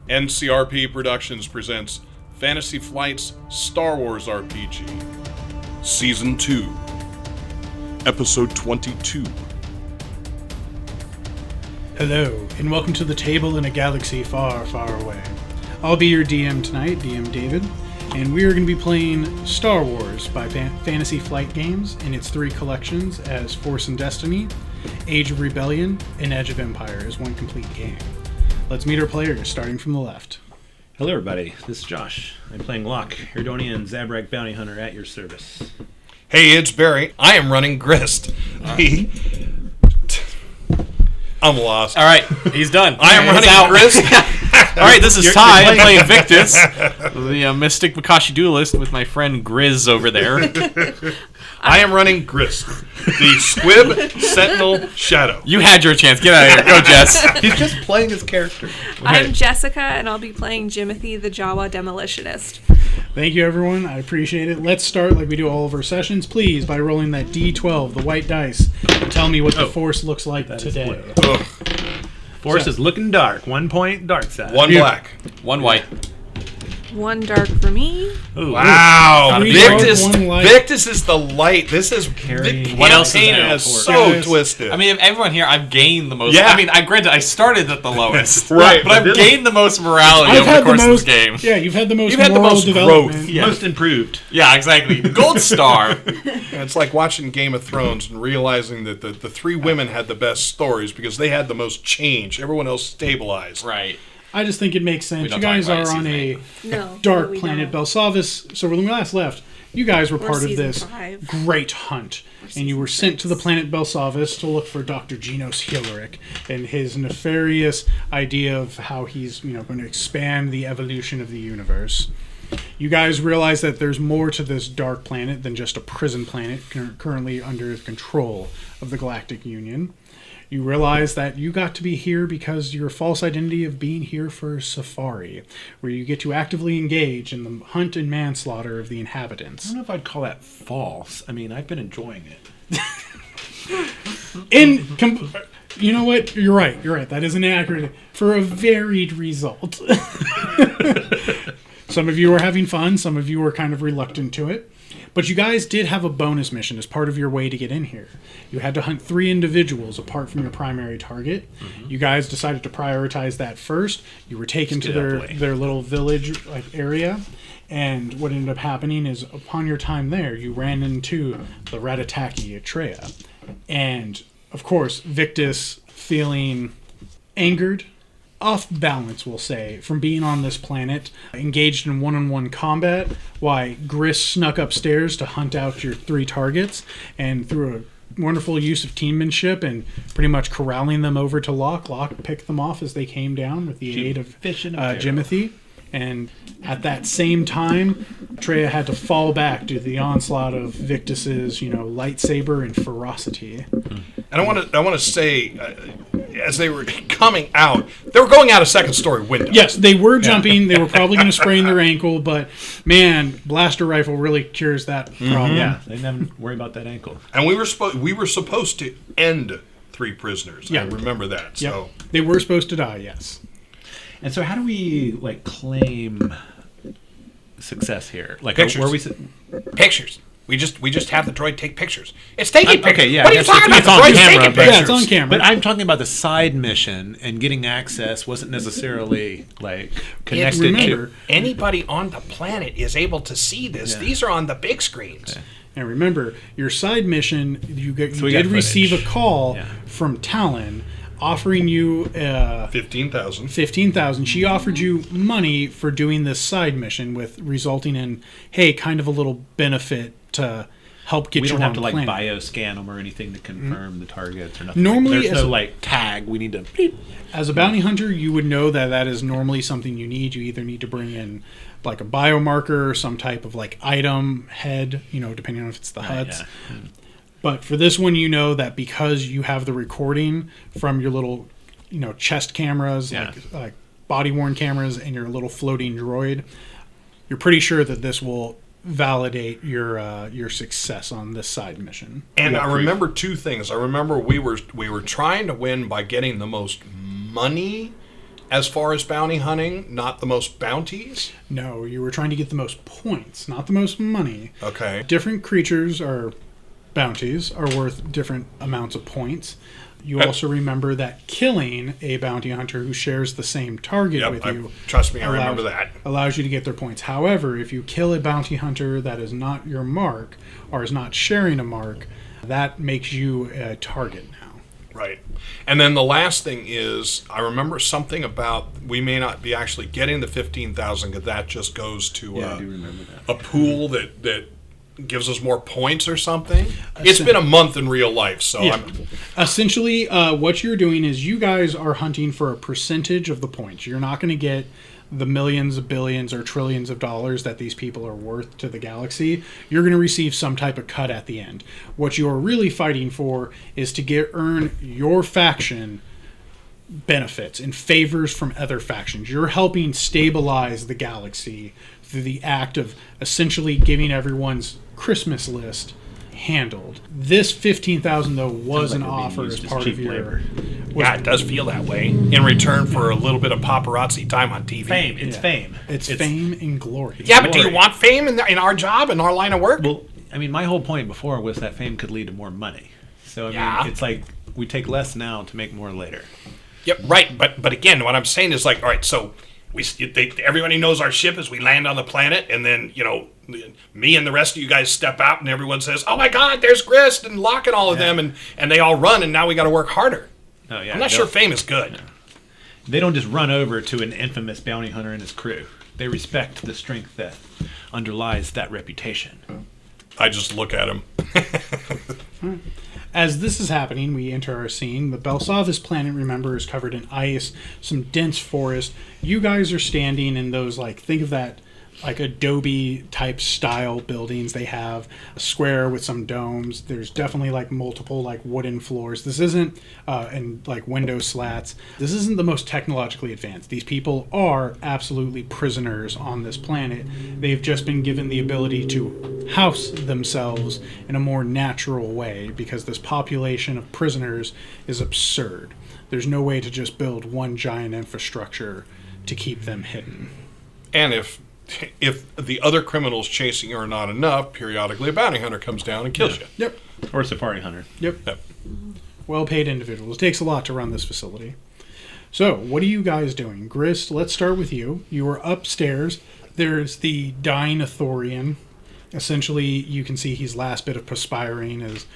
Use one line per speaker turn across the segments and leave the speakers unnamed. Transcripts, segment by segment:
NCRP Productions presents Fantasy Flight's Star Wars RPG, Season 2, Episode 22.
Hello, and welcome to the table in a galaxy far, far away. I'll be your DM tonight, DM David, and we are going to be playing Star Wars by Fantasy Flight Games in its three collections as Force and Destiny, Age of Rebellion, and Edge of Empire as one complete game. Let's meet our players, starting from the left.
Hello everybody, this is Josh. I'm playing Locke, Iridonian and Zabrak bounty hunter at your service.
Hey, it's Barry. I am running Grist. I'm lost.
All right, he's done.
I am running Grist.
All right, this is Ty. I'm playing Victus, the mystic Makashi Duelist, with my friend Grizz over there.
I am running Grist, the Squib, Sentinel, Shadow.
You had your chance. Get out of here. Go, Jess.
He's just playing his character.
I'm Jessica, and I'll be playing Jimothy, the Jawa Demolitionist.
Thank you, everyone. I appreciate it. Let's start like we do all of our sessions, please, by rolling that D12, the white dice, and tell me what the Force looks like today.
Force is looking dark. 1 point dark side.
One black.
One white.
One dark for me.
Ooh,
Wow.
Three
Victus,
dark, one light.
Victus is the light. This is
Carry.
What else is
campaign
there?
is so twisted.
I mean, everyone here, I've gained the most.
Yeah.
I mean, granted, I started at the lowest.
Right,
But I've gained the most morality over the course of this game.
Yeah, you've had the most
You've had the
moral
most
development.
growth.
Yeah.
Most improved.
Yeah, exactly. Gold star.
It's like watching Game of Thrones and realizing that the three women had the best stories because they had the most change. Everyone else stabilized.
Right.
I just think it makes sense.
We don't
You guys
talk about
are
it,
on a
No.
dark
we
planet,
don't.
Belsavis. So when we last left, you guys were
We're
part of
season
this
5.
great hunt. And you were sent to the planet Belsavis to look for Dr. Twi'lek and his nefarious idea of how he's, going to expand the evolution of the universe. You guys realize that there's more to this dark planet than just a prison planet currently under the control of the Galactic Union. You realize that you got to be here because your false identity of being here for a safari, where you get to actively engage in the hunt and manslaughter of the
I
inhabitants.
don't know if I'd call that false. I mean, I've been enjoying it.
You know what? You're right. That is inaccurate for a varied result. Some of you are having fun. Some of you are kind of reluctant to it. But you guys did have a bonus mission as part of your way to get in here. You had to hunt 3 individuals apart from your primary target. Mm-hmm. You guys decided to prioritize that first. You were taken to their little village area. And what ended up happening is upon your time there, you ran into the Ratataki at Treya. And, of course, Victus, feeling angered, off balance, we'll say, from being on this planet, engaged in one-on-one combat, why Grist snuck upstairs to hunt out your 3 targets, and through a wonderful use of teammanship and pretty much corralling them over to Locke, Locke picked them off as they came down with the aid of Jimothy. And at that same time, Treya had to fall back due to the onslaught of Victus's, lightsaber and ferocity.
And I want to say, as they were coming out, they were going out a second-story window.
Yes, they were jumping. They were probably going to sprain their ankle, but man, blaster rifle really cures that problem.
Yeah, they never worry about that ankle.
And we were supposed to end 3 prisoners.
Yeah.
I remember that. So
They were supposed to die, yes.
And so how do we, claim success here?
Pictures.
Where we
pictures. We just have the droid take pictures. It's taking pictures.
okay, yeah,
What are you talking about?
it's
The
on
droid's
camera,
taking
but-
pictures.
Yeah, it's on camera.
But I'm talking about the side mission, and getting access wasn't necessarily connected
remember-
to.
Anybody on the planet is able to see this.
Yeah.
These are on the big screens.
Okay.
And remember, your side mission, you
we
did
got
receive a
footage.
call
Yeah.
from Talon offering you
15,000.
15,000. She offered you money for doing this side mission, with resulting in, hey, kind of a little benefit to help get
We
you
don't
on
have to
planet.
bioscan them or anything to confirm the targets or nothing.
Normally,
there's
as
no
a-
tag. We need to.
As a bounty hunter, you would know that is normally something you need. You either need to bring in a biomarker or some type of item head, depending on if it's the HUDs.
Yeah.
But for this one, that because you have the recording from your little, chest cameras,
Yeah.
like body-worn cameras, and your little floating droid, you're pretty sure that this will validate your success on this side mission.
And I remember 2 things. I remember we were trying to win by getting the most money as far as bounty hunting, not the most bounties?
No, you were trying to get the most points, not the most money.
Okay.
Different creatures or bounties are worth different amounts of points. You also remember that killing a bounty hunter who shares the same target with you.
Trust me, I remember that.
Allows you to get their points. However, if you kill a bounty hunter that is not your mark or is not sharing a mark, that makes you a target now.
Right. And then the last thing is, I remember something about we may not be actually getting the 15,000 because that just goes to
I do remember that.
a pool that gives us more points or something. It's been a month in real life, so
Yeah. Essentially, what you're doing is you guys are hunting for a percentage of the points. You're not going to get the millions, billions, or trillions of dollars that these people are worth to the galaxy. You're going to receive some type of cut at the end. What you're really fighting for is to earn your faction benefits and favors from other factions. You're helping stabilize the galaxy through the act of essentially giving everyone's Christmas list handled. This 15,000 though was an offer as part of your
yeah, it does feel that way. In return for a little bit of paparazzi time on TV.
Fame. It's fame.
It's fame and glory.
Yeah, but do you want fame in our job, in our line of work?
Well, I mean, my whole point before was that fame could lead to more money. So, I mean, it's like we take less now to make more later.
Yep, right. But again, what I'm saying is like, all right, so everybody knows our ship as we land on the planet, and then, me and the rest of you guys step out, and everyone says, oh my God, there's Grist and Locke and all of them, and they all run, and now we got to work harder.
Oh, yeah,
I'm not sure fame is good.
No. They don't just run over to an infamous bounty hunter and his crew. They respect the strength that underlies that reputation.
I just look at him.
As this is happening, we enter our scene. The Belsavis planet, remember, is covered in ice, some dense forest. You guys are standing in those, think of that, Adobe type style buildings. They have a square with some domes. There's definitely multiple wooden floors. This isn't and window slats. This isn't the most technologically advanced. These people are absolutely prisoners on this planet. They've just been given the ability to house themselves in a more natural way because this population of prisoners is absurd. There's no way to just build one giant infrastructure to keep them hidden.
And if the other criminals chasing you are not enough, periodically a bounty hunter comes down and kills you.
Yep.
Or a safari hunter.
Yep. Well-paid individuals. It takes a lot to run this facility. So, what are you guys doing? Grist, let's start with you. You are upstairs. There's the dying Ithorian. Essentially, you can see his last bit of perspiring is...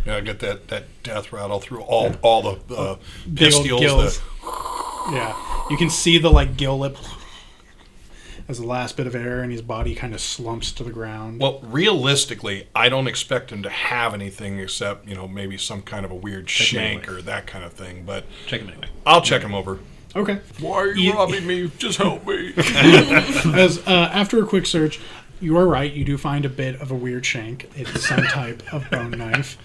Yeah, I get that death rattle through all the
big old
pistules.
gills. Yeah. You can see the, gill lip... as the last bit of air, and his body kind of slumps to the ground.
Well, realistically, I don't expect him to have anything except, maybe some kind of a weird shank or that kind of thing. But
check him anyway.
I'll check him over.
Okay.
Why are you robbing me? Just help me.
As after a quick search, you are right. You do find a bit of a weird shank. It's some type of bone knife.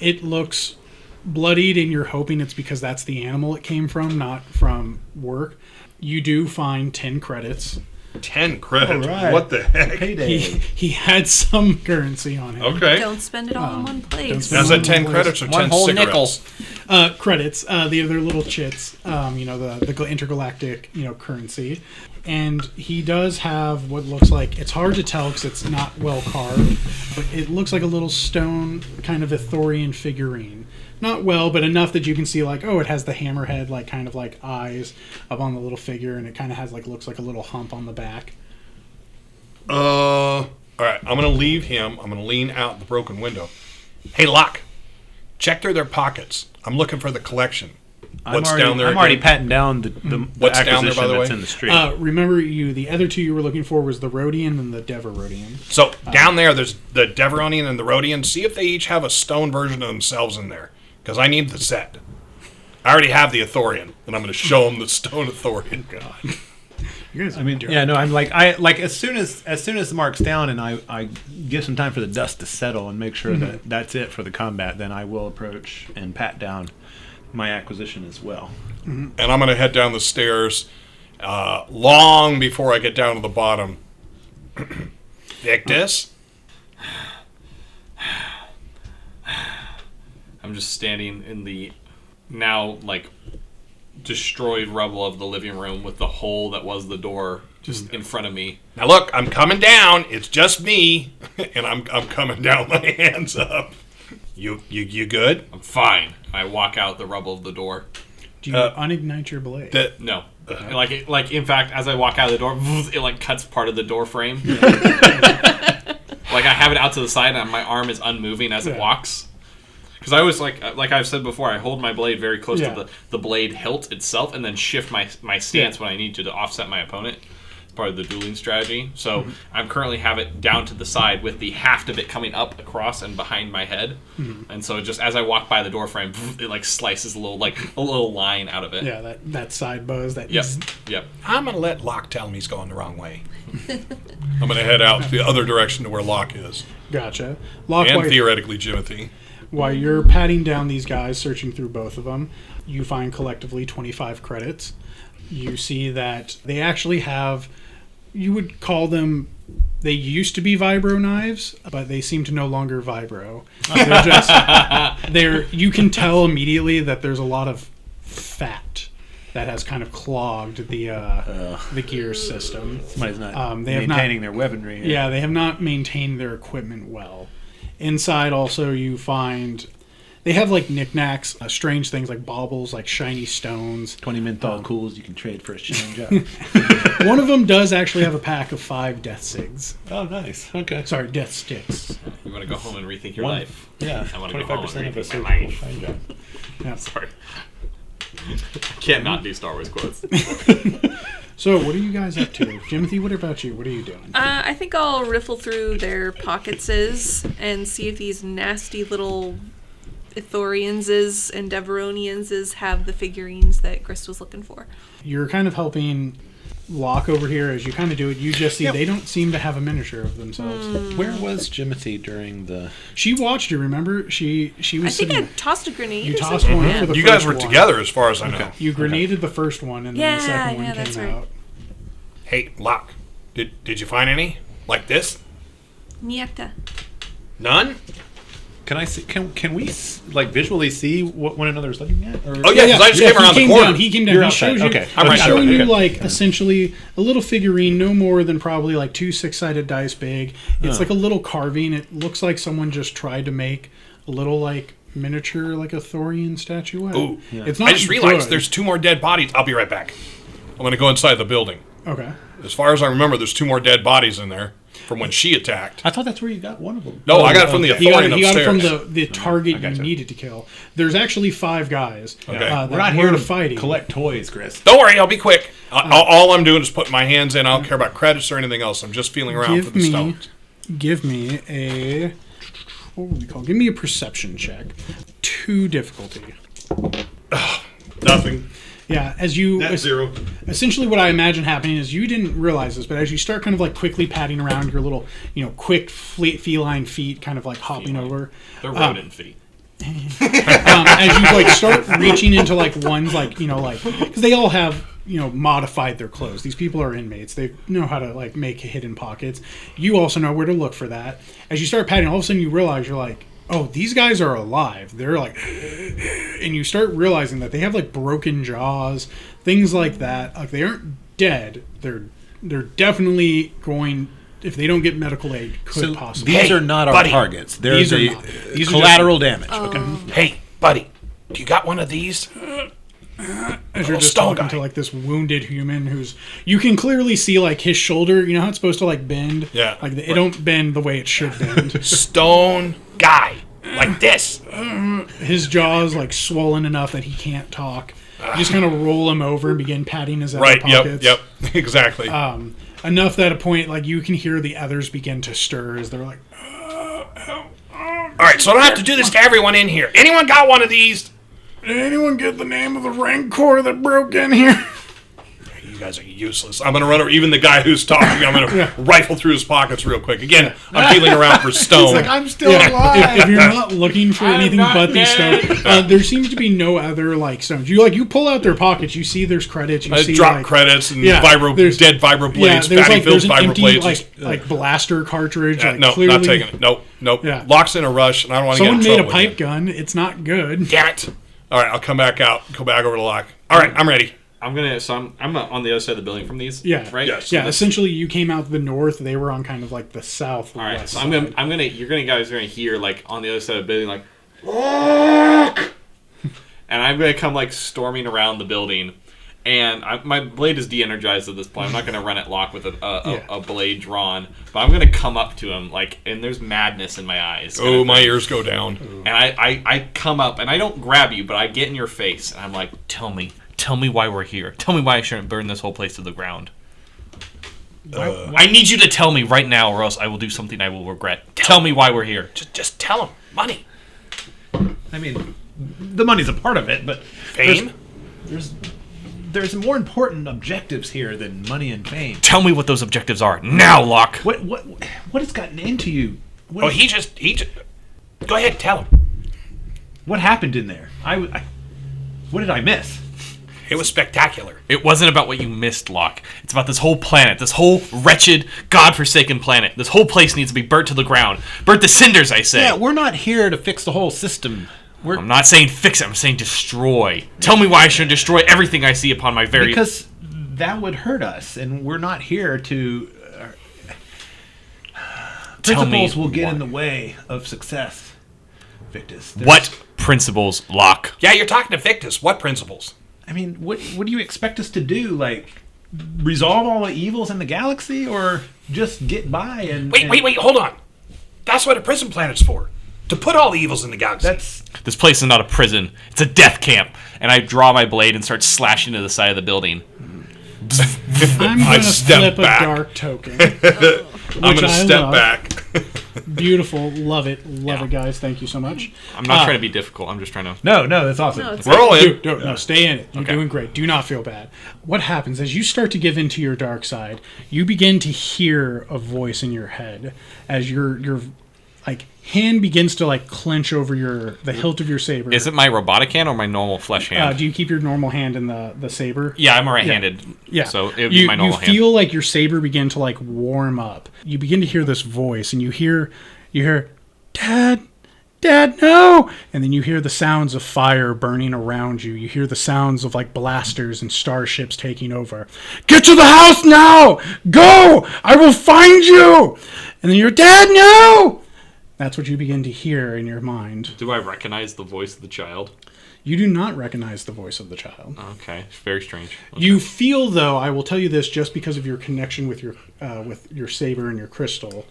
It looks bloodied, and you're hoping it's because that's the animal it came from, not from work. You do find 10 credits.
10 credits.
Right.
What the heck?
He had some currency on him.
Okay.
Don't spend it all in one place.
Now, is that 10 credits or 10
whole
cigarettes?
Credits. The other little chits. The intergalactic currency. And he does have what looks like, it's hard to tell because it's not well carved, but it looks like a little stone kind of Ithorian figurine. Not well, but enough that you can see it has the hammerhead, kind of eyes up on the little figure, and it kind of has looks like a little hump on the back.
All right, I'm going to leave him. I'm going to lean out the broken window. Hey, Locke, check through their pockets. I'm looking for the collection. What's down there?
I'm already patting down the
What's down there,
acquisition
by the
that's
way?
in the street.
Remember, the other two you were looking for was the Rhodian and the Deverodian.
So down there's the Deveronian and the Rhodian. See if they each have a stone version of themselves in there, because I need the set. I already have the Ithorian, and I'm going to show them the stone Ithorian. God.
You guys,
I'm as soon as the mark's down and I give some time for the dust to settle and make sure that that's it for the combat, then I will approach and pat down my acquisition as well.
And I'm going to head down the stairs long before I get down to the bottom. Victus?
I'm just standing in the now destroyed rubble of the living room with the hole that was the door just in front of me.
Now look, I'm coming down. It's just me, and I'm coming down. My hands up. You good?
I'm fine. I walk out the rubble of the door.
Do you unignite your blade?
No. Like in fact, as I walk out of the door, it like cuts part of the door frame. Like I have it out to the side, and my arm is unmoving as it walks. Because I always like I've said before, I hold my blade very close to the blade hilt itself, and then shift my stance when I need to offset my opponent. It's part of the dueling strategy. So I'm currently have it down to the side with the haft of it coming up across and behind my head, and so just as I walk by the door frame, it like slices a little line out of it.
Yeah, that side buzz.
Yep.
I'm gonna let Locke tell me he's going the wrong way. I'm gonna head out the other direction to where Locke is.
Gotcha. Locke,
And theoretically Jimothy.
While you're patting down these guys, searching through both of them, you find collectively 25 credits. You see that they actually have, you would call them, they used to be vibro knives, but they seem to no longer vibro. You can tell immediately that there's a lot of fat that has kind of clogged the gear system.
Somebody's not
they
maintaining their weaponry.
Yeah, they have not maintained their equipment well. Inside also you find they have like knickknacks, strange things like baubles, like shiny stones.
20 menthol cools you can trade for a shine job.
One of them does actually have a pack of 5 death cigs.
Oh, nice. Okay.
Sorry, death sticks.
You want to go home and rethink your life?
Yeah.
I want to go home and
25% of a
rethink my
surgical
life.
shine job.
Yeah.
Sorry. Can't not do Star Wars quotes.
So, what are you guys up to? Jimothy, what about you? What are you doing?
I think I'll riffle through their pocketses and see if these nasty little Ithorianses and Deveronianses have the figurines that Grist was looking for.
You're kind of helping Locke over here as you kind of do it. You just see they don't seem to have a miniature of themselves.
Where was Jimothy during the...
She watched you, remember? She was
I think
sitting...
I tossed a grenade.
You
or
tossed
something.
one
Yeah.
for the
You
first
guys were
one.
together as far as I know.
You grenaded the first one, and then the second one
that's
came
right.
out.
Hey, Locke, did you find any? Like this?
Nieta.
None?
Can I see? Can we like visually see what one another's looking at? Or?
Oh yeah, because I just came around the corner.
He came down.
You're
He
outside.
shows you.
Okay.
I'm right
He's
there.
showing you
Okay.
like essentially a little figurine, no more than probably like 2 6-sided dice big. It's like a little carving. It looks like someone just tried to make a little like miniature like a Thorian statuette.
Ooh.
It's not.
I just realized
good.
there's 2 more dead bodies. I'll be right back. I'm going to go inside the building.
Okay.
As far as I remember, there's 2 more dead bodies in there from when she attacked.
I thought that's where you got one of them.
No, I got it from the
He got
Ithorian
it from
upstairs.
the target you
gotcha.
needed to kill. There's actually 5 guys.
Okay.
That
We're not here to
fighting.
collect toys, Chris.
Don't worry, I'll be quick. All I'm doing is putting my hands in. I don't care about credits or anything else. I'm just feeling around for the stones.
Give me a... What would we call? Give me a perception check. 2 difficulty.
Nothing.
Yeah, as you...
Net 0.
Essentially what I imagine happening is you didn't realize this, but as you start kind of like quickly patting around your little, quick feline feet, kind of like hopping over.
They're rodent feet.
As you like start reaching into like ones like, because they all have, modified their clothes. These people are inmates. They know how to like make hidden pockets. You also know where to look for that. As you start patting, all of a sudden you realize you're like, oh, these guys are alive. They're like, and you start realizing that they have like broken jaws, things like that. Like they aren't dead. They're definitely going, if they don't get medical aid, could possibly.
These
Hey,
are not
buddy.
our targets. They're
These are
the
not. These are
collateral damage. Okay.
Hey, buddy, do you got one of these?
As you're just
stone
talking
guy.
to like this wounded human who's, you can clearly see like his shoulder. You know how it's supposed to like bend?
Yeah.
Like it don't bend the way it should bend.
Stone guy. Like this.
His jaw's like swollen enough that he can't talk. You just kind of roll him over and begin patting his other
Right,
pockets.
yep, exactly.
Enough that a point like you can hear the others begin to stir as they're like,
All right, so I don't have to do this to everyone in here. Anyone got one of these?
did anyone get the name of the Rancor that broke in here?
You guys are useless. I'm going to run over. Even the guy who's talking, I'm going to rifle through his pockets real quick. Again, I'm feeling around for stone.
I'm still alive.
If you're not looking for anything but these stones, there seems to be no other like stones. You pull out their pockets, you see there's credits, you
I
see
drop
like,
credits and
Yeah,
dead vibro blades, fatty filled
there's an
vibro
empty
blades.
like blaster cartridge.
Yeah,
like,
no,
clearly,
not taking it. Nope.
Yeah.
Locks in a rush, and I don't want to get
Someone
in
made
trouble
a pipe
with
gun. It's not good.
it. Damn it. All right, I'll come back out. Go back over to Lock. All right, I'm ready.
I'm on the other side of the building from these.
Yeah.
Right.
Yes.
Yeah, essentially you came out the north, they were on kind of like the south.
All right.
west
So
side.
you guys are gonna hear like on the other side of the building like, Look! And I'm gonna come like storming around the building, and my blade is de-energized at this point. I'm not gonna run at Locke with a blade drawn, but I'm gonna come up to him like, and there's madness in my eyes.
Oh, my ears go down.
And I come up and I don't grab you, but I get in your face and I'm like, tell me why we're here. Tell me why I shouldn't burn this whole place to the ground. I need you to tell me right now, or else I will do something I will regret. Tell me why we're here.
Just tell him. Money.
I mean, the money's a part of it, but
Fame?
there's more important objectives here than money and fame.
Tell me what those objectives are now, Locke.
What has gotten into you?
He just. Go ahead, tell him.
What happened in there? What did I miss?
It was spectacular.
It wasn't about what you missed, Locke. It's about this whole planet, this whole wretched, godforsaken planet. This whole place needs to be burnt to the ground. Burnt to cinders, I say.
Yeah, we're not here to fix the whole system.
I'm not saying fix it, I'm saying destroy. Tell me why I should destroy everything I see upon my very...
Because that would hurt us, and we're not here to... principles will get in the way of success, Victus.
What principles, Locke?
Yeah, you're talking to Victus. What principles?
I mean, what do you expect us to do? Like, resolve all the evils in the galaxy, or just get by and...
Wait, hold on. That's what a prison planet's for. To put all the evils in the galaxy.
This place is not a prison. It's a death camp. And I draw my blade and start slashing to the side of the building.
I'm going to
step
flip
back.
a dark token.
I'm going to step
love.
back.
Beautiful. Love it, guys. Thank you so much.
I'm not trying to be difficult. I'm just trying to...
No, that's awesome.
No, it's
We're all in.
No, stay in it. You're
Okay.
doing great. Do not feel bad. What happens as you start to give into your dark side, you begin to hear a voice in your head as your like hand begins to like clench over the hilt of your saber.
Is it my robotic hand or my normal flesh hand?
Do you keep your normal hand in the saber?
Yeah, I'm right-handed.
Yeah.
So it would be my normal hand.
You feel like your saber begin to like warm up. You begin to hear this voice, and you hear, Dad, no! And then you hear the sounds of fire burning around you. You hear the sounds of like blasters and starships taking over. Get to the house now! Go! I will find you! And then you're, Dad, no! That's what you begin to hear in your mind.
Do I recognize the voice of the child?
You do not recognize the voice of the child.
Okay, very strange. Okay.
You feel, though, I will tell you this just because of your connection with your saber and your crystal.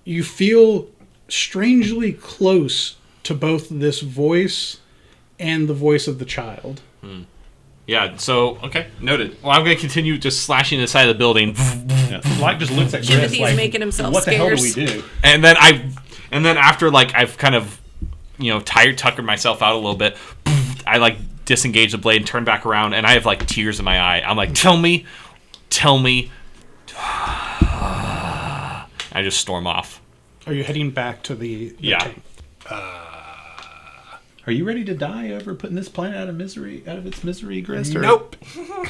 You feel strangely close to both this voice and the voice of the child.
Yeah, so, okay, noted. Well, I'm going to continue just slashing the side of the building.
Locke just looks at Grist
Jimothy's
like,
making himself
what the hell do
scarce.
we do?
And then after, like, I've kind of, tuckered myself out a little bit, I, like, disengage the blade and turn back around, and I have, like, tears in my eye. I'm like, tell me. I just storm off.
Are you heading back to the
Yeah.
tank?
Are you ready to die over putting this planet out of its misery, Grist? Or-
Nope.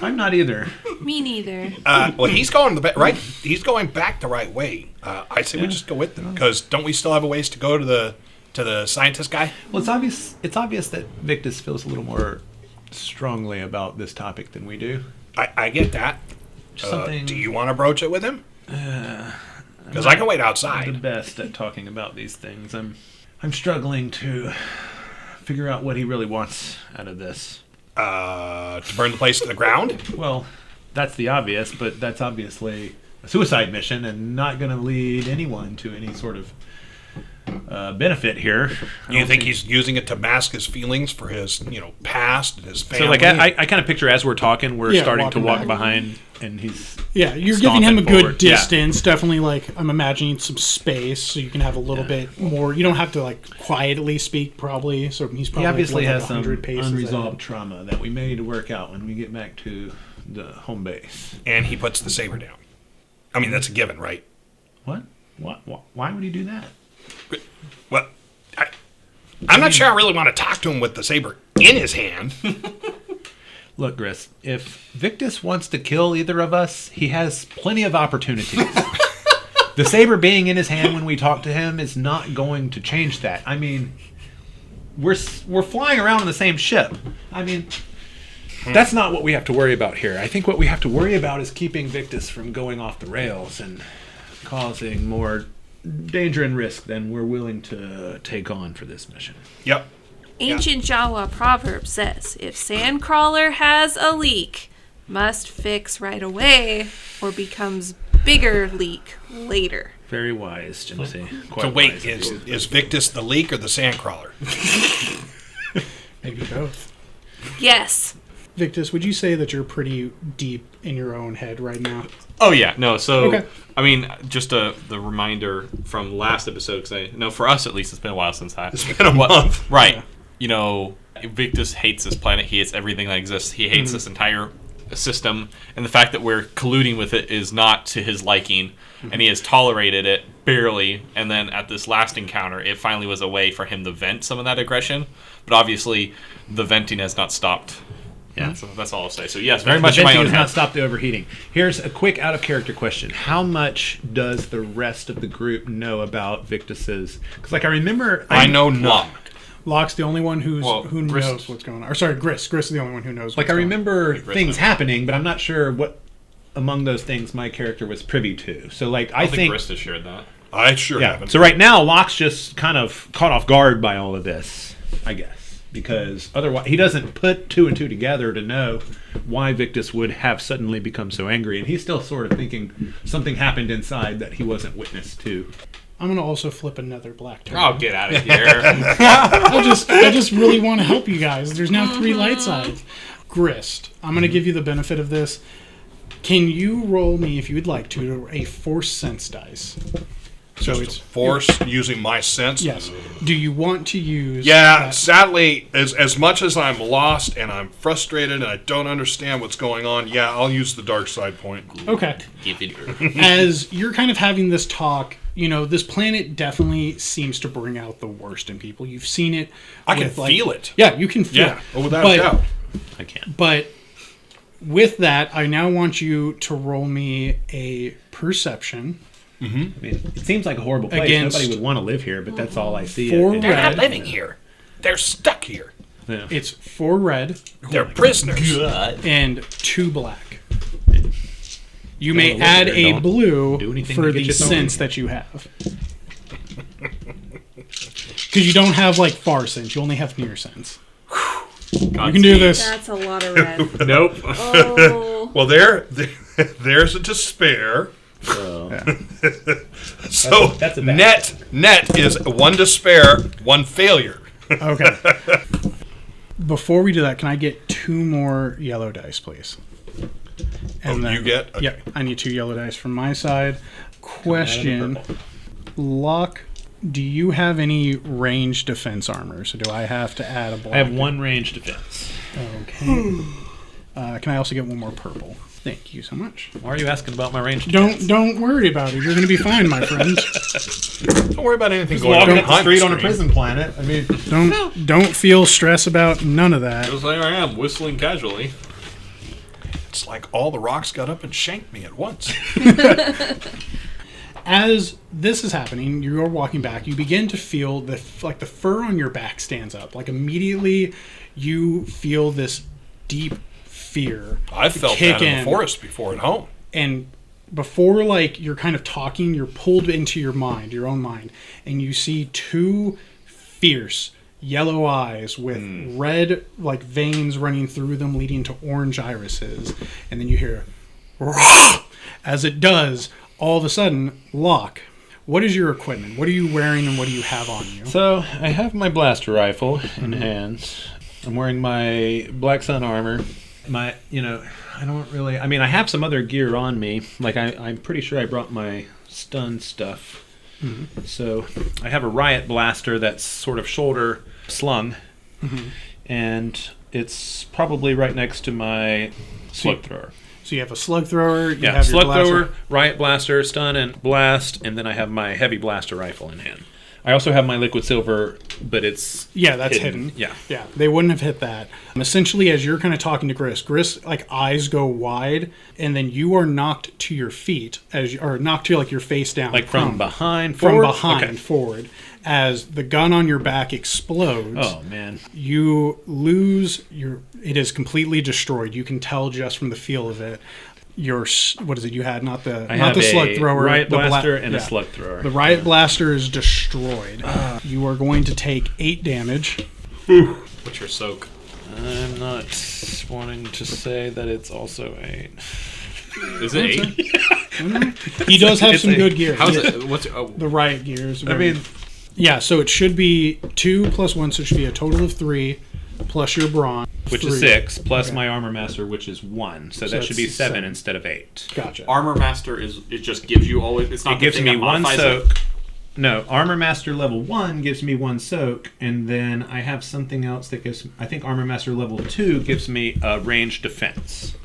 I'm not either.
Me neither.
Well, he's going right. He's going back the right way. I say we just go with them because don't we still have a ways to go to the scientist guy?
Well, it's obvious that Victus feels a little more strongly about this topic than we do.
I get that.
Something.
Do you want to broach it with him? Because I can wait
I'm
outside.
the best at talking about these things. I'm struggling to figure out what he really wants out of this.
To burn the place to the ground?
Well, that's the obvious, but that's obviously a suicide mission and not going to lead anyone to any sort of benefit here.
You think he's using it to mask his feelings for his, past and his family?
So, like, I kind of picture as we're talking, we're
Yeah,
starting to
walking
walk
back.
behind, and he's...
Yeah, you're giving him a
stomping
good
forward. Yeah.
distance. Definitely, like, I'm imagining some space so you can have a little bit more. You don't have to, like, quietly speak, probably. So he's probably
He obviously
like,
has some
100 paces
unresolved
ahead.
trauma that we may need to work out when we get back to the home base.
And he puts the saber down. I mean, that's a given, right?
What? Why would he do that?
Well, I'm not sure I really want to talk to him with the saber in his hand.
Look, Grist, if Victus wants to kill either of us, he has plenty of opportunities. The saber being in his hand when we talk to him is not going to change that. I mean, we're flying around in the same ship. I mean, That's not what we have to worry about here. I think what we have to worry about is keeping Victus from going off the rails and causing more danger and risk than we're willing to take on for this mission.
Yep.
Ancient Jawa proverb says, if Sandcrawler has a leak, must fix right away or becomes bigger leak later.
Very wise, Jimothy. Quite
So wait,
wise.
is Victus the leak or the Sandcrawler?
Maybe both.
Yes.
Victus, would you say that you're pretty deep in your own head right now?
Oh yeah, no. So
Okay.
I mean, just the reminder from last episode, because for us at least, it's been a while since that.
It's been a month.
Right.
Yeah.
You know, Victus hates this planet. He hates everything that exists. He hates this entire system, and the fact that we're colluding with it is not to his liking, and he has tolerated it barely. And then at this last encounter, it finally was a way for him to vent some of that aggression. But obviously, the venting has not stopped. Yeah, so that's all I'll say. So yes, very much in my own
has not
head.
stopped the overheating. Here's a quick out-of-character question. How much does the rest of the group know about Victus's... Because, I remember...
I know none.
Locke's the only one who
Grist.
knows what's going on. Or sorry, Grist. Grist is the only one who knows what's
I
going on.
remember
Grist
things
knows.
happening, but I'm not sure what among those things my character was privy to. So, I
I think
think...
Grist has shared that.
I sure
Yeah.
haven't.
So right now, Locke's just kind of caught off guard by all of this, I guess. Because otherwise, he doesn't put two and two together to know why Victus would have suddenly become so angry. And he's still sort of thinking something happened inside that he wasn't witness to.
I'm going to also flip another black turn.
Oh, get out of here.
I just really want to help you guys. There's now 3 light sides. Grist, I'm going to give you the benefit of this. Can you roll me, if you would like to, a force sense dice? So
Just
it's
force using my sense.
Yes. Do you want to use?
Yeah,
that-
sadly, as much as I'm lost and I'm frustrated and I don't understand what's going on, yeah, I'll use the dark side point.
Okay.
Give it.
As you're kind of having this talk, this planet definitely seems to bring out the worst in people. You've seen it.
I can
with,
feel it.
Yeah, you can feel
Yeah,
it.
without a doubt.
I can't.
But with that, I now want you to roll me a perception.
I mean, it seems like a horrible place.
Against-
Nobody would want to live here, but that's all I see.
For
And-
They're not
red.
living here. They're stuck here.
Yeah.
It's 4 red
They're prisoners.
and 2 black. You may
Don't live
add
there,
a
don't
blue
do anything
for
to
the
get you thrown.
sense that you have. Because you don't have far sense, you only have near sense. You can do this.
That's a lot of red.
Nope.
Oh.
Well, there's a despair.
So,
So
That's a bad
net is 1 despair, 1 failure.
Okay. Before we do that, can I get 2 more yellow dice, please?
You get? Okay.
Yeah, I need 2 yellow dice from my side. Question: Locke, do you have any ranged defense armor? So do I have to add a black?
I have 1 range defense.
Okay. Can I also get 1 more purple? Thank you so much.
Why are you asking about my range defense?
Don't worry about it. You're going to be fine, my friend.
Don't worry about anything going on
Walking up the
behind
street on a
screen.
prison planet. I mean,
Don't feel stress about none of that.
Just like I am, whistling casually.
It's like all the rocks got up and shanked me at once.
As this is happening, you're walking back. You begin to feel the fur on your back stands up. Immediately, you feel this deep fear.
I've felt
kick
that in
in.
the forest before at home.
And before you're kind of talking, you're pulled into your mind, your own mind, and you see 2 fierce yellow eyes with red veins running through them, leading to orange irises. And then you hear, "Rah!" As it does. All of a sudden, Locke, what is your equipment? What are you wearing and what do you have on you?
so I have my blaster rifle in hands. I'm wearing my Black Sun armor. I don't really... I mean, I have some other gear on me. I'm pretty sure I brought my stun stuff.
Mm-hmm.
So I have a riot blaster that's sort of shoulder slung.
Mm-hmm.
And it's probably right next to my slug thrower.
So you have a slug thrower, you
Yeah,
have your
slug
blaster.
thrower, riot blaster, stun and blast, and then I have my heavy blaster rifle in hand. I also have my liquid silver, but it's
that's hidden.
Yeah.
Yeah, they wouldn't have hit that. Essentially, as you're kind of talking to Grist, like eyes go wide, and then you are knocked to your feet or knocked to like your face down,
Like from behind,
from
forward?
behind
Okay.
forward. As the gun on your back explodes,
Oh man.
you lose it is completely destroyed. You can tell just from the feel of it. What is it you had? Not the slug thrower,
riot
the
blaster and a slug thrower.
The riot blaster is destroyed. You are going to take 8 damage.
What's your soak?
I'm not wanting to say that it's also 8.
Is it 8?
He does have some
a-
good gear.
How's it? What's
The riot gears.
I mean,
yeah. So it should be 2 plus 1, so it should be a total of 3 plus your brawn,
which
3.
is 6, plus
Okay.
my armor master, which is 1. So that
that's
should be 7
7.
instead of 8.
Gotcha.
Armor Master it just gives you always. It's not
It gives
the thing
me
that
1
modifies it.
soak. No, armor master level 1 gives me 1 soak, and then I have something else that gives. I think armor master level 2 gives me a ranged defense.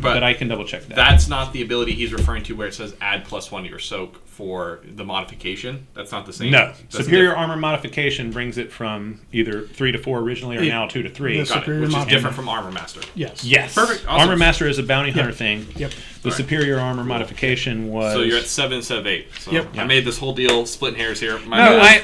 But I can double check that.
That's not the ability he's referring to where it says add +1 to your soak for the modification. That's not the same.
No,
That's
superior armor modification brings it from either 3 to 4 originally, or now 2 to 3.
the
Got it,
superior
which is
mod-
different from Armor Master.
Yes.
Yes,
Perfect, awesome.
Armor master is a bounty hunter thing.
Yep.
The superior armor modification was.
So you're at 7 instead of 8. So
Yep.
I made this whole deal splitting hairs here.
No,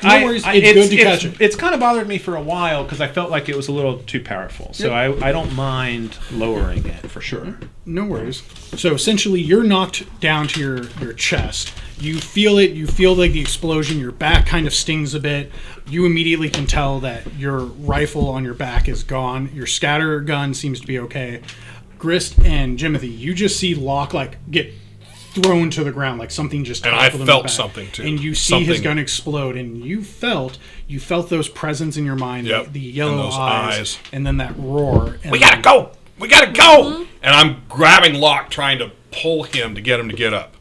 No worries. It's good to catch it.
It's kind of bothered me for a while because I felt like it was a little too powerful. So I don't mind lowering it for sure.
No worries. So essentially, you're knocked down to your chest. You feel it. You feel like the explosion. Your back kind of stings a bit. You immediately can tell that your rifle on your back is gone. Your scatter gun seems to be okay. Grist and Jimothy, you just see Locke like get thrown to the ground, like something just.
And I
tackled him in the
felt
back.
something, too.
And you see his
Something.
gun explode, and you felt those presence in your mind,
Yep.
the yellow
And those eyes.
and then that roar. And
We gotta go! We gotta go! And I'm grabbing Locke, trying to pull him to get up.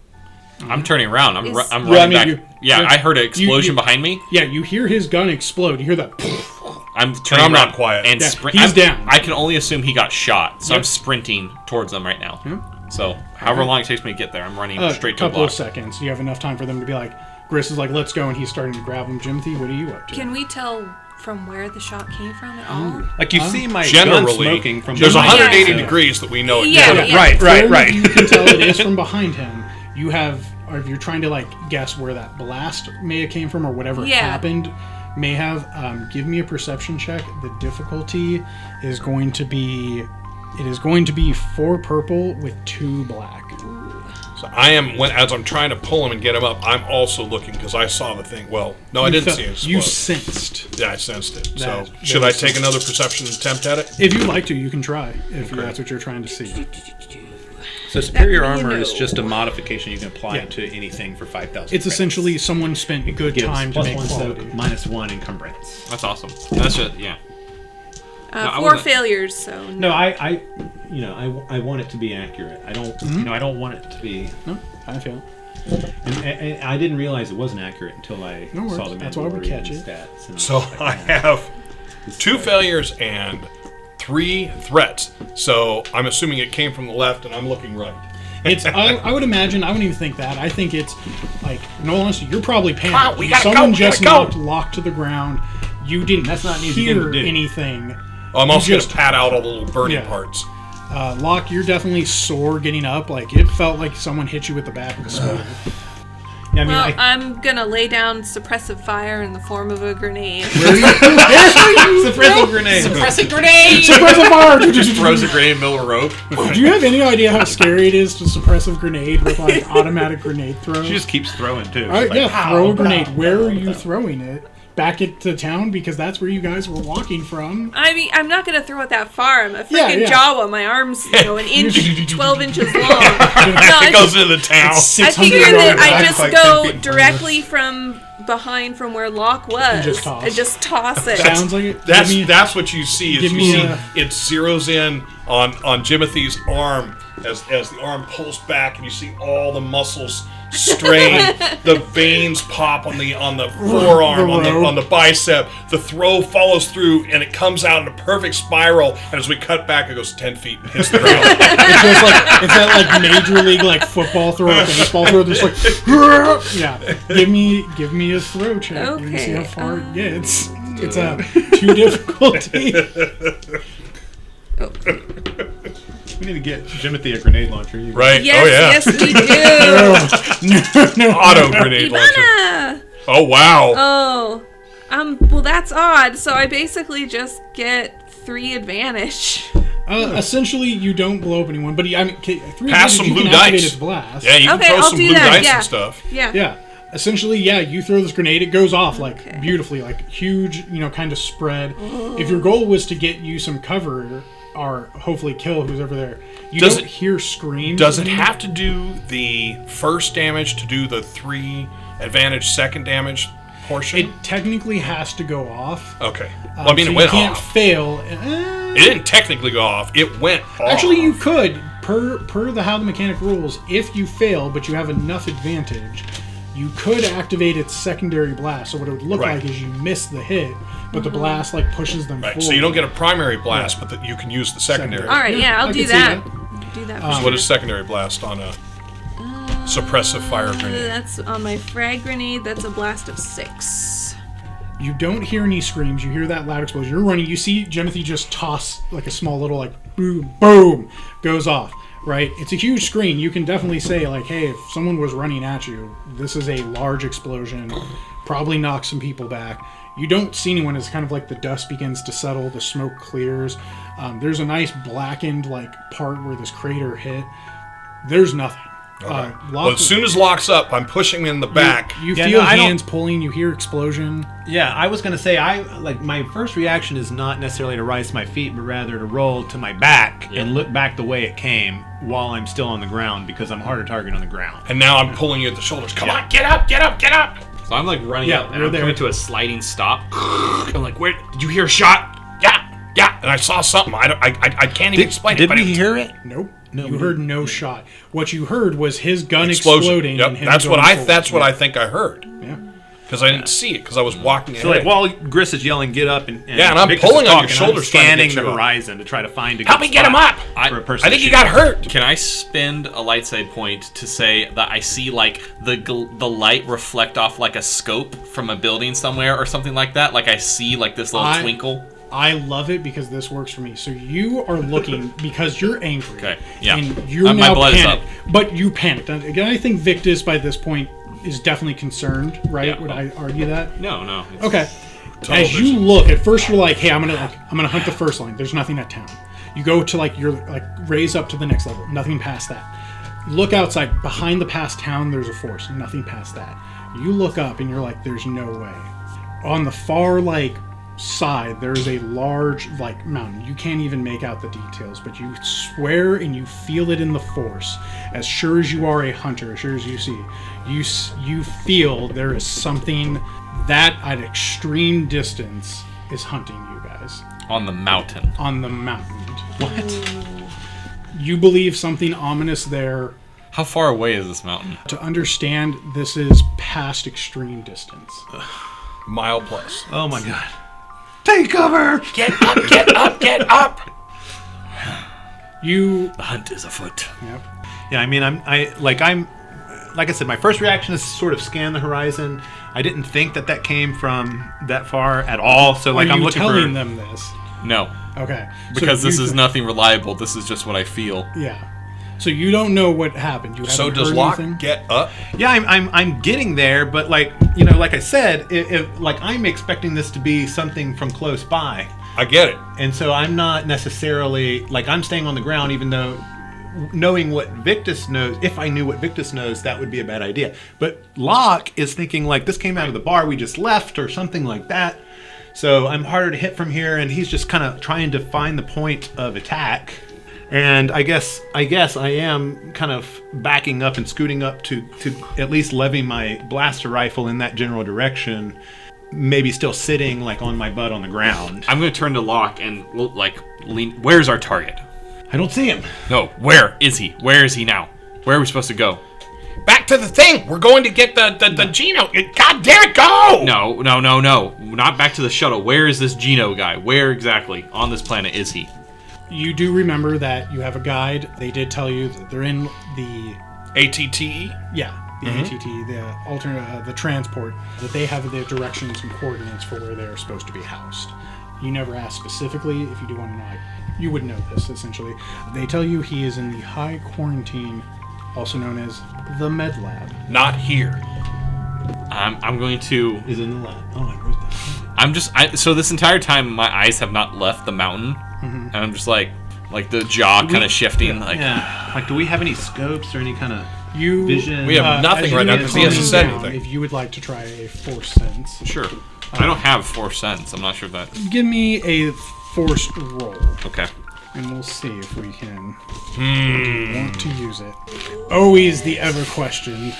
I'm turning around. I'm
Is-
running
Yeah, I mean,
back.
you-
I heard an explosion
you-
behind me.
Yeah, you hear his gun explode. You hear that.
I'm turning
I'm
around
not quiet.
and
Yeah,
sprint.
he's down.
I can only assume he got shot, so I'm
Yep.
sprinting towards them right now.
Yeah.
So however long it takes me to get there, I'm running
A
straight to a
couple of
block.
seconds. You have enough time for them to be like, Grist is like, let's go, and he's starting to grab him. Jimothy, what are you up to?
Can we tell from where the shot came from at all?
Like you see my gun
Generally,
smoking from
there's
behind
180
Yeah.
degrees that we know it
Yeah,
did.
yeah.
Right.
Where You can tell it is from behind him. You have, or if you're trying to like guess where that blast may have came from or whatever
Yeah.
happened, may have. Give me a perception check. The difficulty is going to be. It is going to be 4 purple with 2 black.
So I am, as I'm trying to pull him and get him up, I'm also looking because I saw the thing. Well, no, I didn't see it.
You
explode.
sensed.
Yeah, I sensed it. So
That-
should
that
I
was
take
something.
another perception attempt at it?
If you'd like to, you can try. If that's what you're trying to see.
So superior
That we
armor is
know.
just a modification you can apply
Yeah.
to anything for 5,000.
It's essentially someone spent good time to make
+1
quality.
soak, -1 encumbrance.
That's awesome. That's just yeah. No, I
4
wasn't-
failures, so
No, I want it to be accurate. I don't, I don't want it to be.
No, I feel.
And I didn't realize it wasn't accurate until I
No worries.
saw the
That's why we
Mandalorian
catch it.
stats. And
So
was like,
I
"Yeah."
have 2 failures and 3 threats. So I'm assuming it came from the left, and I'm looking right.
It's. I would imagine. I wouldn't even think that. I think it's like. In all honesty, you're probably panicked.
we gotta
Someone
go, we
just
gotta go.
knocked Locke to the ground. You didn't.
That's not an easy thing
hear
to do.
anything.
I'm also going
just-
to pat out all the little burning
Yeah.
parts.
Locke, you're definitely sore getting up. Like it felt like someone hit you with the back of a sword.
Yeah, I mean,
well, I'm gonna lay down suppressive fire in the form of a grenade.
suppressive grenade.
Suppressing grenade.
Suppressive fire.
Just throws a grenade in the middle of a rope.
Do you have any idea how scary it is to suppressive grenade with like automatic grenade throw?
She just keeps throwing too.
All right,
She's like,
yeah,
"Pow,
throw a
pow,
grenade. Where
pow,
are you
pow."
throwing it? Back into town because that's where you guys were walking from.
I mean, I'm not gonna throw it that far. I'm a freaking
Yeah.
Jawa. My arm's, an inch, 12 inches long. No,
It goes into the town.
I
600
figure that
yards
I
back.
just
like
go
10 feet from
directly from behind from where Locke was
just toss.
and just toss it.
Sounds like it.
That's
Give me-
that's what you see. Is
give
you
me
see
a-
it zeroes in on Jimothy's arm as the arm pulls back and you see all the muscles strain, the veins pop on the forearm, on the bicep. The throw follows through and it comes out in a perfect spiral. And as we cut back, it goes 10 feet and hits the ground.
It's that like major league like football throw, or baseball throw. Just like yeah. Give me a throw check.
Okay,
You can see how far it gets. It's a 2 difficulty.
We need to get Jimothy a grenade launcher.
Right?
Yes,
oh, yeah.
yes, we do.
No.
Auto grenade launcher.
Ivana!
Oh, wow.
Oh. Well, that's odd. So I basically just get 3 advantage.
Essentially, you don't blow up anyone, but 3
Pass
advantage,
some
you
blue
can activate
dice.
its blast.
Yeah, you can
Okay,
throw
I'll
some
do
blue
that,
dice
yeah.
and stuff.
Yeah.
Yeah. Essentially, you throw this grenade, it goes off like
Okay.
beautifully, like huge, kind of spread. If your goal was to get you some cover or hopefully kill who's over there, you
Does
don't
it-
hear screams.
Does it have to do the first damage to do the 3 advantage second damage portion?
It technically has to go off.
Okay. Well, I mean,
so
it went
you can't
off.
fail.
It didn't technically go off. It went off.
Actually, you could, per the how the mechanic rules, if you fail but you have enough advantage, you could activate its secondary blast. So what it would look
Right.
like is you miss the hit, but the blast like pushes them
Right,
forward.
so you don't get a primary blast, but you can use the secondary.
All right, yeah,
I
I'll do
can see
that.
that.
Do that.
So
for
what
sure.
is secondary blast on a suppressive fire grenade?
That's on my frag grenade. That's a blast of 6.
You don't hear any screams. You hear that loud explosion. You're running. You see Jimothy just toss like a small little like boom, boom, goes off. Right? It's a huge screen. You can definitely say like, hey, if someone was running at you, this is a large explosion. Probably knocks some people back. You don't see anyone. It's kind of like the dust begins to settle. The smoke clears. There's a nice blackened like part where this crater hit. There's nothing.
Well, as soon as Locke's up, I'm pushing him in the back.
You
Yeah,
feel
no, I don't-
hands pulling. You hear explosion.
Yeah, I was gonna say my first reaction is not necessarily to rise to my feet, but rather to roll to my back and look back the way it came while I'm still on the ground because I'm harder target on the ground.
And now I'm pulling you at the shoulders. Come on, get up, get up, get up!
So I'm like running
Yeah,
up and
you're
I'm
there.
coming to a sliding stop. I'm like, where did you hear a shot?
Yeah, and I saw something. I can't even explain it.
Did
but
we hear it?
Nope.
No,
you
we
heard
didn't.
no shot. What you heard was his gun
explosion.
exploding.
Yep,
and him
that's what
going
I.
forward.
That's what I think I heard
Yeah.
because I didn't see it because I was walking
So
ahead.
like while Grist is yelling, "Get up!" and
Yeah, and I'm
Victus
pulling
is
on your
talking,
shoulders
I'm
trying to
scanning
get
the
you up.
horizon to try to find a
Help
good
me get him
spot
up!
for a person.
I think
to
you
shoot.
got hurt.
Can I spend a light side point to say that I see like the light reflect off like a scope from a building somewhere or something like that? Like I see like this little twinkle.
I love it because this works for me. So you are looking because you're angry.
Okay, yeah.
And you're
My
now
blood is
panicked. But you panicked. And again, I think Victus by this point is definitely concerned, right?
Yeah.
Would I argue that?
No. It's-
Okay.
Tunnel
As you
vision.
look, at first you're like, hey, I'm gonna hunt the first line. There's nothing at town. You go to raise up to the next level. Nothing past that. Look outside. Behind the past town, there's a forest. Nothing past that. You look up and you're like, there's no way. On the far side, there's a large mountain. You can't even make out the details, but you swear and you feel it in the force. As sure as you are a hunter, as sure as you see, you feel there is something that at extreme distance is hunting you guys
on the mountain.
on the mountain. What? You believe something ominous there.
How far away is this mountain?
To understand, this is past extreme distance.
Mile plus.
Oh my god! Take cover!
Get up! Get up! Get up!
You.
The hunt is afoot.
Yep.
Yeah, I mean, like I said, my first reaction is to sort of scan the horizon. I didn't think that came from that far at all. So like
Are
I'm
you
looking
telling
for.
them this?
No,
Okay.
because
So
this
you-
is nothing reliable. This is just what I feel.
Yeah. So you don't know what happened. You
So
haven't
does
heard
Locke
anything?
get up?
Yeah, I'm getting there, but like I said, if I'm expecting this to be something from close by,
I get it.
and so I'm not necessarily I'm staying on the ground, even though knowing what Victus knows, if I knew what Victus knows, that would be a bad idea. But Locke is thinking like this came out of the bar we just left or something like that. So I'm harder to hit from here, and he's just kind of trying to find the point of attack. And I guess I am kind of backing up and scooting up to at least levy my blaster rifle in that general direction. Maybe still sitting on my butt on the ground.
I'm going to turn to Locke and lean. Where's our target?
I don't see him.
No, where is he? Where is he now? Where are we supposed to go?
Back to the thing. We're going to get the Geno. God damn it, go!
No. Not back to the shuttle. Where is this Geno guy? Where exactly on this planet is he?
You do remember that you have a guide. They did tell you that they're in the
ATTE?
Yeah, the ATT, the alternate, the transport, that they have the directions and coordinates for where they are supposed to be housed. You never asked specifically. If you do want to know, you would know this, essentially. They tell you he is in the high quarantine, also known as the Med Lab.
Not here.
I'm going to...
Is in the lab. Oh, I wrote that.
So this entire time, my eyes have not left the mountain. And I'm just like the jaw kind of shifting.
Yeah. Like, do we have any scopes or any kind of
You
vision?
We have nothing right now because he hasn't said anything.
If you would like to try a Force Sense,
Sure. I don't have Force Sense. I'm not sure if that...
give me a Forced roll,
Okay.
and we'll see if we can want to use it. Always the ever question.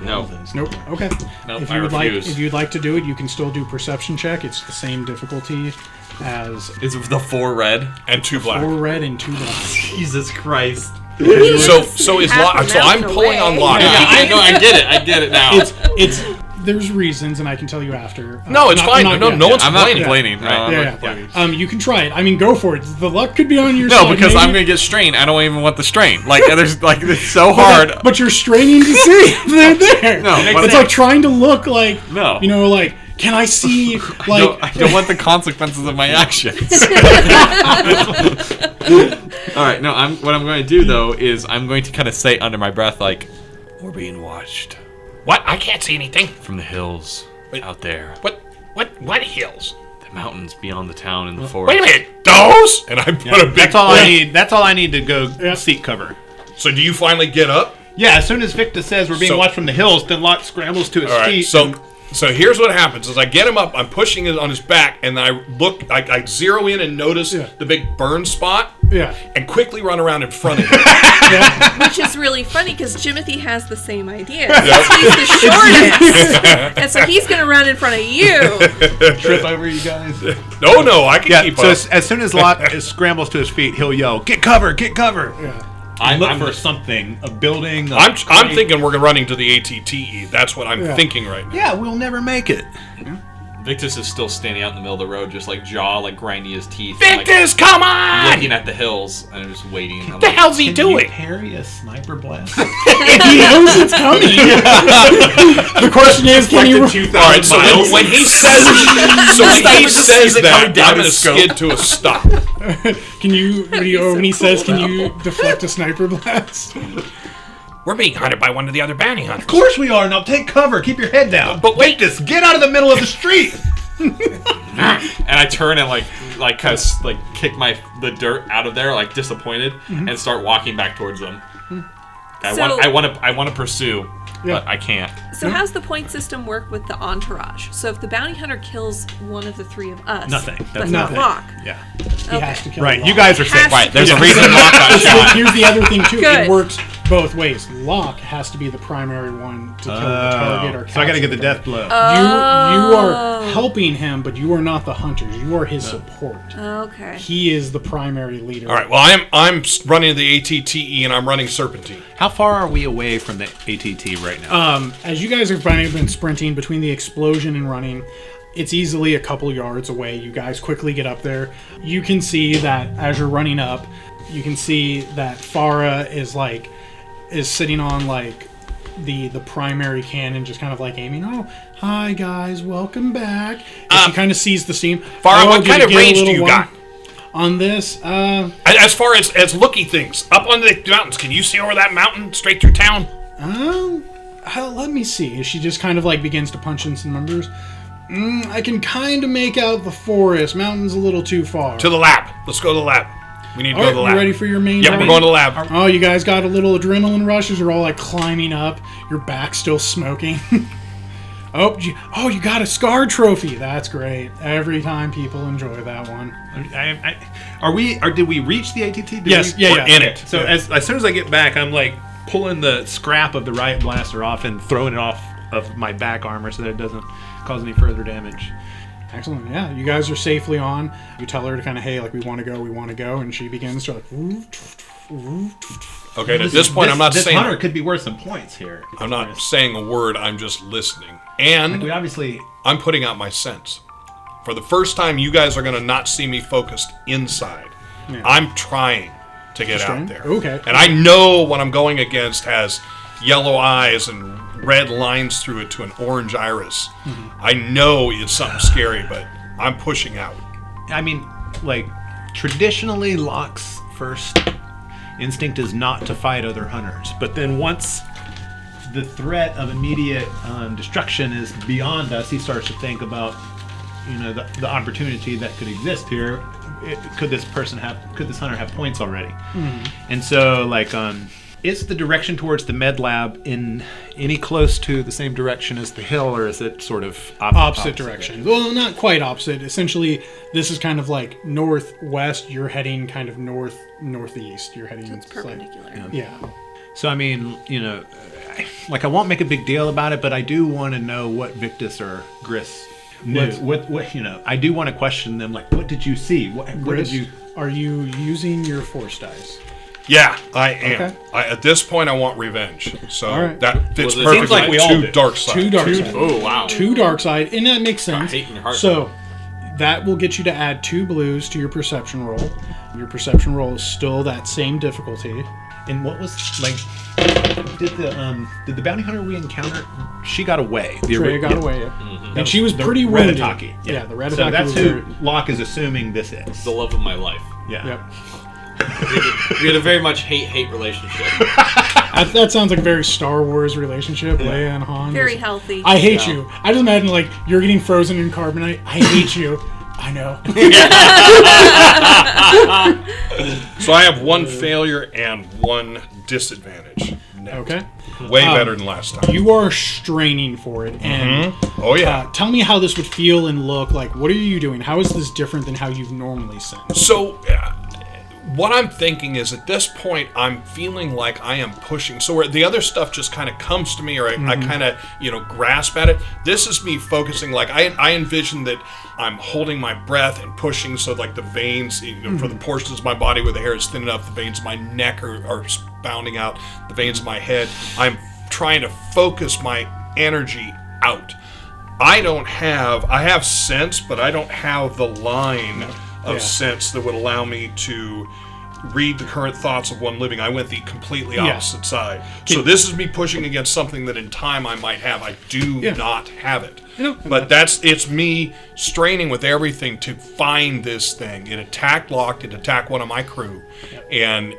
No.
Nope. Okay.
Nope,
If
I
you would
refuse.
if you'd like to do it, you can still do perception check. It's the same difficulty as
Is it the 4 red?
And 2 black.
4 red and 2 black.
Jesus Christ.
So is Lock. So I'm pulling on Lock.
Yeah, I know. I get it now.
It's there's reasons, and I can tell you after.
No, it's fine. No one's
I'm not
complaining.
complaining. No, I'm not
Yeah.
complaining.
You can try it. I mean, go for it. The luck could be on your side.
No, because
maybe.
I'm gonna get strained. I don't even want the strain. Like there's it's so hard.
But you're straining to see if they're there.
No, but-
it's like trying to look like
No.
like, can I see like
I don't want the consequences of my actions. All right, no. What I'm going to do though is I'm going to kind of say under my breath like, "We're being watched
What? I can't see anything.
from the hills out there,
What hills?
the mountains beyond the town and the forest."
Wait a minute. Those? And I put a big.
That's all I need. That's all I need to go seek cover.
So do you finally get up?
Yeah, as soon as Victus says we're being
So-
watched from the hills, then Locke scrambles to his
All right.
feet.
So here's what happens: is I get him up, I'm pushing it on his back, and then I look, I zero in and notice the big burn spot, and quickly run around in front of him.
Which is really funny because Jimothy has the same idea. He's the shortest. And so he's going to run in front of you.
trip over you guys.
No, I can keep
So
up.
as soon as Locke scrambles to his feet, he'll yell, "Get cover! Get cover!"
Yeah.
I look
I'm
for
just-
something, a building.
I'm thinking we're running to the ATTE. That's what I'm thinking right now.
Yeah, we'll never make it.
Victus is still standing out in the middle of the road, just like jaw, like grinding his teeth,
Victus, come
and,
on!
like, looking at the hills, and I'm just waiting. I'm
What the
like,
hell's he
Can
doing?
you parry a sniper blast?
He knows it's coming. The question is, can you?
All right, so when he says, that, I'm
down
going to
his scope.
skid to a stop.
Can you? When he says, "Can you deflect a sniper blast?"
We're being hunted by one of the other bounty hunters.
Of course we are. Now take cover. Keep your head down.
But wait,
Victus, get out of the middle of the street.
And I turn and kind of kick the dirt out of there, like disappointed, and start walking back towards them. I want to pursue, but I can't.
So how's the point system work with the entourage? So if the bounty hunter kills one of the 3 of us,
Nothing.
but
That's
not
nothing.
Locke.
Yeah.
He has to kill
Right.
Locke.
You guys are safe.
Has-
Right, there's a reason Locke got shot.
Here's the other thing too.
Good.
It works both ways. Locke has to be the primary one to kill the target or
So I got to get the
capture
death blow.
You are helping him, but you are not the hunters. You are his support.
Okay.
He is the primary leader.
all right. Well, I'm running the ATTE and I'm running Serpentine.
How far are we away from the ATT right now?
As you guys have been sprinting between the explosion and running, it's easily a couple yards away. You guys quickly get up there. You can see that as you're running up, you can see that Farah is sitting on the primary cannon, just kind of aiming. Oh, hi guys, welcome back. And she kind of sees the scene.
Farah,
Oh,
what
did
kind
it
of
get a
range do
little
you
warm?
got?
On this?
As far as looky things, up on the mountains, can you see over that mountain straight through town?
Let me see. She just kind of begins to punch in some numbers. I can kind of make out the forest. Mountain's a little too far.
To the lab. Let's go to the lab. We need to
All
go
right,
to the
you
lab.
ready for your main?
Yep, we're going to the lab.
Oh, you guys got a little adrenaline rush as you're all climbing up. Your back's still smoking. You got a scar trophy. That's great. Every time people enjoy that one.
Did we reach the ATT?
Yes,
We're in it.
So as soon as I get back, I'm pulling the scrap of the riot blaster off and throwing it off of my back armor so that it doesn't cause any further damage.
Excellent. Yeah, you guys are safely on. You tell her to kind of, hey, like, we want to go, and she begins to like.
Okay, and at this point, I'm not
this
saying
hunter could be worth some points here.
I'm not saying a word. I'm just listening, and
We obviously.
I'm putting out my sense. For the first time, you guys are going to not see me focused inside.
Yeah.
I'm trying to get
Strain?
out there.
Okay.
And I know what I'm going against has yellow eyes and red lines through it to an orange iris. I know it's something scary, but I'm pushing out.
I mean, like, traditionally, Locke's first instinct is not to fight other hunters. But then once the threat of immediate destruction is beyond us, he starts to think about, the opportunity that could exist here. Could this hunter have points already? And so, like, is the direction towards the med lab in any close to the same direction as the hill, or is it sort of
opposite direction? Well, not quite opposite. Essentially, this is kind of like northwest. You're heading kind of northeast. You're heading.
It's perpendicular.
Yeah.
So, I mean, like, I won't make a big deal about it, but I do want to know what Victus or Grist knew. What I do want to question them. Like, what did you see? What did
Grist,
you?
are you using your force dice?
Yeah, I am.
Okay.
At this point, I want revenge. So
All right.
that fits
Well, it
perfectly
seems like
we all
to
do.
dark side.
Two dark side.
Oh, wow.
Two dark side, and that makes sense.
hate in your heart.
So that will get you to add 2 blues to your perception roll. Your perception roll is still that same difficulty.
And what was like? Did the bounty hunter we encountered? She got away.
Freya got away,
Mm-hmm.
and she was
The
pretty wounded.
Reditaki.
Yeah, the Reditaki
So that's
was
who
very-
Locke is assuming this is.
The love of my life.
Yeah.
Yep.
We had a very much hate relationship.
That sounds like a very Star Wars relationship, Leia and Han.
Very healthy.
I hate
Yeah.
you. I just imagine, like, you're getting frozen in carbonite. I hate you. I know.
So I have 1 failure and 1 disadvantage. Net.
Okay.
Way better than last time.
You are straining for it, and
Oh yeah.
tell me how this would feel and look like. What are you doing? How is this different than how you've normally sent?
So, what I'm thinking is at this point, I'm feeling like I am pushing. So where the other stuff just kind of comes to me, or I kind of, grasp at it. This is me focusing. Like I envision that I'm holding my breath and pushing. So like the veins, for the portions of my body where the hair is thin enough, the veins of my neck are spouting out. The veins of my head. I'm trying to focus my energy out. I have sense, but I don't have the line of sense that would allow me to read the current thoughts of one living. I went the completely opposite side. So this is me pushing against something that in time I might have. I do not have it. But it's me straining with everything to find this thing. It attacked Locke, it attacked one of my crew. And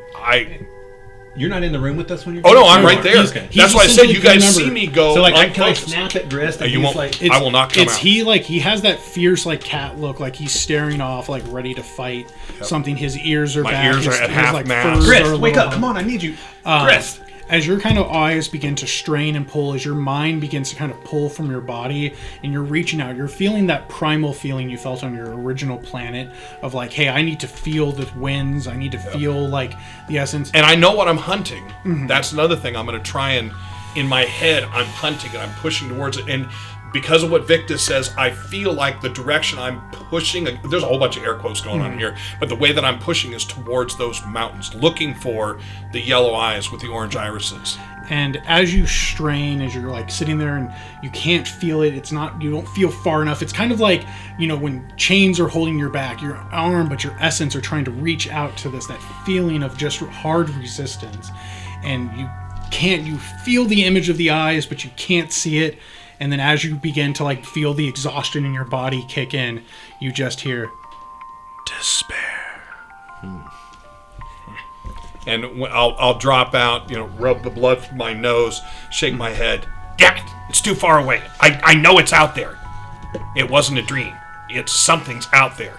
You're not in the room with us when you're.
oh no, I'm right there.
He's
That's why I said you guys
essentially-
see me go.
So like, can I
unfocused.
snap at Grist? And
You
he's
won't.
like,
I will not come
It's
out.
he has that fierce like cat look, like he's staring off, like ready to fight something. His ears are
My
back.
ears are
his,
at
his,
half
like,
mast.
furs are
Grist,
a
wake
little
up! Come on, I need you.
Uh,
Grist.
As your kind of eyes begin to strain and pull, as your mind begins to kind of pull from your body, and you're reaching out, you're feeling that primal feeling you felt on your original planet of like, hey, I need to feel the winds, I need to feel like the essence.
And I know what I'm hunting. That's another thing. I'm going to try and, in my head, I'm hunting and I'm pushing towards it. And because of what Victus says, I feel like the direction I'm pushing, there's a whole bunch of air quotes going on here, but the way that I'm pushing is towards those mountains, looking for the yellow eyes with the orange irises.
And as you strain, as you're like sitting there and you can't feel it, you don't feel far enough. It's kind of like, when chains are holding your back, your arm, but your essence are trying to reach out to that feeling of just hard resistance. And you feel the image of the eyes, but you can't see it. And then as you begin to like feel the exhaustion in your body kick in, you just hear despair.
And I'll drop out, rub the blood from my nose, shake my head. Damn it! It's too far away. I know it's out there. It wasn't a dream. Something's out there.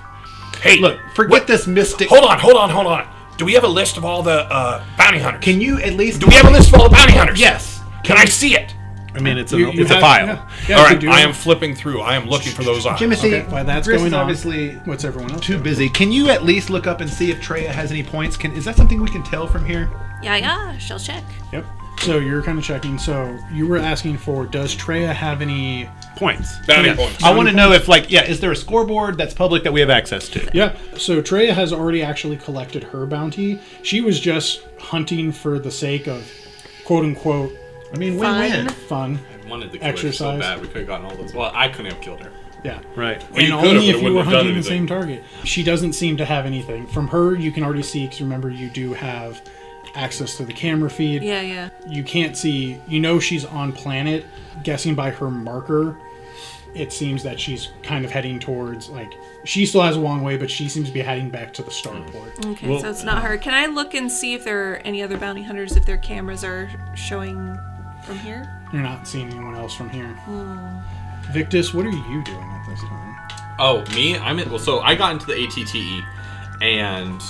Hey,
Look, forget this mystic.
Hold on. Do we have a list of all the bounty hunters?
Can you at least?
Do we have a list of all the bounty hunters?
Yes.
Can I see it?
I mean, it's a
You
it's a
have-
file.
Yeah,
All
you
right,
do
I
have-
am flipping through. I am looking for those eyes.
Jimothy,
Okay, while that's
Grist
going
is
on,
obviously
what's everyone else
too
doing?
busy. Can you at least look up and see if Treya has any points? Is that something we can tell from here?
Yeah, she'll check.
Yep. So you're kind of checking. So you were asking for, does Treya have any
Points.
Bounty points.
I want to know if, like, is there a scoreboard that's public that we have access to?
Yeah, so Treya has already actually collected her bounty. She was just hunting for the sake of, quote unquote,
I mean,
Fun.
win-win.
fun.
I wanted to kill her so
Exercise.
bad. We could have gotten all those. Well, I couldn't have killed her.
Yeah.
Right.
Well, you
And
could've,
only
but
if
it
you were
wouldn't have done
hunting the
anything.
same target. She doesn't seem to have anything. From her, you can already see, because remember, you do have access to the camera feed.
Yeah.
You can't see, she's on planet. Guessing by her marker, it seems that she's kind of heading towards, like, she still has a long way, but she seems to be heading back to the starport.
Okay,
Well,
so it's not her. Can I look and see if there are any other bounty hunters, if their cameras are showing from here?
You're not seeing anyone else from here. Victus, what are you doing at this time?
Oh, me? So I got into the ATTE, and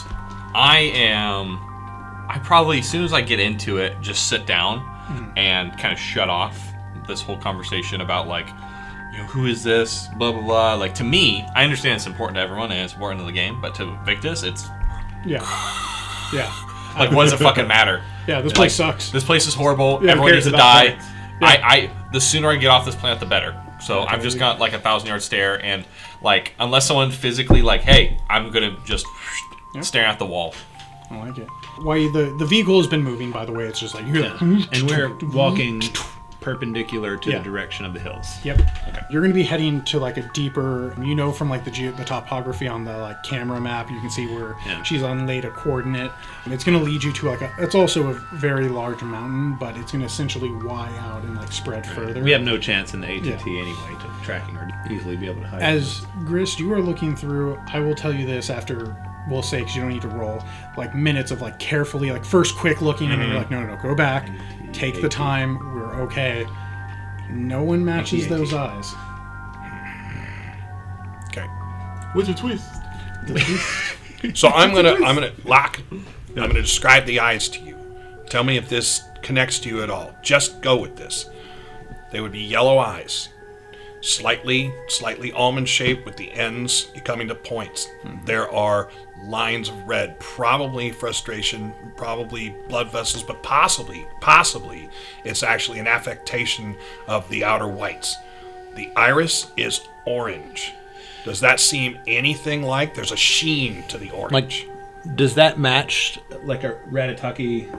I probably, as soon as I get into it, just sit down and kind of shut off this whole conversation about, like, who is this, blah, blah, blah. Like, to me, I understand it's important to everyone and it's important to the game, but to Victus, it's,
Yeah. Yeah.
like, what does it fucking matter?
Yeah, this
Like,
place sucks.
This place is horrible.
Yeah, who
Everyone
cares
needs to
about
die.
planets? Yeah.
The sooner I get off this planet, the better. So I've just got like 1,000-yard stare, and like unless someone physically like, hey, I'm gonna just stare at the wall.
I like it. Why the vehicle has been moving, by the way. It's just like
And we're walking perpendicular to
Yeah.
the direction of the hills.
Yep. Okay. You're going to be heading to like a deeper, from like the topography on the like camera map, you can see where she's unlaid a coordinate. And it's going to lead you to like it's also a very large mountain, but it's going to essentially Y out and like spread further.
We have no chance in the ATT
Yeah.
anyway to tracking her, easily be able to hide.
As Grist, you are looking through, I will tell you this after, we'll say, because you don't need to roll, like minutes of like carefully, like first quick looking, and then you're like, no, go back, take the time, we're okay. No one matches those eyes.
Okay.
What's a twist?
So I'm gonna describe the eyes to you. Tell me if this connects to you at all. Just go with this. They would be yellow eyes, slightly almond shaped with the ends coming to points. There are lines of red, probably frustration, probably blood vessels, but possibly it's actually an affectation of the outer whites. The iris is orange. Does that seem anything like? There's a sheen to the orange.
Does that match like a Ratataki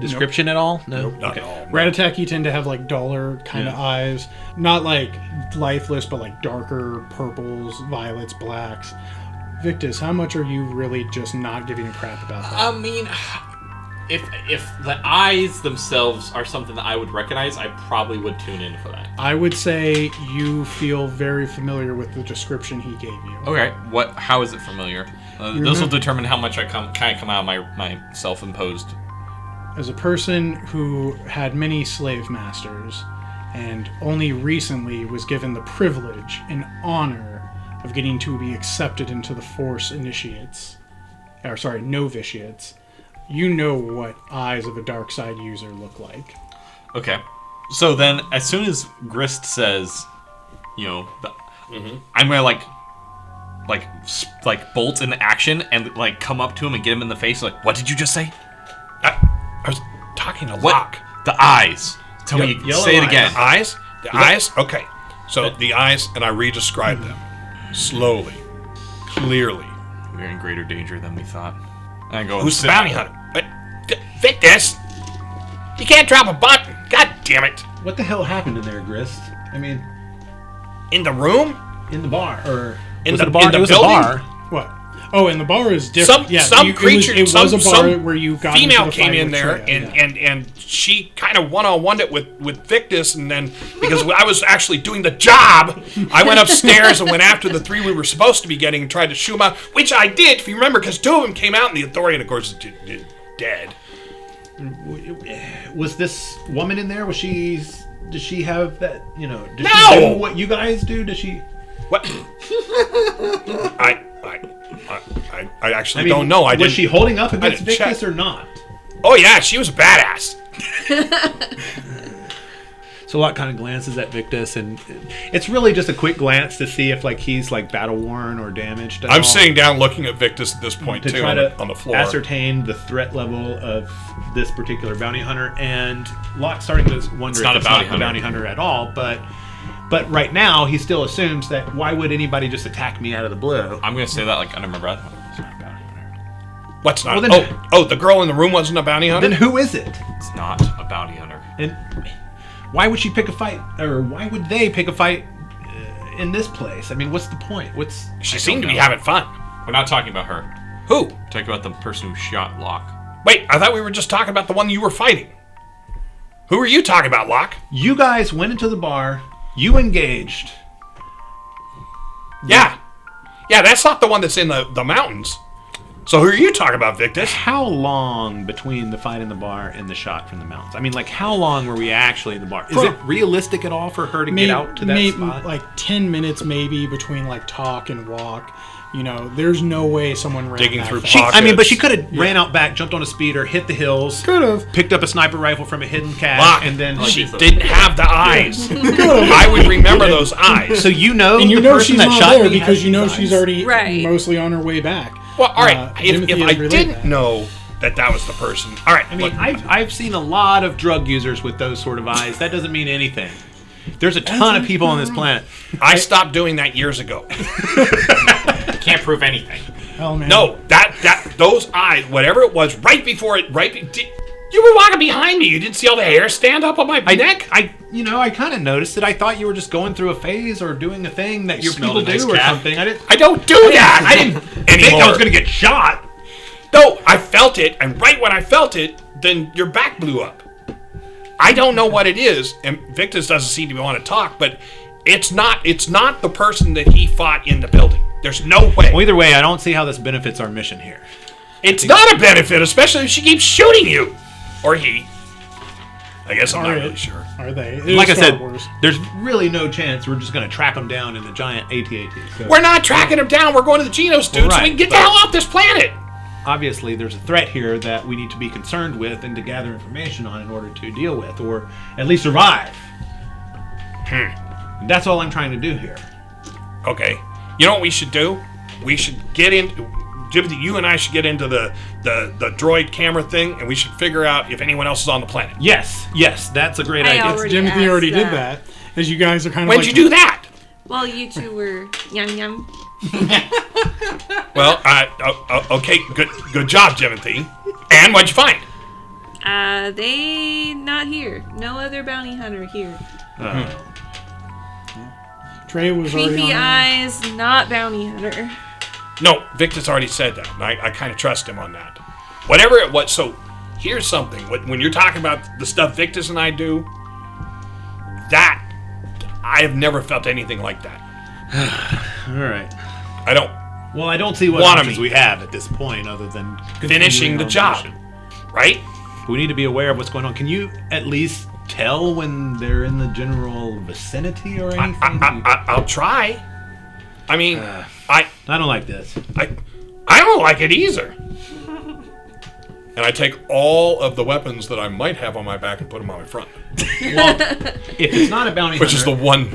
description at all? No.
Nope, not at all. No.
Ratataki tend to have like duller kind of eyes, not like lifeless, but like darker purples, violets, blacks. Victus, how much are you really just not giving a crap about that?
I mean, if the eyes themselves are something that I would recognize, I probably would tune in for that.
I would say you feel very familiar with the description he gave you.
Okay, how is it familiar? This will determine how much I come out of my self-imposed.
As a person who had many slave masters and only recently was given the privilege and honor of getting to be accepted into the Force novitiates, you know what eyes of a dark side user look like.
Okay, so then as soon as Grist says, I'm gonna like bolt into action and like come up to him and get him in the face. Like, what did you just say?
I was talking to
What?
Locke.
The eyes. Tell me.
yellow
Say it
eyes.
again.
The eyes? The eyes? Okay. So the eyes, and I re-describe them. Slowly. Clearly.
We're in greater danger than we thought. And I go.
Who's the bounty hunter? Victus! You can't drop a button! God damn it!
What the hell happened in there, Grist? I mean,
In the room?
in the bar, or
In
was
the
it a bar?
in the
It was
building?
a bar.
What? Oh, and the bar is different.
Some creature,
It was a bar
some
where you got
female
into the
came
fight
in
with
there,
Treya,
and she kind of one-on-one it with Victus, and then because I was actually doing the job, I went upstairs and went after the three we were supposed to be getting and tried to shoot them out, which I did, if you remember, because two of them came out, and the Ithorian, of course, is dead.
Was this woman in there? Does she have that? Does
No!
she do what you guys do? Does she?
What? I actually don't know. I
Was
didn't.
she holding up against
didn't
Victus
check.
or not?
Oh yeah, she was a badass.
So Locke kind of glances at Victus, and it's really just a quick glance to see if like he's like battle worn or damaged.
I'm sitting down looking at Victus at this point
to
too
try
on the floor.
ascertain the threat level of this particular bounty hunter, and Locke's starting to wonder if it's not the bounty hunter at all. But right now he still assumes that why would anybody just attack me out of the blue?
I'm gonna say that like under my breath. It's not a bounty hunter.
What's not?
Well, then-
oh, the girl in the room wasn't a bounty hunter.
Then who is it?
It's not a bounty hunter.
And why would she pick a fight, or why would they pick a fight in this place? I mean, what's the point?
She seemed to be having fun.
We're not talking about her.
Who?
We're talking about the person who shot Locke.
Wait, I thought we were just talking about the one you were fighting. Who are you talking about, Locke?
You guys went into the bar. You engaged.
Yeah, that's not the one that's in the mountains. So who are you talking about, Victus?
How long between the fight in the bar and the shot from the mountains? I mean, like, how long were we actually in the bar? Is it realistic at all for her to get out to that spot?
Like 10 minutes maybe between like talk and walk. You know, there's no way someone ran
Digging
that
through
fast.
pockets.
But she could have ran out back, jumped on a speeder, hit the hills,
Could have.
picked up a sniper rifle from a hidden cache,
Locke,
and then
she didn't have the eyes. I would remember those eyes.
So you know,
And you
the
know
person
she's
that
not
shot
there
me
because
has
you know
these
she's
eyes.
already
Right.
mostly on her way back.
Well, all right. If
Jimothy
I
has relayed
didn't
that.
know that was the person, all right.
I mean,
look,
I've seen a lot of drug users with those sort of eyes. That doesn't mean anything. There's a ton of people on this planet.
I stopped doing that years ago.
Can't prove anything.
Hell, man.
No, that those eyes, whatever it was, right before it, you were walking behind me. You didn't see all the hair stand up on my neck.
I kind of noticed it. I thought you were just going through a phase or doing a thing that your
smelled
people
a nice
do or
cat.
something.
I don't do that. I didn't
think I was going to get shot.
No, I felt it, and right when I felt it, then your back blew up. I don't know what it is, and Victus doesn't seem to want to talk, but it's not the person that he fought in the building. There's no way.
Well, either way, I don't see how this benefits our mission here.
It's not a benefit, especially if she keeps shooting you. Or he. I guess I'm not really sure.
Are they?
Like I
Star
said,
Wars.
there's really no chance we're just going to track them down in the giant AT-AT. So
We're not tracking him down. We're going to the Genos, dude, so we
Right,
can get the
but-
hell off this planet.
obviously there's a threat here that we need to be concerned with and to gather information on in order to deal with, or at least survive. And that's all I'm trying to do here.
Okay. You know what we should do? We should get in. Jimothy, you and I should get into the droid camera thing, and we should figure out if anyone else is on the planet.
Yes, that's a great
I
idea.
already
Jimothy
asked
already did
that.
that. As you guys are kind of
When'd
like,
you do that?
Well, you two were yum yum.
Well, okay, good job, Jimothy. And what'd you find?
They not here. No other bounty hunter here.
Trey was already
Creepy
on
eyes, not bounty hunter.
No, Victus already said that, and I kind of trust him on that. Whatever it was, so here's something. When you're talking about the stuff Victus and I do, that, I have never felt anything like that.
All right.
I don't.
Well, I don't see what
Wanna
options
me.
we have at this point other than
Finishing
continuing
the
our
job.
mission.
Right?
We need to be aware of what's going on. Can you at least tell when they're in the general vicinity or anything?
I'll try. I mean, I
don't like this.
don't like it either. And I take all of the weapons that I might have on my back and put them on my front,
Well, if it's not a bounty
which
hunter,
is the one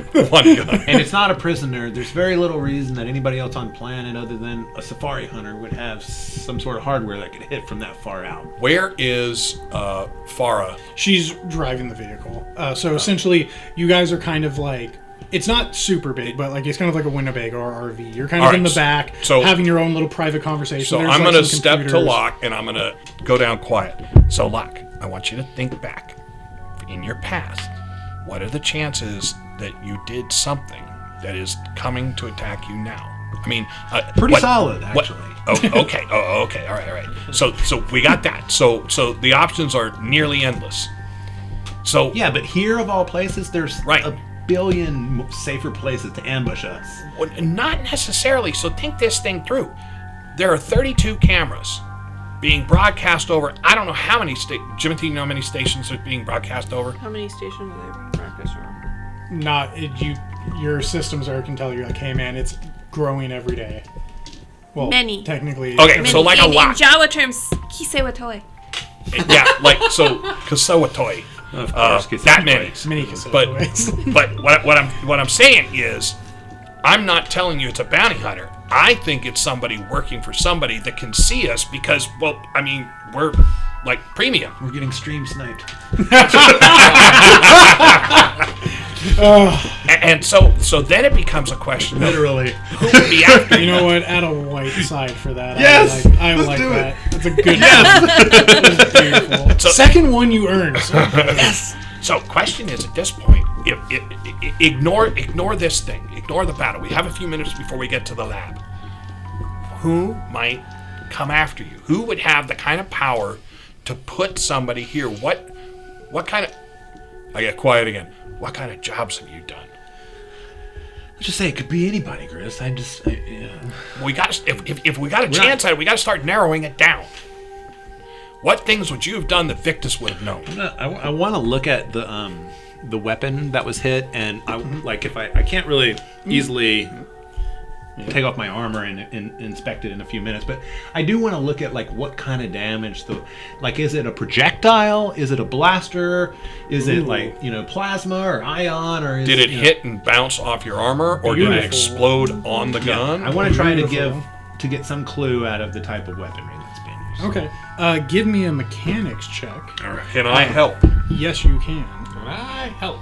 gun.
and it's not a prisoner, there's very little reason that anybody else on planet other than a safari hunter would have some sort of hardware that could hit from that far out.
Where is Farah?
She's driving the vehicle. So essentially, you guys are kind of like, it's not super big, but like it's kind of like a Winnebago or RV. You're kind of in the back,
so-
having your own little private conversation.
So
There's,
I'm
like,
going to
some
step to
computers.
Locke, and I'm going to go down quiet. So Locke, I want you to think back. In your past, what are the chances that you did something that is coming to attack you now? I mean,
Pretty solid, actually.
Okay. Oh, okay. All right. So we got that. So the options are nearly endless. So
Yeah, but here of all places, there's
Right.
a billion safer places to ambush us.
well, not necessarily. So think this thing through. There are 32 cameras being broadcast over. I don't know how many Jimothy, you know how many stations are being broadcast over?
How many stations are there being broadcast from?
Your systems are can tell you like, hey man, it's growing every day. Well,
Many.
technically.
Okay, so like a
in
lot.
Jawa terms, kisewatoi.
Yeah, like so Kasawatoi.
Of course,
that many.
Many cassette
But
ways.
but what I'm saying is, I'm not telling you it's a bounty hunter. I think it's somebody working for somebody that can see us because, well, I mean, we're like premium.
We're getting stream sniped.
And so then it becomes a question of
Literally.
who would be after
You know what? Add a white side for that.
Yes!
I
Let's
like
do
that.
it.
That's a good That's beautiful.
So-
Second one you earned.
So, question is, at this point, ignore this thing, ignore the battle. We have a few minutes before we get to the lab. Who might come after you? Who would have the kind of power to put somebody here? What kind of? I get quiet again. What kind of jobs have you done?
Let's just say it could be anybody, Grist.
We got if we got a chance at it, we got to start narrowing it down. What things would you have done that Victus would have known?
I want to look at the weapon that was hit, and I can't really easily take off my armor and inspect it in a few minutes, but I do want to look at what kind of damage is it a projectile? Is it a blaster? Is it plasma or ion or
Did it hit and bounce off your armor, or did it
Beautiful.
explode on the gun?
I want to try
Beautiful.
to get some clue out of the type of weaponry that's being used.
Okay. Give me a mechanics check.
All right. Can I help?
Yes, you can.
I help.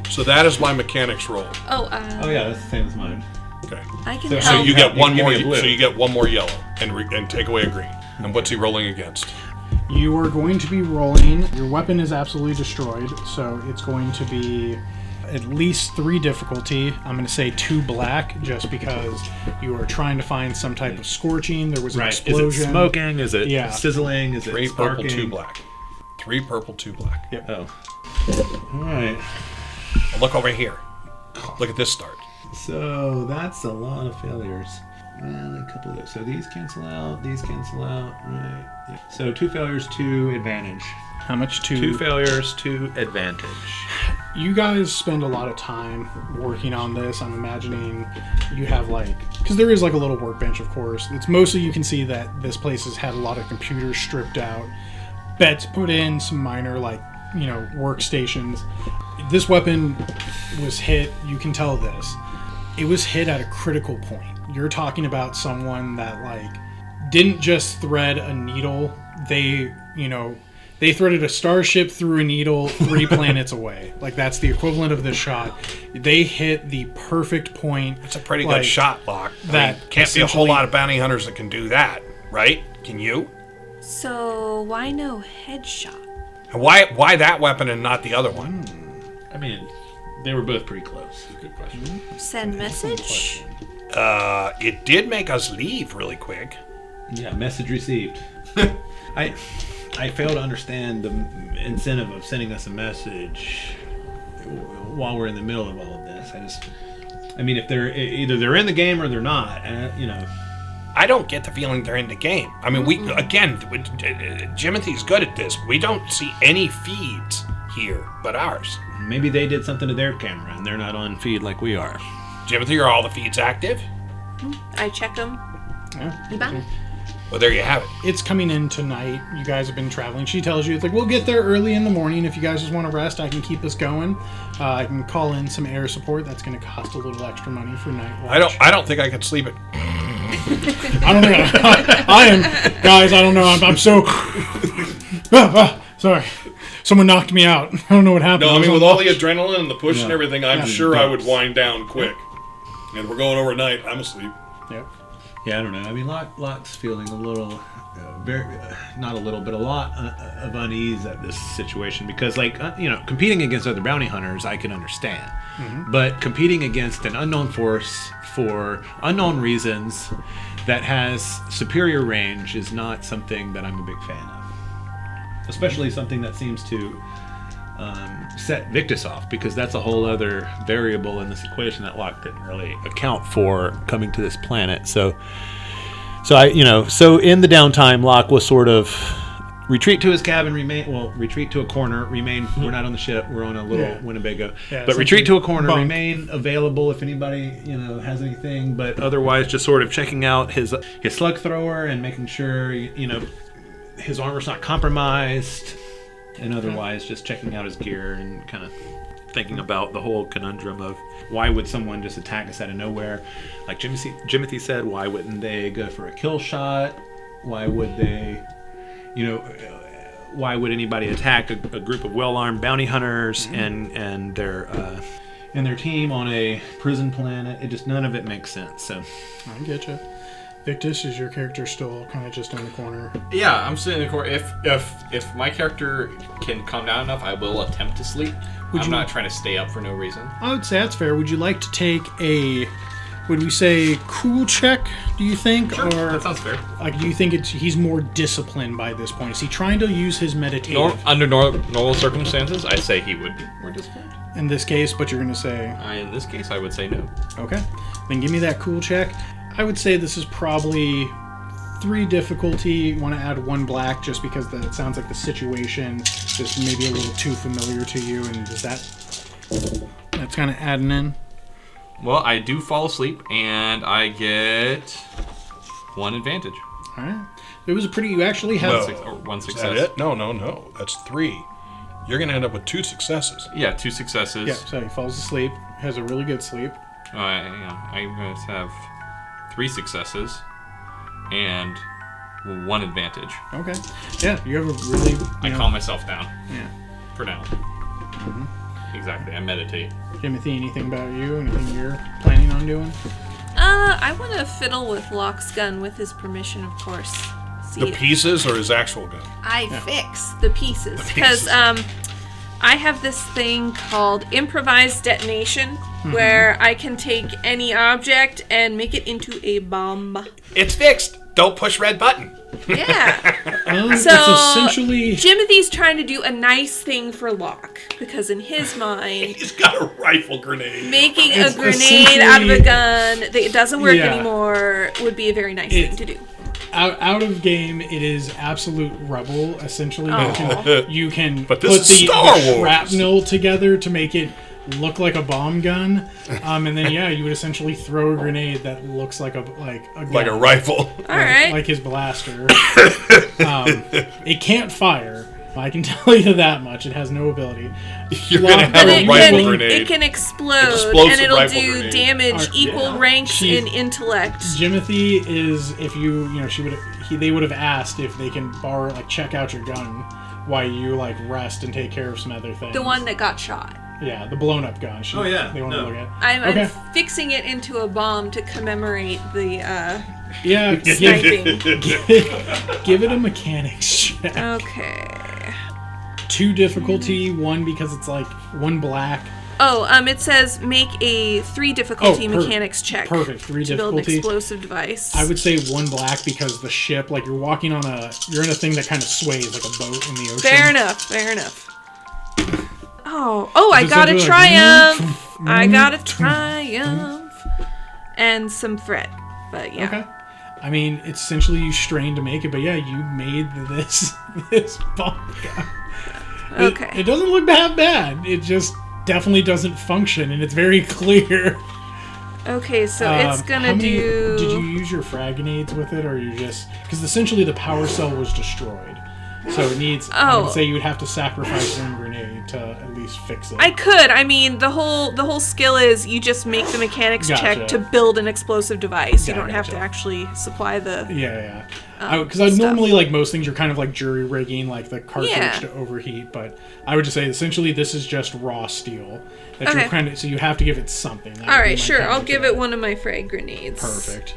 So that is my mechanics roll.
Oh,
Oh yeah, that's the same as mine.
Okay.
I can
So
So
help.
you get
You
one
give
more.
me a blue.
So you get one more yellow, and take away a green. And what's he rolling against?
You are going to be rolling. Your weapon is absolutely destroyed, so it's going to be at least 3 difficulty. I'm going to say 2 black, just because you are trying to find some type of scorching. There was an explosion.
Is it smoking? Is it
Yeah.
sizzling? Is it
3 purple,
sparking?
2 black. 3 purple, 2 black.
Yep.
Oh. All right.
Look over here. Look at this start.
So that's a lot of failures. And a couple of so these cancel out. These cancel out. Right. Yeah. So 2 failures, 2 advantage.
How much to?
2 failures, 2 advantage.
You guys spend a lot of time working on this. I'm imagining you have because there is a little workbench, of course. It's mostly you can see that this place has had a lot of computers stripped out, beds put in, some minor workstations. This weapon was hit. You can tell this. It was hit at a critical point. You're talking about someone that didn't just thread a needle. They threaded a starship through a needle 3 planets away. That's the equivalent of this shot. They hit the perfect point.
It's a pretty good shot, Locke.
That
can't be a whole
essentially-
lot of bounty hunters that can do that, right? Can you?
So why no headshot?
And why that weapon and not the other one?
I mean, they were both pretty close.
Good question.
Send message?
It did make us leave really quick.
Yeah, message received. I fail to understand the incentive of sending us a message while we're in the middle of all of this. If they're they're in the game or they're not,
I don't get the feeling they're in the game. I mean, Jimothy's good at this. We don't see any feeds here but ours.
maybe they did something to their camera and they're not on feed like we are.
Jimothy, are all the feeds active?
I check them.
Yeah.
Bye.
Well, there you have it.
It's coming in tonight. You guys have been traveling. She tells you, we'll get there early in the morning. If you guys just want to rest, I can keep us going. I can call in some air support. That's going to cost a little extra money for night watch.
I don't think I could sleep it.
I don't think I am. Guys, I don't know. I'm so... sorry. Someone knocked me out. I don't know what happened.
No, I
was
mean,
on
with all the
watch.
adrenaline and the push and everything, I'm sure I would wind down quick. And we're going overnight. I'm asleep.
Yep.
Yeah, I don't know. I mean, Locke's feeling a little, not a little, but a lot of unease at this situation because, competing against other bounty hunters, I can understand. Mm-hmm. But competing against an unknown force for unknown reasons that has superior range is not something that I'm a big fan of. Especially something that seems to set Victus off, because that's a whole other variable in this equation that Locke didn't really account for coming to this planet. So in the downtime, Locke was sort of retreat to his cabin, retreat to a corner, remain. We're not on the ship, we're on a little Winnebago, but retreat to a corner,
bunk.
remain available if anybody has anything, but otherwise just sort of checking out his slug thrower and making sure his armor's not compromised. And otherwise, just checking out his gear and kind of thinking about the whole conundrum of why would someone just attack us out of nowhere? Like Jimothy said, why wouldn't they go for a kill shot? Why would they, why would anybody attack a group of well-armed bounty hunters and their team on a prison planet? It just, none of it makes sense. So
I get you. Victus, is your character still kind of just in the corner?
Yeah, I'm sitting in the corner. If my character can calm down enough, I will attempt to sleep. I'm not trying to stay up for no reason.
I would say that's fair. Would you like to take a, would we say, cool check, do you think?
Sure,
or
that sounds fair.
Like, do you think he's more disciplined by this point? Is he trying to use his meditative?
Under normal circumstances, I'd say he would be more disciplined.
In this case, but you're going to say...
In this case, I would say no.
Okay. Then give me that cool check. I would say this is probably 3 difficulty. You want to add 1 black just because it sounds like the situation is maybe a little too familiar to you, and does that's kind of adding in.
Well, I do fall asleep, and I get 1 advantage.
All right. It was a pretty... You actually have...
One
Is
success.
that it? No. That's 3. You're going to end up with 2 successes.
Yeah, 2 successes.
Yeah, so he falls asleep. Has a really good sleep.
I'm going to have 3 successes and 1 advantage.
Okay. Yeah, you have a really...
I calm myself down.
Yeah.
For now. Exactly. I meditate.
Jimothy, anything about you? Anything you're planning on doing?
I want to fiddle with Locke's gun with his permission, of course. See,
The pieces or his actual gun?
I fix the pieces because I have this thing called improvised detonation, where I can take any object and make it into a bomb.
It's fixed. Don't push red button.
Yeah.
It's
So
essentially...
Jimothy's trying to do a nice thing for Locke because in his mind,
He's got a rifle grenade.
making
It's
a grenade out of a
essentially-
gun that doesn't work
Yeah.
anymore would be a very nice thing to do.
Out of game, it is absolute rubble, essentially.
Aw.
You can
But
put
this is
the
Star Wars.
shrapnel together to make it look like a bomb gun, and then you would essentially throw a grenade that looks like a gun.
Like a rifle.
All right.
Like his blaster. It can't fire. I can tell you that much. It has no ability.
You're going to have
But
a
it
rifle
can,
grenade.
it can explode,
Explosive
and it'll
rifle
do
grenade.
damage
Alright,
equal ranks
She-
in intellect.
Jimothy is, if they would have asked if they can borrow, check out your gun while you rest and take care of some other things.
The one that got shot.
Yeah, the blown up gun.
Oh, yeah.
They want to look at.
I'm fixing it into a bomb to commemorate the
Yeah,
sniping.
give it a mechanics check.
Okay.
2 difficulty, 1 because it's 1 black.
Oh, it says make a 3 difficulty
perfect.
mechanics check.
Perfect, 3
to build an
difficulty.
explosive device.
I would say 1 black because the ship, you're walking on you're in a thing that kind of sways like a boat in the ocean.
Fair enough. Oh, I
It's
got a
essentially
triumph. I got a triumph. And some threat. But yeah.
Okay. I mean, it's essentially you strained to make it, but yeah, you made this bomb gun.
Okay.
It doesn't look that bad. It just definitely doesn't function, and it's very clear.
Okay, so it's gonna do.
Did you use your frag grenades with it, or you just because essentially the power cell was destroyed, so it needs. I would say you would have to sacrifice one grenade to at least fix it.
I could. I mean, the whole skill is you just make the mechanics check
Gotcha.
to build an explosive device. You
Yeah,
don't have to
gotcha.
actually supply the.
Yeah. Because I
stuff.
normally most things you're kind of jury rigging the cartridge
Yeah.
to overheat, but I would just say essentially this is just raw steel that
Okay.
you're kind of so you have to give it something. That
All
would be
right,
my
sure. I'll
counter to
give
that.
it one of my frag grenades.
Perfect.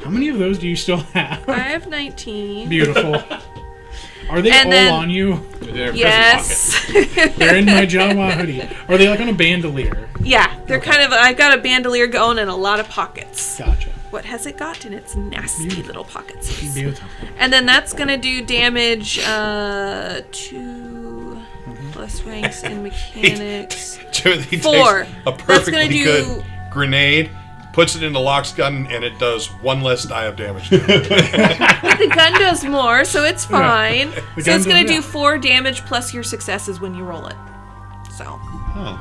How many of those do you still have?
I have 19.
Beautiful. Are they
And
all
then-
on you?
They're in
Yes.
They're in my Jawa hoodie. Are they on a bandolier?
Yeah, they're kind of. I've got a bandolier going and a lot of pockets.
Gotcha.
What has it got in its nasty little pockets?
Beautiful.
And then that's gonna do damage 2 plus ranks in mechanics.
Jimothy
4.
takes a
That's
perfectly
gonna do.
good grenade, puts it into Locke's gun, and it does 1 less die of damage. To it.
But the gun does more, so it's fine.
The
So
gun
it's gonna
does-
do
yeah.
4 damage plus your successes when you roll it. So
Oh.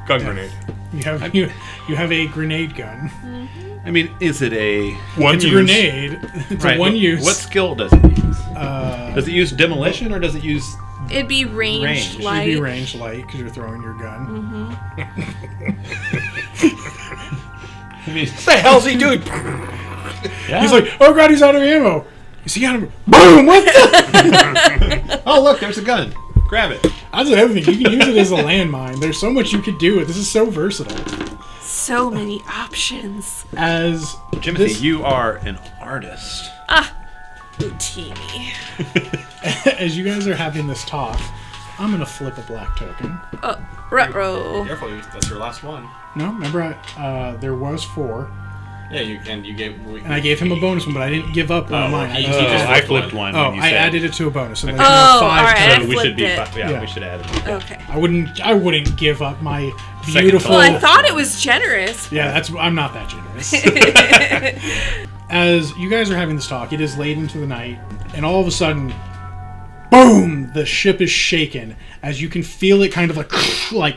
Gun grenade.
You have a grenade gun.
I mean, is it a
One
It's a
use.
grenade. It's a one use.
What skill does it use? Does it use demolition or does it use?
It'd be ranged
Range.
light.
It'd be range light because you're throwing your gun.
I mean,
What the hell's he doing?
yeah.
He's like, oh god, he's out of ammo. Is he out of? Boom! What the?
oh look, there's a gun. Grab it.
That's the other thing. You can use it as a landmine. There's so much you could do with this. Is so versatile.
So many options.
As
Jimothy,
this-
you are an artist.
Utini.
as you guys are having this talk, I'm gonna flip a black token.
Oh, ruh-roh.
Careful, that's your last one.
No, remember there was 4,
Yeah, you gave.
and I gave him a bonus one, but I didn't give up one of mine.
he
I
just
just-
I flipped one.
Oh,
when you
I
said-
added it to a bonus, so there's
Oh,
now 5
alright, I
totals.
we should be.
flipped it.
Yeah,
Yeah.
we should add it.
Okay.
I wouldn't give up my
Second
beautiful.
Well, I thought it was generous.
Yeah, I'm not that generous. As you guys are having this talk, it is late into the night, and all of a sudden, boom! The ship is shaken as you can feel it kind of like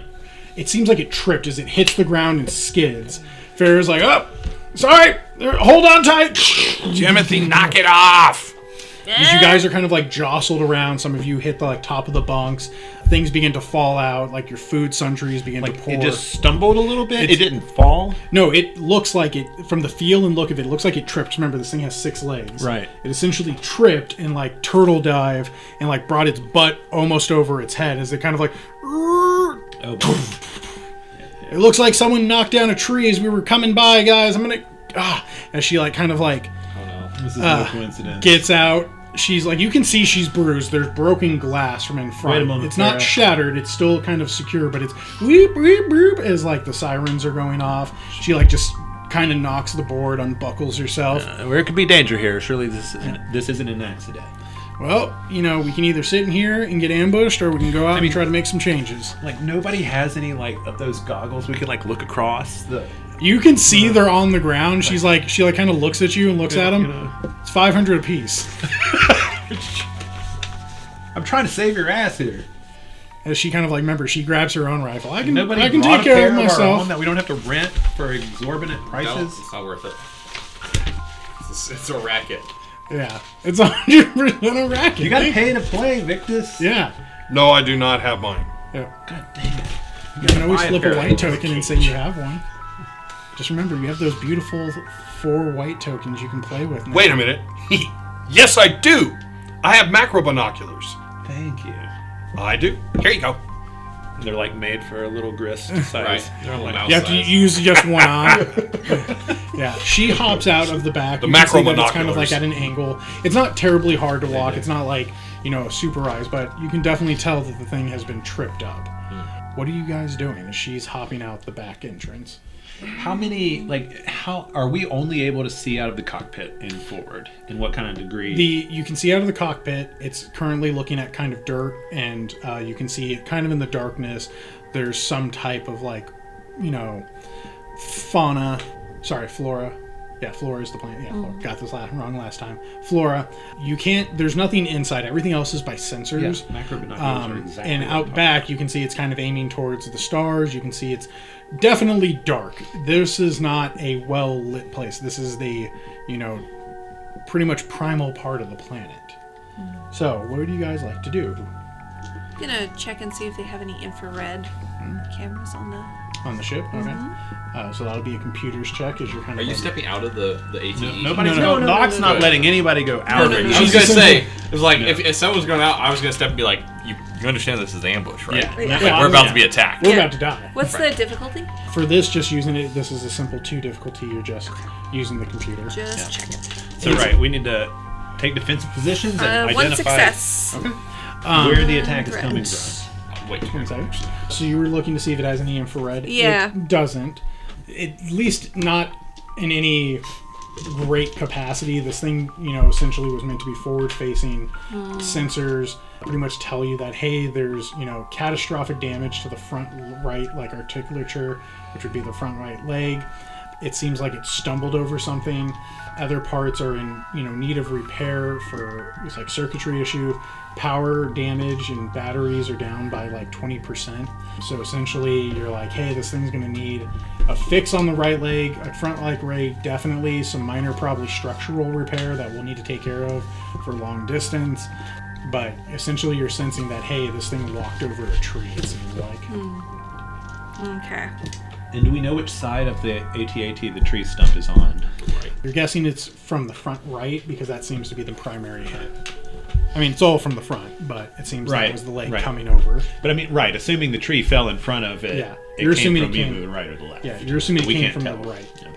it seems like it tripped as it hits the ground and skids. Farrah's like, oh, sorry, hold on tight.
Jimothy, knock it off!
As you guys are kind of like jostled around, some of you hit the top of the bunks. Things begin to fall out, like your food sundries begin to pour.
It just stumbled a little bit.
It's-
It didn't fall.
No, it looks like it, from the feel and look of it, it looks like it tripped. Remember, this thing has 6 legs.
Right.
It essentially tripped and like turtle dive and like brought its butt almost over its head as it kind of like.
Oh,
It looks like someone knocked down a tree as we were coming by, guys. I'm gonna. As she like kind of like
Oh no.
this is no coincidence.
gets out. She's like, you can see she's bruised. There's broken glass from in front.
Wait a moment,
it's not
Farrah.
shattered. It's still kind of secure, but it's weep, weep, weep as like the sirens are going off. She like just kind of knocks the board, unbuckles herself.
There could be danger here. Surely this isn't an accident.
Well, we can either sit in here and get ambushed, or we can go out and try to make some changes.
Like nobody has any like of those goggles we can like look across the.
You can see they're on the ground. She kind of looks at you and looks at them.
You know.
It's 500 apiece.
I'm trying to save your ass here.
As she kind of like, remember, she grabs her own rifle. I can
Nobody
take
brought a
care
pair
of
our
myself.
own that we don't have to rent for exorbitant
No,
prices.
it's not worth it. It's a racket.
Yeah, it's 100% a racket.
You gotta pay to play, Victus.
Yeah.
No, I do not have mine.
Yeah.
God dang it.
You can always
buy a
flip
pair
a
of
white
those.
token and say you have one. Just remember, you have those beautiful 4 white tokens you can play with now.
Wait a minute. Yes, I do. I have macro binoculars.
Thank you.
I do. Here you go.
They're like made for a little grist size.
Right. They're only mouse
You have to
size.
use just one eye. Yeah, she hops out of the back.
The
You can
macro
see that it's kind of
binoculars.
like at an angle. It's not terribly hard to walk. It's not like, a super eyes, but you can definitely tell that the thing has been tripped up. What are you guys doing as she's hopping out the back entrance?
How are we only able to see out of the cockpit and forward? In what kind of degree?
You can see out of the cockpit. It's currently looking at kind of dirt, and you can see it kind of in the darkness. There's some type of fauna. Sorry, flora. Yeah, flora is the plant. Yeah, flora. Got this wrong last time. Flora. You can't. There's nothing inside. Everything else is by sensors.
Yeah, macro binoculars are exactly
And
what I'm
out
talking
back, you can see it's kind of aiming towards the stars. You can see it's definitely dark. This is not a well lit place. This is the, pretty much primal part of the planet. So, what do you guys like to do
I'm gonna check and see if they have any infrared cameras on the.
on the ship? Okay. So that'll be a computer's check as you're kind
Are
of.
you stepping out of the ATE?
Nobody's
No,
Locke's not
no.
letting anybody go out of it.
I was
She's
gonna say,
essentially-
it was like if someone was going out, I was gonna step and be like, "You understand this is ambush, right?
Yeah.
Yeah.
Like, we're about to be attacked."
We're
Yeah.
about to die.
What's the difficulty?
For this, just using it, this is a simple 2 difficulty. You're just using the computer.
Just check it.
So we need to take defensive positions and
One
identify
success.
where the attack is coming
Threat.
from.
Wait,
One second. So you were looking to see if it has any infrared.
Yeah.
It doesn't. At least not in any great capacity. This thing, essentially was meant to be forward-facing. Sensors pretty much tell you that, hey, there's, catastrophic damage to the front right, like articulature, which would be the front right leg. it seems like it stumbled over something. Other parts are in need of repair for it's like circuitry issue. Power damage and batteries are down by like 20%. So essentially you're like, hey, this thing's gonna need a fix on the right leg, a front leg rig, definitely some minor probably structural repair that we'll need to take care of for long distance. But essentially you're sensing that, hey, this thing walked over a tree, it seems like.
Okay.
And do we know which side of the AT-AT the tree stump is on?
Right.
You're guessing it's from the front right because that seems to be the primary hit. I mean, it's all from the front, but it seems like it was the leg coming over.
But I mean, right, assuming the tree fell in front of it,
Yeah.
it
You're
came
assuming
from
it came-
either the right or the left.
Yeah, you're assuming it
We
came
can't
from
tell.
the right.
Yeah.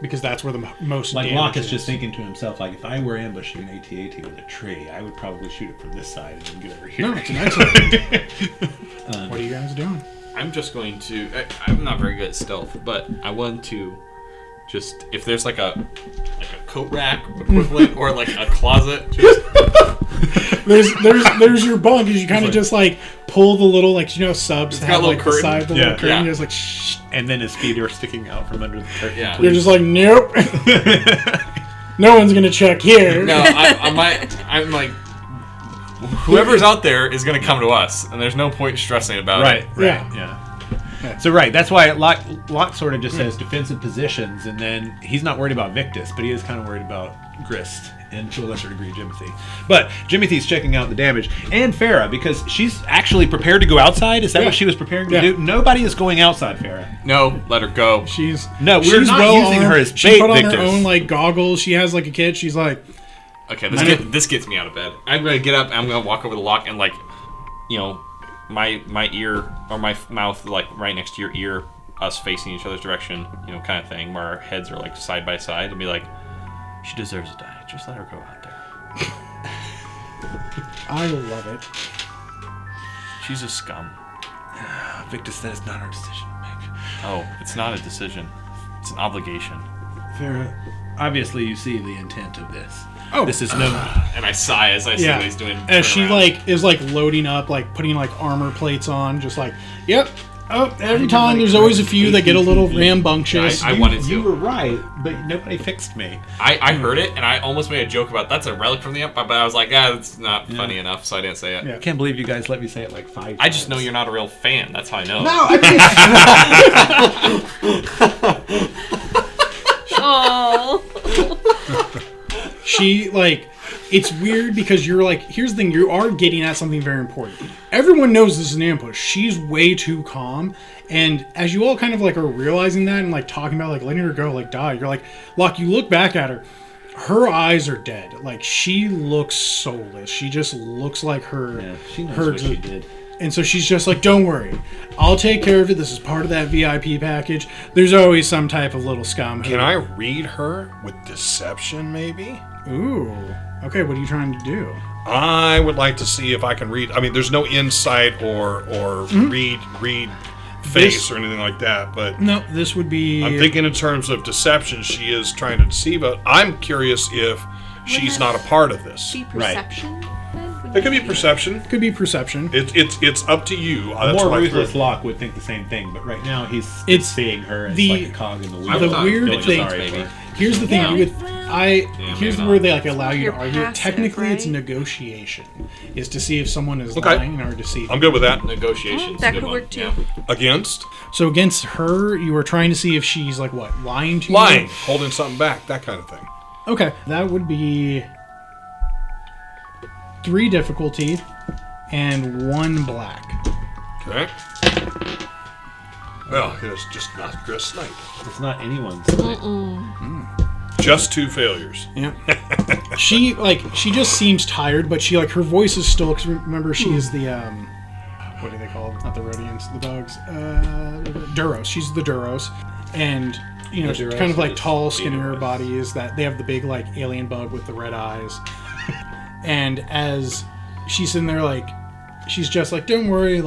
Because that's where the most
Like
damage
Locke is
is.
just thinking to himself, like, if I were ambushing an AT-AT with a tree, I would probably shoot it from this side and then get over here.
No, it's an excellent. What are you guys doing?
I'm just going to. I'm not very good at stealth, but I want to just if there's like a coat rack equivalent or like a closet. Just,
There's your bunk. Is you kind of just like pull the little subs
It's
that
got
have
a little
like the
curtain.
side, the
Yeah.
little curtain.
Yeah.
You're just like shh.
And then his feet are sticking out from under the curtain.
Yeah.
You're just like nope. No one's gonna check here.
no, I'm like whoever's out there is going to come to us, and there's no point stressing about
Right,
it.
yeah. So that's why Locke sort of just says defensive positions, and then he's not worried about Victus, but he is kind of worried about Grist, and to a lesser degree Jimothy. But Jimothy's checking out the damage, and Farah, because she's actually prepared to go outside. Is that what she was preparing to do? Nobody is going outside, Farah.
No, let her go.
We're
she's
not
well
using her as
She
bait,
put on
Victus.
her own like goggles. She has like a kid. She's like,
Okay, this gets me out of bed. I'm gonna get up. And I'm gonna walk over to Locke and my ear or my mouth like right next to your ear, us facing each other's direction, kind of thing, where our heads are like side by side, and be like, she deserves to die. Just let her go out there.
I love it.
She's a scum.
Victus, that is not our decision to make.
Oh, it's not a decision. It's an obligation.
Farah, obviously you see the intent of this.
Oh.
This is no...
And I sigh as I see what he's doing.
As she
turnaround.
is loading up, putting armor plates on, just yep. Oh, every time there's always a few that get a little rambunctious.
I wanted to.
You were right, but nobody fixed me.
I heard it, and I almost made a joke about that's a relic from the Empire, but I was like, it's not funny enough, so I didn't say it.
Yeah.
I can't believe you guys let me say it like 5 times.
I just know you're not a real fan. That's how I know.
No,
Oh.
She it's weird because you're here's the thing, you are getting at something very important. Everyone knows this is an ambush. She's way too calm, and as you all kind of are realizing that and talking about letting her go, die, you're Locke, you look back at her, her eyes are dead. She looks soulless. She just looks like her.
Yeah, she knows what she did.
And so she's just don't worry, I'll take care of it. This is part of that VIP package. There's always some type of little scum.
Can I read her with deception, maybe?
Ooh. Okay, what are you trying to do?
I would like to see if I can read. I mean, there's no insight or read face or anything like that, but
No, this would be...
I'm thinking in terms of deception, she is trying to deceive us. I'm curious if she's not a part of this.
Be perception? Then? Would
It could be
you-
perception.
Could be perception.
It's up to you.
A
That's
more
what I
ruthless
threw.
Locke would think the same thing, but right now he's
It's
seeing her as
the-
like a cog in the wheel.
I
The
thought
weird
Victus,
thing-
maybe.
Here's the thing.
Yeah.
Here's
maybe
where
not.
they allow you
You're
to argue.
passive,
Technically, it's
right?
negotiation. Is to see if someone is
Okay.
lying or deceiving.
I'm good with that.
Negotiations.
That
good
could
one.
work too.
Yeah.
Against
So against her, you were trying to see if she's lying to you?
lying, holding something back, that kind of thing.
Okay, that would be 3 difficulty and 1 black.
Okay. Well, it's just not Grist Knight.
It's not anyone's.
Just 2 failures.
Yeah. she just seems tired, but she her voice is still, because remember she is the what are they called? Not the Rhodians, the dogs. Duros. She's the Duros, and
Duros
kind of
is
tall, skinnier
Venus.
bodies. That they have the big alien bug with the red eyes. And as she's in there, she's just don't worry,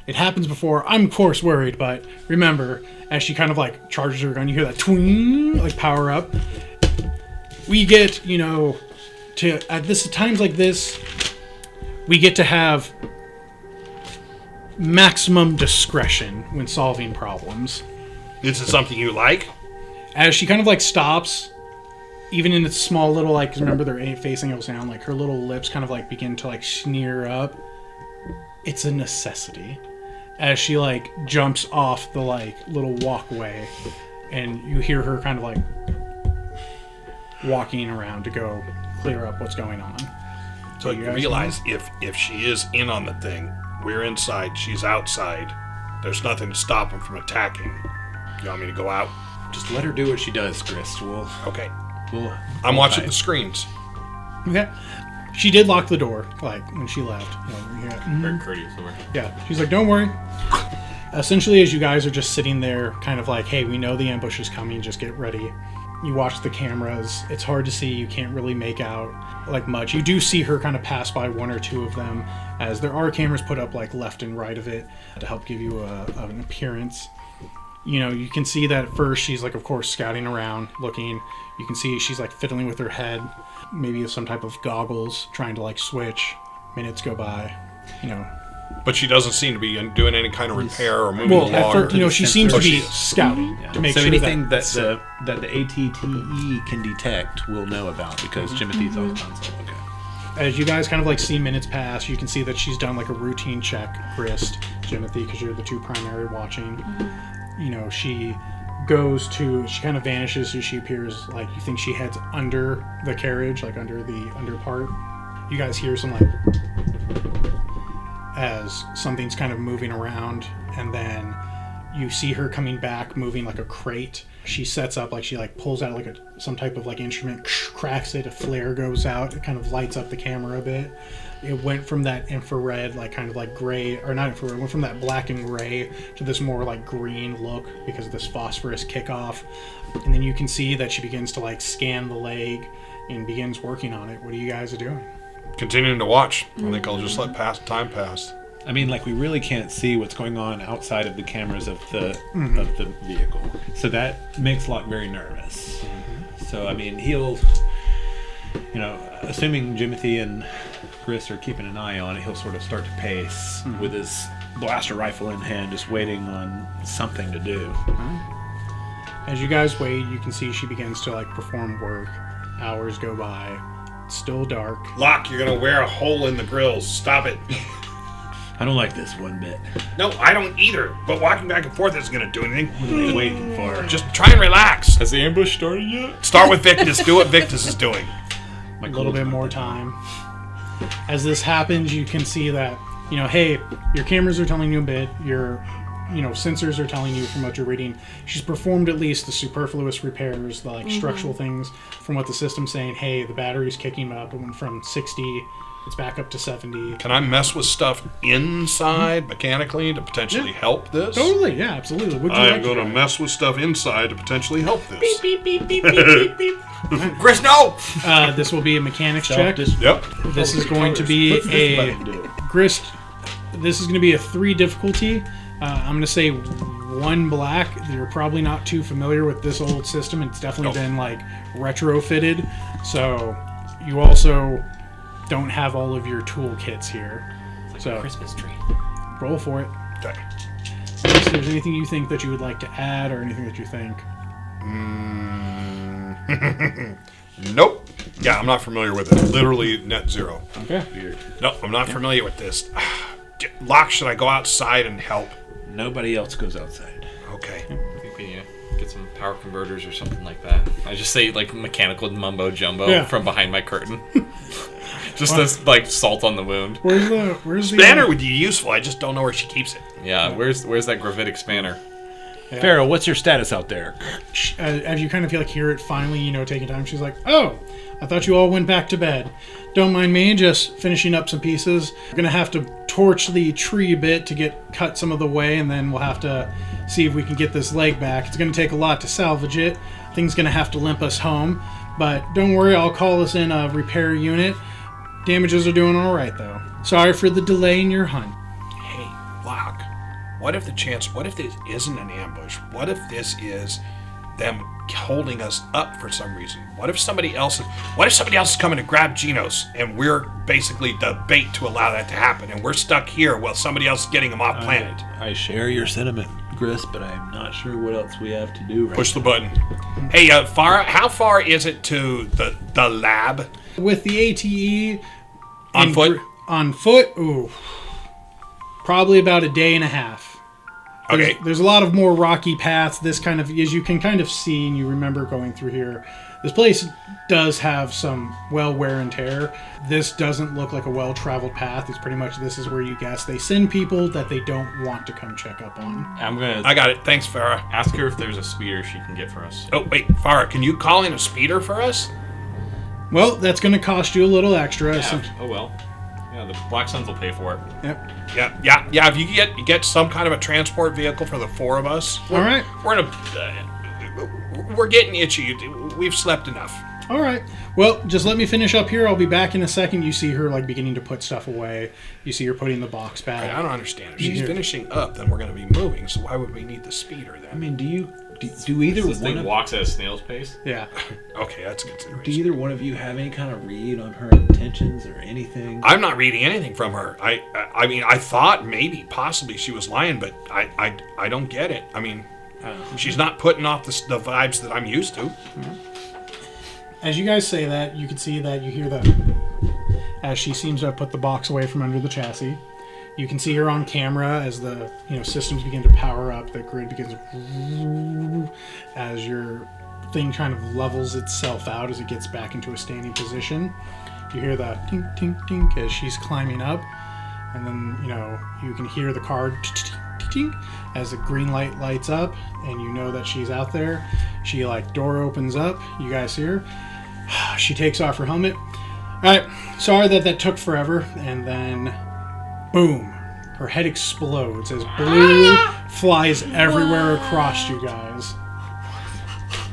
it happens before. I'm of course worried, but remember, as she kind of charges her gun, you hear that twing, power up. We get, to at times like this, we get to have maximum discretion when solving problems.
Is it something you like?
As she kind of like stops, even in its small little like, 'cause remember they're facing us down, like her little lips kind of like begin to like sneer up. It's a necessity. As she like jumps off the like little walkway, and you hear her kind of like walking around to go clear up what's going on.
So you realize if she is in on the thing, we're inside, she's outside. There's nothing to stop him from attacking. You want me to go out?
Just let her do what she does, Grist.
Okay.
We'll
I'm watching the screens.
Okay. She did lock the door, like, when she left.
Very courteous of her.
Yeah. She's like, don't worry. Essentially, as you guys are just sitting there, kind of like, hey, we know the ambush is coming, just get ready. You watch the cameras. It's hard to see. You can't really make out, like, much. You do see her kind of pass by one or two of them, as there are cameras put up, like, left and right of it to help give you an appearance. You know, you can see that at first she's, like, of course, scouting around, looking. You can see she's, like, fiddling with her head, maybe with some type of goggles, trying to, like, switch. Minutes go by, you know.
But she doesn't seem to be doing any kind of repair or moving
Well,
along.
at first, you know, she seems to be
She is.
scouting to make
so
sure
anything
that
that the ATTE can detect, we'll know about because Jimothy's on console. Okay.
as you guys kind of like see minutes pass, you can see that she's done like a routine check, Grist, Jimothy, because you're the two primary watching. You know, she kind of vanishes as she appears, like you think she heads under the carriage, like under the under part. You guys hear some like as something's kind of moving around, and then you see her coming back moving like a crate. She sets up, like she like pulls out like some type of like instrument, cracks it, a flare goes out, it kind of lights up the camera a bit. It went from that infrared, like kind of like gray, or not infrared, it went from that black and gray to this more like green look because of this phosphorus kickoff. And then you can see that she begins to like scan the leg and begins working on it. What are you guys doing?
Continuing to watch. I think I'll just let time pass.
I mean, like, we really can't see what's going on outside of the cameras of the vehicle. So that makes Locke very nervous. So, I mean, he'll, you know, assuming Jimothy and Grist are keeping an eye on it, he'll sort of start to pace with his blaster rifle in hand, just waiting on something to do.
As you guys wait, you can see she begins to like perform work. Hours go by. It's still dark.
Locke, you're going to wear a hole in the grills. Stop it.
I don't like this one bit.
No, I don't either. But walking back and forth isn't going to do anything.
What are they waiting for?
Just try and relax.
Has the ambush started yet?
Start with Victus. Do what Victus is doing.
A little bit more time. As this happens, you can see that, you know, hey, your cameras are telling you a bit, your, you know, sensors are telling you from what you're reading. She's performed at least the superfluous repairs, the like structural things, from what the system's saying. Hey, the battery's kicking up. It went from 60, it's back up to 70.
Can I mess with stuff inside mechanically to potentially help this?
Totally, yeah, absolutely. Would you
I
like
am going to mess with stuff inside to potentially help this.
Beep, beep, beep, beep, beep, beep.
Grist, no!
This will be a mechanics check.
Yep.
This is going to be a Grist. This is going to be a 3 difficulty. I'm going to say 1 black. You're probably not too familiar with this old system. It's definitely been like retrofitted. So you also don't have all of your toolkits here.
It's like a Christmas tree.
Roll for it.
Okay.
If there's anything you think that you would like to add or anything that you think.
Nope. Yeah, I'm not familiar with it. Literally net 0.
Okay.
No, I'm not familiar with this. Locke, should I go outside and help?
Nobody else goes outside.
Okay.
I think we get some power converters or something like that. I just say like mechanical mumbo jumbo from behind my curtain. Just as like salt on the wound.
Where's the
Spanner would be useful. I just don't know where she keeps it.
Yeah, where's that gravitic spanner?
Yeah.
Pharaoh, what's your status out there?
As you kind of feel like hear it finally, you know, taking time, she's like, "Oh, I thought you all went back to bed. Don't mind me, just finishing up some pieces. We're gonna have to torch the tree a bit to cut some of the way, and then we'll have to see if we can get this leg back. It's gonna take a lot to salvage it. Thing's gonna have to limp us home, but don't worry, I'll call us in a repair unit. Damages are doing all right, though. Sorry for the delay in your hunt."
Hey, Locke, what if this isn't an ambush? What if this is them holding us up for some reason? What if somebody else is coming to grab Genos and we're basically the bait to allow that to happen and we're stuck here while somebody else is getting them off planet?
I share your sentiment, Grist, but I'm not sure what else we have to do right
Push the button. Hey, how far is it to the lab?
With the ATE
On foot?
On foot, ooh, probably about a day and a half.
Okay.
There's a lot of more rocky paths. This kind of, as you can kind of see, and you remember going through here, this place does have some wear and tear. This doesn't look like a well-traveled path. It's pretty much, this is where you guess they send people that they don't want to come check up on.
I got it. Thanks, Farah.
ask her if there's a speeder she can get for us.
Oh, wait, Farah, can you call in a speeder for us?
Well, that's going to cost you a little extra.
Yeah. Oh well. Yeah, the Black Suns will pay for it.
Yep.
Yeah. If you get some kind of a transport vehicle for the four of us.
All right.
We're in a. We're getting itchy. We've slept enough.
All right. Well, just let me finish up here. I'll be back in a second. You see her like beginning to put stuff away. You see her putting the box back.
I don't understand. If she's finishing up, then we're going to be moving. So why would we need the speeder then?
I mean, do either
This
one
thing
of
walks at a snail's pace.
Yeah.
Okay, that's a consideration.
do either one of you have any kind of read on her intentions or anything?
I'm not reading anything from her. I mean, I thought possibly she was lying, but I don't get it. I mean, she's not putting off the vibes that I'm used to.
As you guys say that, you can see that you hear that as she seems to have put the box away from under the chassis. You can see her on camera as the systems begin to power up. The grid begins as your thing kind of levels itself out as it gets back into a standing position. You hear that tink tink tink as she's climbing up, and then you can hear the car tink as the green light lights up, and you know that she's out there. She door opens up. You guys see her. She takes off her helmet. All right, sorry that took forever, and then boom, her head explodes as blue flies everywhere across you guys.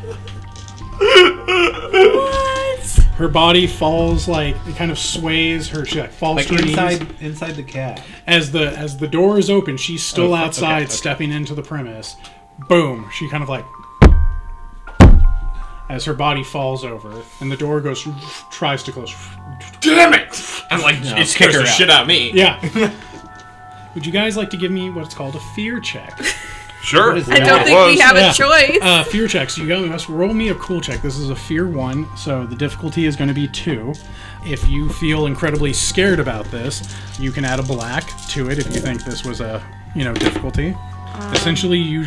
What?
Her body falls it kind of sways. She falls to her knees.
inside the cab.
As the door is open, she's still outside,
okay.
stepping into the premise. Boom, she kind of as her body falls over, and the door tries to close.
Damn it! And it scares the shit out of me.
Yeah. Would you guys like to give me what's called a fear check?
Sure.
I don't think we have a choice.
Fear checks. So you must roll me a cool check. This is a fear 1, so the difficulty is going to be 2. If you feel incredibly scared about this, you can add a black to it if you think this was a difficulty. Essentially, you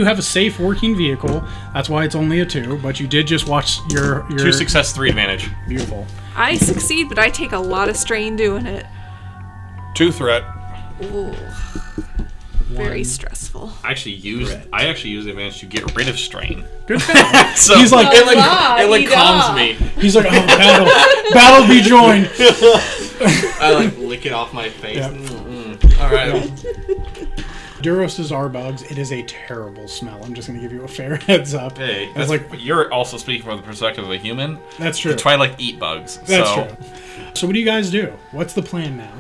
have a safe working vehicle. That's why it's only a 2. But you did just watch your
2 success, 3 advantage.
Beautiful.
I succeed, but I take a lot of strain doing it.
2 threat.
Ooh. Very stressful.
I actually use the advantage to get rid of strain.
Good.
So
He's like,
it calms me.
He's like, oh, battle be joined.
I lick it off my face.
Yeah.
All right.
Duros' are bugs. It is a terrible smell. I'm just going to give you a fair heads up.
Hey,
it's
you're also speaking from the perspective of a human.
That's true.
The Twi'lek eat bugs.
That's true. So what do you guys do? What's the plan now?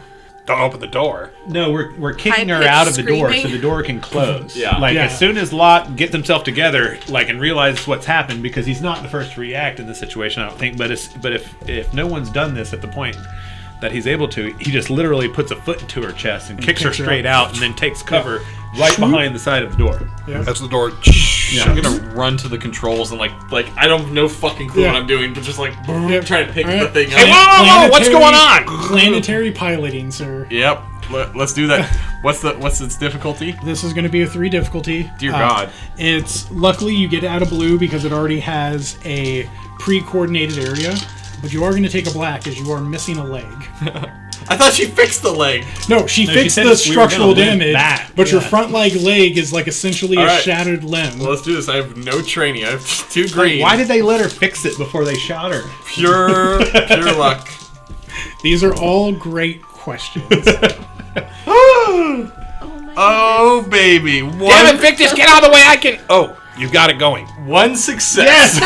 Don't open the door.
No, we're kicking her
High-pitched
out of the door
screaming.
so the door can close.
Yeah.
As soon as Lot gets himself together, and realizes what's happened, because he's not the first to react in this situation, I don't think. But if no one's done this at the point that he's able to, he just literally puts a foot into her chest and kicks her straight out, and then takes cover right behind the side of the door.
Yeah.
That's the door.
I'm gonna run to the controls and I don't know fucking clue what I'm doing, but just boom, trying to pick the thing
Hey,
up.
whoa! What's going on?
Planetary piloting, sir.
Yep. Let's do that. What's its difficulty?
This is going to be a 3 difficulty.
Dear God.
It's luckily you get out of blue because it already has a pre-coordinated area, but you are going to take a black as you are missing a leg.
I thought she fixed the leg.
No, she fixed
said
the
we were
structural
gonna lose
damage,
that.
but your
Yeah.
front leg is essentially
All
a
right.
shattered limb.
Well, let's do this. I have no training. I have 2 green.
Why did they let her fix it before they shot her?
Pure luck.
These are all great questions.
Oh, baby.
Damn it, Victus, get out of the way. I can. Oh, you got it going.
1 success.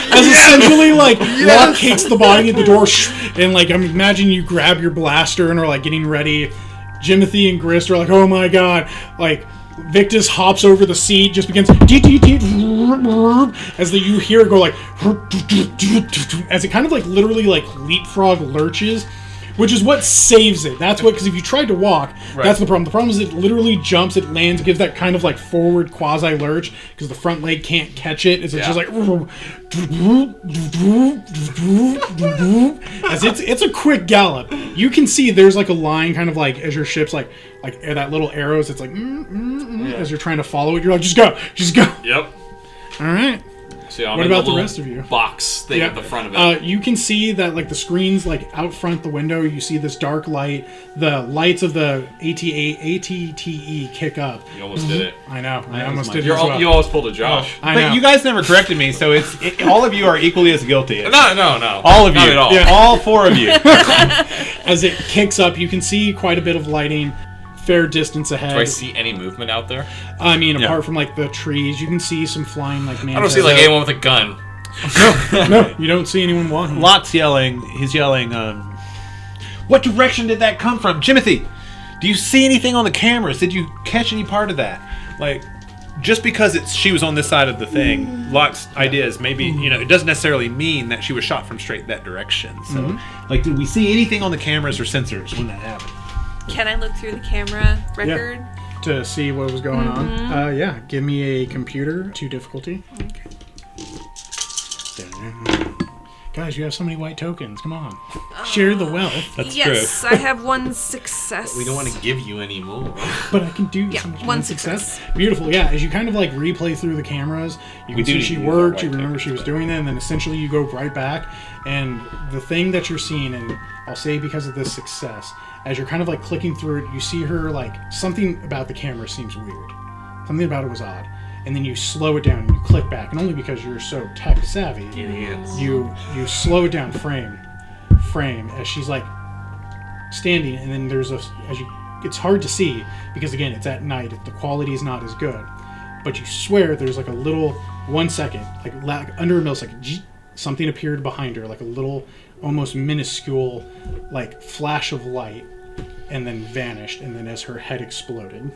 As essentially, Locke kicks the body at the door, and I'm imagining you grab your blaster and are getting ready. Jimothy and Grist are oh my god, Victus hops over the seat, just begins as you hear it go as it kind of literally leapfrog lurches. Which is what saves it. That's what, because if you tried to walk, that's the problem. The problem is it literally jumps, it lands, gives that kind of like forward quasi lurch because the front leg can't catch it. It's just like, as it's a quick gallop. You can see there's like a line kind of like as your ship's like that little arrows. It's like as you're trying to follow it. You're like, just go.
Yep.
All right.
So
what about the rest of you?
Box thing at the front of it.
You can see that like the screen's like out front the window. You see this dark light. The lights of the ATTE kick up.
You almost did it.
I know. I almost did it as well.
You almost pulled a Josh.
I know.
But you guys never corrected me, so all of you are equally as guilty.
No.
All of you.
Not at all.
Yeah. All 4 of you.
As it kicks up, you can see quite a bit of lighting. Fair distance ahead.
Do I see any movement out there?
I mean, apart from like the trees, you can see some flying like man.
I don't see like anyone with a gun.
No, you don't see anyone walking.
Lot's yelling. He's yelling. What direction did that come from, Jimothy? Do you see anything on the cameras? Did you catch any part of that? Like, just because she was on this side of the thing, Lot's idea is maybe it doesn't necessarily mean that she was shot from straight that direction. So, like, did we see anything on the cameras or sensors when that happened?
Can I look through the camera record?
Yeah. To see what was going on? Yeah. Give me a computer, 2 difficulty.
Okay.
Guys, you have so many white tokens. Come on. Share the wealth.
That's
yes,
true.
I have 1 success.
We don't want to give you any more.
But I can do so much. 1 success. Beautiful. Yeah, as you kind of like replay through the cameras, you can see she worked, you remember she was doing that, and then essentially you go right back. And the thing that you're seeing, and I'll say because of this success, as you're kind of like clicking through it, you see her like something about the camera seems weird. Something about it was odd. And then you slow it down and you click back, and only because you're so tech savvy, you slow it down frame as she's like standing, and then there's it's hard to see because again it's at night, the quality is not as good, but you swear there's like a little 1 second, like under a millisecond, something appeared behind her, like a little almost minuscule like flash of light, and then vanished, and then as her head exploded.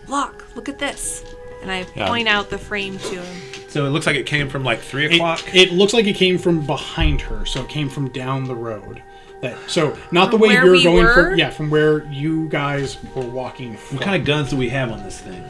Look at this. And I point out the frame to him.
So it looks like it came from like 3 o'clock?
It looks like it came from behind her, so it came from down the road. So not the way
where
you're
we
going
were?
from. Yeah, from where you guys were walking from.
What kind of guns do we have on this thing?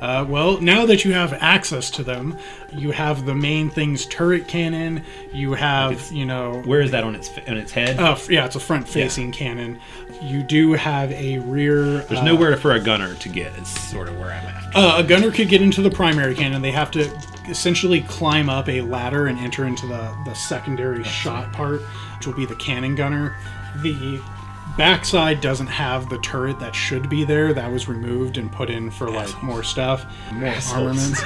Well, now that you have access to them, you have the main thing's turret cannon. You have,
Where is that on its head?
Yeah, it's a front-facing cannon. You do have a rear.
There's nowhere for a gunner to get. Is sort of where I'm at.
A gunner could get into the primary cannon. They have to essentially climb up a ladder and enter into the secondary shot part, which will be the cannon gunner. The backside doesn't have the turret that should be there. That was removed and put in for like more stuff, more armaments.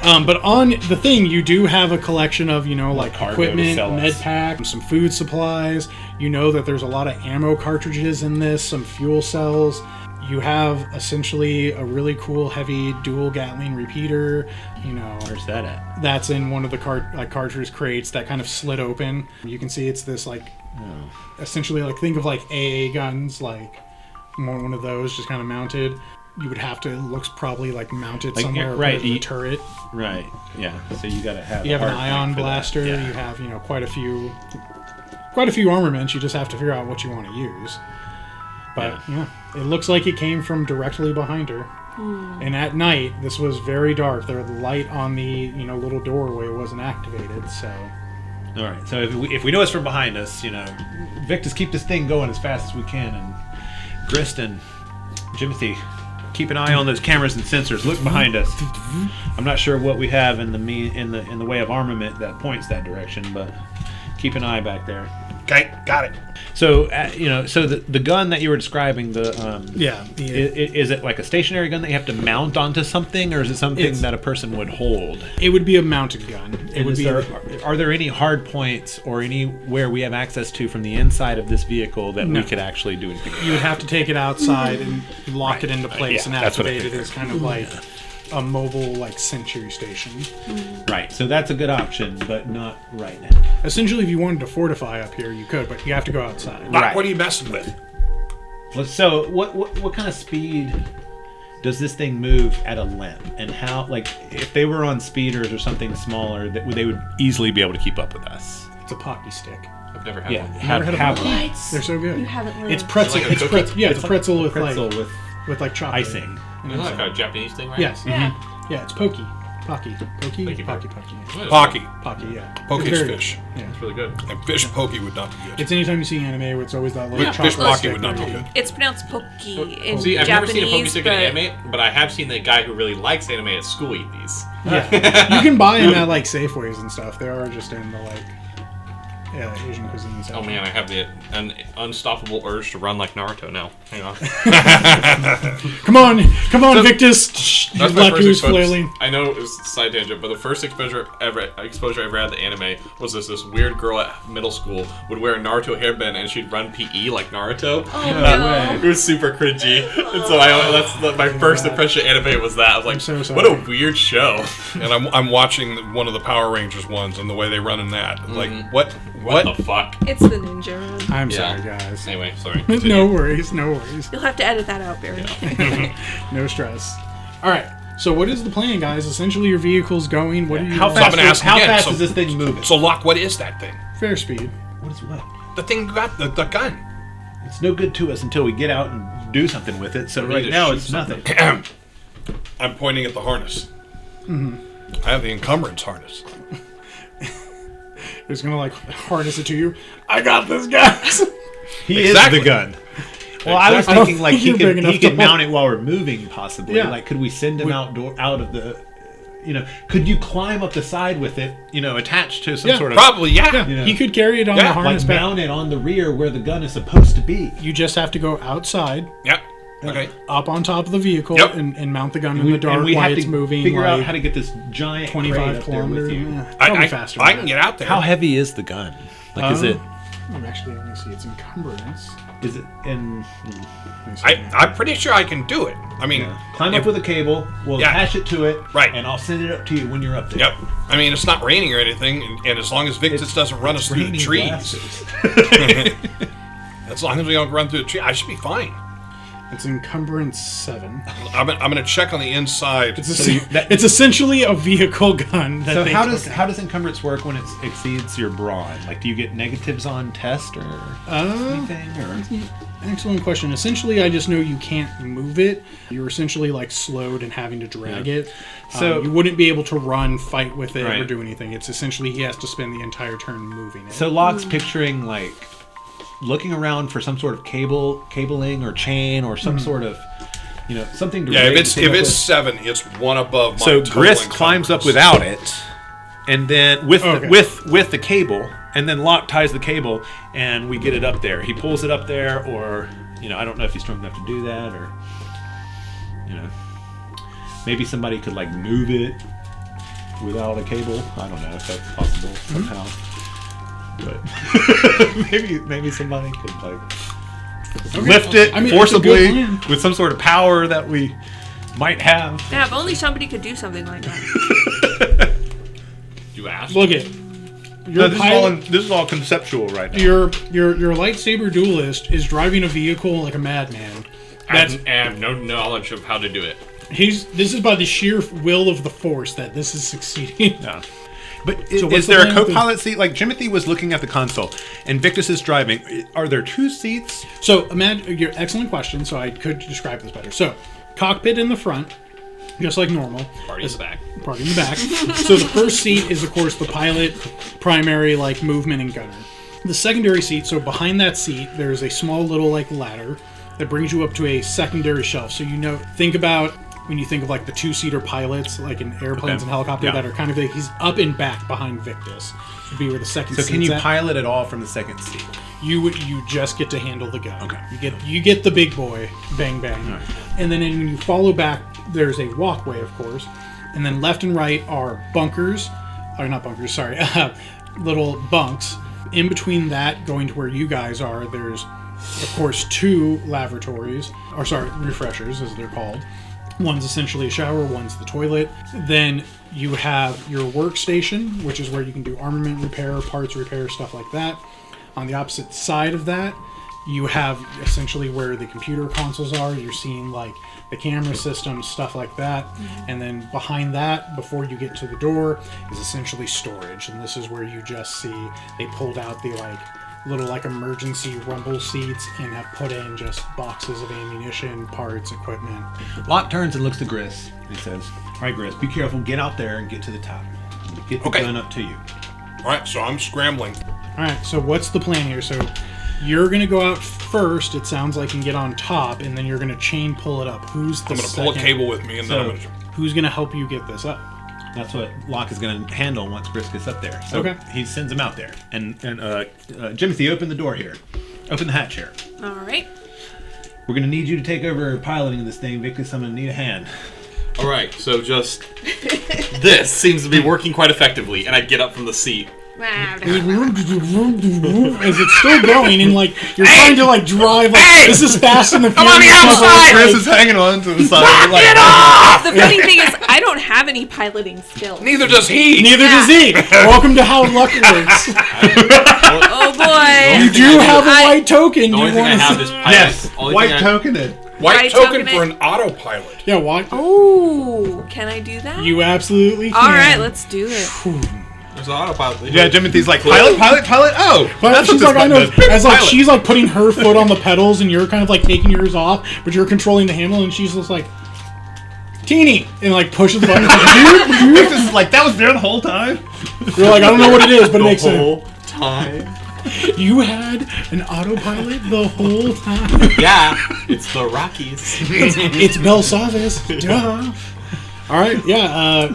But on the thing, you do have a collection of like equipment, med pack, some food supplies. You know that there's a lot of ammo cartridges in this, some fuel cells. You have essentially a really cool heavy dual Gatling repeater.
Where's that at?
That's in one of the cartridge crates that kind of slid open. You can see it's this essentially like think of like AA guns, like more one of those just kind of mounted. You would have to, it looks probably like mounted like, somewhere right in the turret.
Right. Yeah. So you got to have.
You have an ion blaster.
Yeah.
You have quite a few armaments. You just have to figure out what you want to use. But it looks like it came from directly behind her. And at night, this was very dark. The light on the little doorway wasn't activated. So.
All right. So if we know it's from behind us, Victus, keep this thing going as fast as we can, and Grist and Jimothy, keep an eye on those cameras and sensors. Look behind us. I'm not sure what we have in the way of armament that points that direction, but keep an eye back there.
Okay, got it.
So so the gun that you were describing, is it like a stationary gun that you have to mount onto something, or is it something that a person would hold?
It would be a mounted gun.
Are there any hard points or anywhere we have access to from the inside of this vehicle that we could actually do anything?
You would have to take it outside and lock it into place and activate it as kind of like a mobile like sentry station.
Right, so that's a good option, but not right now.
Essentially, if you wanted to fortify up here, you could, but you have to go outside.
Right. What are you messing with?
So what kind of speed does this thing move at a limp, and how, like, if they were on speeders or something smaller, that they would easily be able to keep up with us?
It's a pocky stick.
I've never had
Yeah,
one.
have one.
They're so good.
You haven't lived.
It's pretzel.
Is it like a
It's
cookie?
pretzel. Yeah, it's a pretzel with
pretzel
like
with
like chocolate
icing.
It's like a Japanese thing, right?
Yes.
Yeah.
Yeah, it's pocky. Pocky. Pocky.
Thank you,
Pocky.
Pat.
Pocky.
What is
Pocky.
Pocky. Yeah.
Poke's
It's very-
fish.
Yeah.
It's really good.
And fish pokey would not be good.
It's anytime you see anime where it's always that little
Fish
chocolate
pocky
stick
would not be
there.
good.
It's pronounced Poki in
See, I've never
Japanese,
seen a Pokestick in
but
anime, but I have seen the guy who really likes anime at school eat these.
Yeah. You can buy them at like Safeways and stuff. They are just in the like Asian cuisine section.
Oh man, I have an unstoppable urge to run like Naruto now. Hang on.
Come on, Victus! Your
That's my
black
first
goose
exposure.
flailing.
I know it was a side tangent, but the first exposure I ever had to anime was this weird girl at middle school would wear a Naruto hairband and she'd run PE like Naruto.
oh
It was super cringy, and so that's my first impression of anime was that. I was like,
so
what
sorry.
a weird show.
And I'm watching one of the Power Rangers ones and the way they run in that. Like, what?
What the fuck?
It's the ninja run.
I'm
Yeah.
sorry, guys.
Anyway, sorry.
No worries, no worries.
You'll have to edit that out, Barry.
No stress. All right. So what is the plan, guys? Essentially, your vehicle's going. What are you?
How
I'm
fast?
gonna ask
How
again,
fast
so-
is this thing moving?
So, Locke, what is that thing?
Fair speed.
What is what?
The thing you got, the gun.
It's no good to us until we get out and do something with it. So
We need
right
to
now
shoot
it's nothing.
I'm pointing at the harness. I have the encumbrance harness.
It's gonna like harness it to you. I got this, guys.
He
Exactly.
is the gun. Well, I was
I don't
thinking like
think you're big enough
he
to
could mount it while we're moving, possibly.
Yeah.
Like, could we send him out of the? Could you climb up the side with it? Attached to some
Yeah,
sort of
Probably, yeah.
Yeah,
Yeah.
he could carry it on
Yeah,
the
like
harness
like
back.
mount it on the rear where the gun is supposed to be.
You just have to go outside,
Yep. Okay.
up on top of the vehicle,
Yep.
and mount the gun in the dark
and we
while
have
it's
to
moving.
figure out
like,
how to get this giant crate
25
up there with
kilometers.
you.
Yeah, probably
I
faster.
I
than
can
that.
get out there.
How heavy is the gun? Like, is it?
Actually, let me see. It's encumbrance.
Is it in?
Let me see.
I'm pretty sure I can do it. I mean,
Climb up with a cable. We'll
Yeah.
attach it to it.
Right.
And I'll send it up to you when you're up there.
Yep. I mean, it's not raining or anything, and as long as Victus doesn't run us through the
Raining
trees,
glasses.
as long as we don't run through the tree, I should be fine.
It's encumbrance 7.
I'm gonna check on the inside.
It's essentially a vehicle gun. That
So
they
how
took
does
out.
how does encumbrance work when it exceeds your brawn? Like, do you get negatives on test or anything? Or
Excellent question. Essentially, I just know you can't move it. You're essentially like slowed and having to drag it.
So-
you wouldn't be able to run, fight with it, or
Right.
do anything. It's essentially he has to spend the entire turn moving it.
so Locke's picturing like looking around for some sort of cabling or chain or some sort of something to
Yeah,
rig
if
to pick up
it's
with.
7, it's one above my
So
total
Grist climbs up
encumbrance.
without it, and then with
Okay.
with the cable, and then Locke ties the cable, and we get it up there. He pulls it up there, or I don't know if he's strong enough to do that, or maybe somebody could like move it without a cable. I don't know if that's possible somehow, but maybe somebody could like lift it
I mean, it's a good
forcibly
plan.
with some sort of power that we might have.
Yeah, if only somebody could do something like that.
You asked?
Look at
No,
your
this is all conceptual right now.
your lightsaber duelist is driving a vehicle like a madman. That's
I have no knowledge of how to do it.
this is by the sheer will of the force that this is succeeding.
Yeah. But
So what's
is
the
there a
plan with the-
co-pilot seat? Like Jimothy was looking at the console, and Victus is driving. Are there two seats?
So imagine your excellent question. So I could describe this better. So cockpit in the front, just like normal.
Party in the back.
Party in the back. So the first seat is, of course, the pilot, primary, like, movement and gunner. The secondary seat, so behind that seat, there's a small little, like, ladder that brings you up to a secondary shelf. So, think about when you think of, like, the two-seater pilots, like in airplanes
Okay.
and helicopters
Yeah.
that are kind of, he's up and back behind Victus. Would be where the second
So
seat's
can you
at.
pilot it all from the second seat?
You just get to handle the gun.
Okay.
You get the big boy, bang bang, and then when you follow back, there's a walkway, of course, and then left and right are bunkers, or not bunkers, sorry, little bunks. In between that, going to where you guys are, there's of course 2 lavatories, or sorry, refreshers as they're called. One's essentially a shower, one's the toilet. Then you have your workstation, which is where you can do armament repair, parts repair, stuff like that. On the opposite side of that You have essentially where the computer consoles are. You're seeing like the camera system, stuff like that. And then behind that, before you get to the door, is essentially storage. And this is where you just see they pulled out the like little like emergency rumble seats and have put in just boxes of ammunition, parts, equipment.
Locke turns and looks to Grist. He says, "All right, Grist, be careful. Get out there and get to the top. Get the gun up to you."
All right, so I'm scrambling.
All right, so what's the plan here? So you're going to go out first, it sounds like, and get on top, and then you're going to chain pull it up. Who's the
I'm going to pull a cable with me, and then I'm going to...
Who's going to help you get this up?
That's what Locke is going to handle once Grist gets up there. So
Okay.
he sends him out there. And Jimothy, open the door here. Open the hatch here.
All right.
We're going to need you to take over piloting this thing. Victus, I'm going to need a hand.
All right, so just this seems to be working quite effectively, and I get up from the seat.
As it's still going, and like you're trying to like drive, like this is Fast and the Furious.
I'm on the outside!
Grist is hanging on to the side.
Knock it off!
The funny thing is, I don't have any piloting skills.
Neither does he!
Neither does he. Welcome to how luck works.
Oh boy!
You do have a white token.
The
You
only thing I
want
have
to?
is pilot.
Yes,
Only
white
thing
token it.
White
Right
token
token
for
it.
an autopilot.
Yeah, why?
Oh, can I do that?
You absolutely can.
All right, let's do it.
There's an autopilot.
Yeah, Jimothy's like, pilot. Oh!
But
that's what
she's
this
like, I
button
know.
does.
As like
Pilot.
she's like putting her foot on the pedals, and you're kind of like taking yours off, but you're controlling the handle, and she's just like, teeny, and like pushes the button.
Victus is like, that was there the whole time?
You're like, I don't know what it is, but it makes sense.
whole time.
You had an autopilot the whole time.
Yeah, it's the Rockies.
It's Belsavis. Duh. All right, yeah.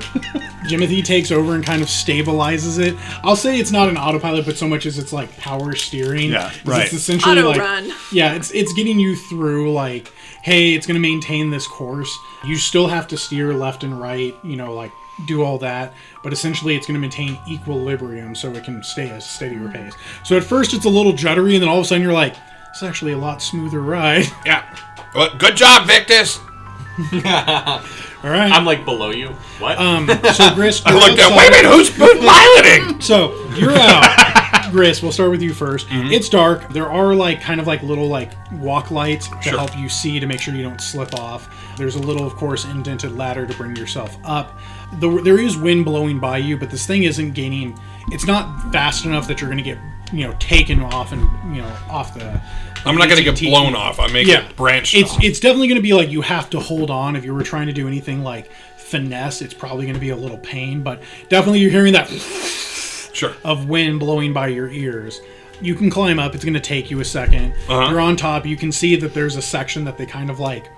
Jimothy takes over and kind of stabilizes it. I'll say it's not an autopilot, but so much as it's like power steering.
Yeah,
'Cause
right.
It's essentially
Auto
like,
run.
yeah, it's getting you through like, hey, it's going to maintain this course. You still have to steer left and right, like do all that, but essentially it's going to maintain equilibrium so it can stay a steadier pace. So at first it's a little juddery, and then all of a sudden you're like, it's actually a lot smoother ride.
Yeah. Well, good job, Victus.
All right.
I'm like below you. What?
So Grist,
I
you're
looked at,
outside.
wait a minute, who's piloting?
So you're out. Grist, we'll start with you first. It's dark. There are like kind of like little like walk lights to
Sure.
help you see to make sure you don't slip off. There's a little, of course, indented ladder to bring yourself up. There is wind blowing by you, but this thing isn't gaining. It's not fast enough that you're going to get taken off and off the.
I'm not going to get
ATT.
blown off. I make it branched off.
It's definitely going to be like you have to hold on. If you were trying to do anything like finesse, it's probably going to be a little pain, but definitely you're hearing that
Sure.
of wind blowing by your ears. You can climb up. It's going to take you a second. You're on top. You can see that there's a section that they kind of like,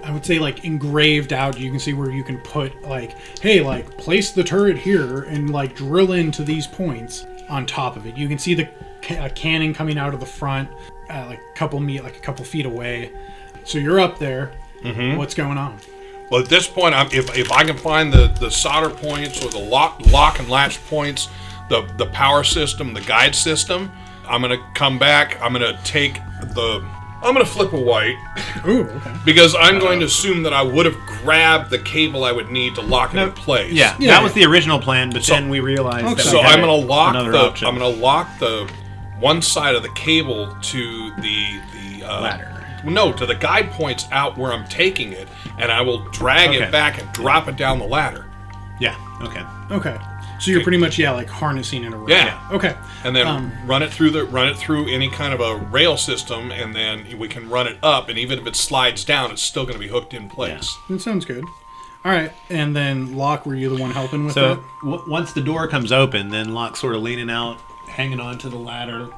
I would say like engraved out. You can see where you can put like, hey, like place the turret here and like drill into these points on top of it. You can see the cannon coming out of the front, like a couple feet away. So you're up there. What's going on?
Well, at this point, if I can find the solder points or the lock and latch points, the power system, the guide system, I'm going to come back. I'm going to flip a white.
Ooh, okay.
Because I'm going to assume that I would have grabbed the cable I would need to lock it in place.
Yeah,
Yeah.
that was the original plan, but then we realized that
So
we had
I'm going to lock
another option.
I'm going to lock the one side of the cable to the
Ladder.
No, to the guide points out where I'm taking it, and I will drag
Okay.
it back and drop it down the ladder.
Yeah, okay.
Okay. So you're pretty much like harnessing it around.
Yeah.
Okay.
And then run it through any kind of a rail system, and then we can run it up. And even if it slides down, it's still going to be hooked in place.
That sounds good. All right. And then Locke, were you the one helping with
So
that?
once the door comes open, then Locke's sort of leaning out, hanging on to the ladder,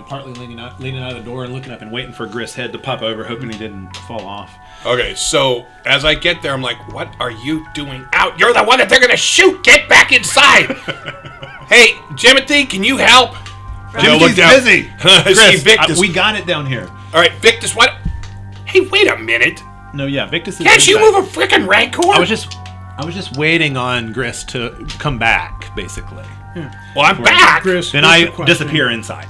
partly leaning out of the door and looking up and waiting for Grist's head to pop over, hoping he didn't fall off.
Okay, so as I get there, I'm like, "What are you doing out? You're the one that they're going to shoot. Get back inside." Hey, Jimothy, can you help?
Jimothy's busy.
I see
Grist,
Victus.
we got it down here.
All right, Victus, what? Hey, wait a minute.
No, yeah, Victus is
Can't you
inside.
move a freaking Rancor?
I was just waiting on Grist to come back, basically.
Well, I'm back.
Grist,
Then
here's
I
the question.
disappear inside.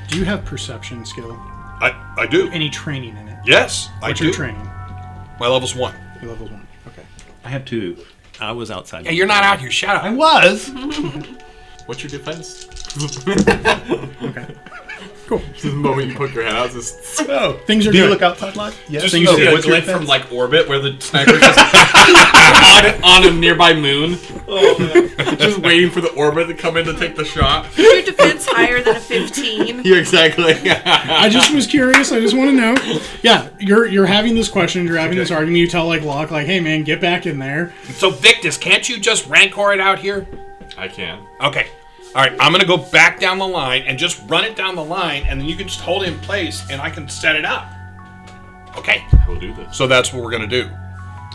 Do you have perception skill?
I do.
Any training in it?
Yes,
What's
I do.
your training?
My level's 1.
Your level's 1. Okay.
I have 2. I was outside.
Hey, you're not out here. Shut up.
I was.
What's your defense?
Okay. Cool.
The moment you poke your head out, just
Oh,
Things are
do you
good.
look outside like? Yes.
just
things
see
are
a
What's your
glint from
defense?
like orbit where the sniper's just on a nearby moon. Oh man! Just waiting for the orbit to come in to take the shot.
Is your defense higher than a 15?
Yeah, exactly.
I just was curious. I just want to know. Yeah, you're having this question. You're having this argument. You tell like Locke, like, hey man, get back in there.
So Victus, can't you just Rancor it out here?
I can.
Okay. All right, I'm going to go back down the line and just run it down the line, and then you can just hold it in place, and I can set it up. Okay.
I will do this.
So that's what we're going to do.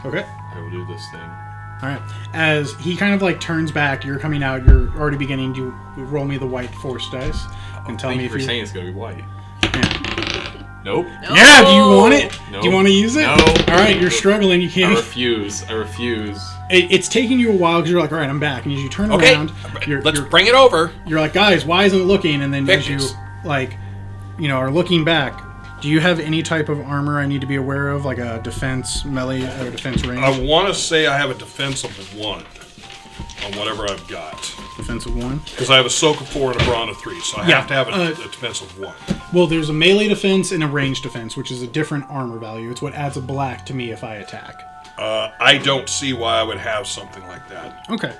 Okay.
I will do this thing.
All right. As he kind of like turns back, you're coming out. You're already beginning to roll me the white force dice and tell
Thank
me
you
if
for
you.
saying it's gonna be white.
Yeah.
Nope.
Yeah. Do you want it?
No.
Do you want to use it?
No.
All right. You're struggling. You
I
can't.
refuse. I refuse.
It's taking you a while because you're like, all right, I'm back, and as you turn
Okay.
around,
Let's bring it over.
you're like, guys, why isn't it looking? And then
Victus.
as you like, are looking back. Do you have any type of armor I need to be aware of, like a defense melee or defense range?
I want to say I have a defense of 1 on whatever I've got.
Defense of 1.
Because I have a soak of 4 and a brawn of 3, so I
Yeah,
have to have a defense of 1.
Well, there's a melee defense and a ranged defense, which is a different armor value. It's what adds a black to me if I attack.
I don't see why I would have something like that.
Okay.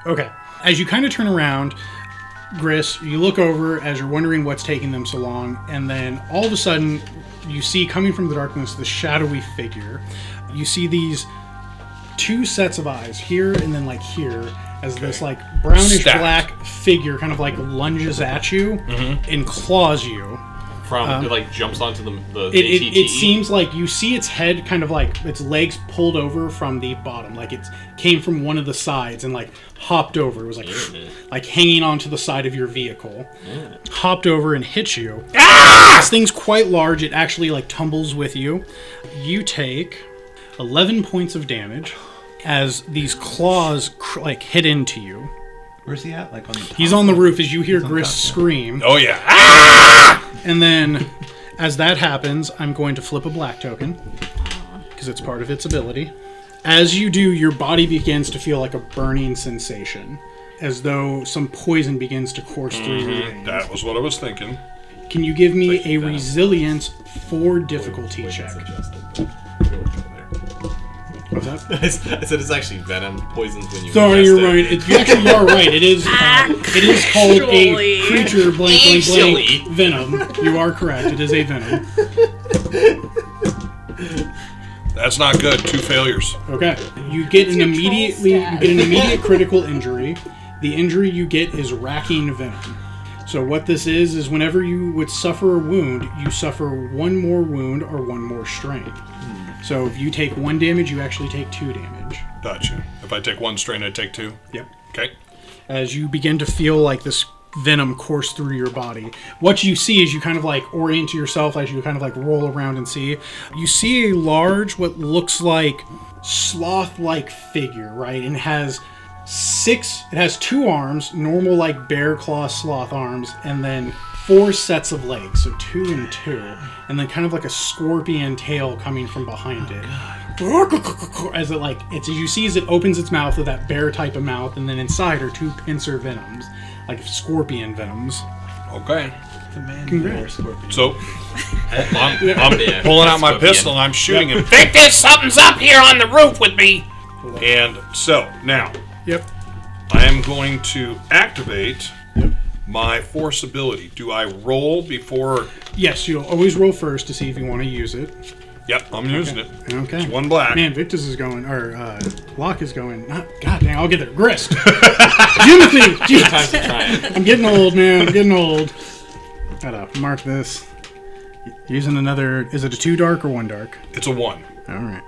Okay. As you kind of turn around, Grist, you look over as you're wondering what's taking them so long, and then all of a sudden, you see coming from the darkness the shadowy figure. You see these 2 sets of eyes, here and then like here, as this like brownish
Stacked.
black figure kind of like lunges at you and claws you.
From it like jumps onto the
It seems like you see its head kind of like its legs pulled over from the bottom, like it came from one of the sides and like hopped over. It was like hanging onto the side of your vehicle, hopped over and hit you. This thing's quite large. It actually like tumbles with you. You take 11 points of damage as these claws like hit into you.
Where's he at? Like on the top?
He's on the roof as you hear
on
Grist
top, yeah.
scream.
Oh, yeah.
And then, as that happens, I'm going to flip a black token, because it's part of its ability. As you do, your body begins to feel like a burning sensation, as though some poison begins to course through your veins.
That was what I was thinking.
Can you give me a resilience 4 difficulty check? What's that?
I said it's actually venom. Poisons when you.
Sorry,
ingest
you're
it.
right. You actually are right. It is called
Actually.
a creature blank blank blank
Actually.
venom. You are correct. It is a venom.
That's not good. 2 failures.
Okay. You get an
your
immediate critical injury. The injury you get is racking venom. So what this is whenever you would suffer a wound, you suffer 1 more wound or 1 more strain. So if you take 1 damage, you actually take 2 damage.
Gotcha. If I take 1 strain, I take 2.
Yep.
Okay.
As you begin to feel like this venom course through your body, what you see is you kind of like orient yourself as you kind of like roll around and see. You see a large, what looks like sloth-like figure, right? And it has 2 arms, normal like bear claw sloth arms, and then 4 sets of legs, so 2 and 2, and then kind of like a scorpion tail coming from behind it. As it like as you see as it opens its mouth with that bear type of mouth, and then inside are 2 pincer venoms, like scorpion venoms.
Okay.
The man
Congrats.
Scorpion.
So I'm
Yeah,
pulling out my
Scorpion.
pistol and I'm shooting him. Victus, something's up here on the roof with me. And so now
Yep.
I am going to activate my force ability. Do I roll before?
Yes, you'll always roll first to see if you want to use it.
Yep, I'm using it.
Okay.
It's 1 black.
Man, Victus is going, or Locke is going. Not, God dang, I'll get there. Grist. Jimothy.
Times to try it.
I'm getting old, man. I'm getting old. Gotta mark this. Using another. Is it a 2 dark or 1 dark?
It's a 1.
All right.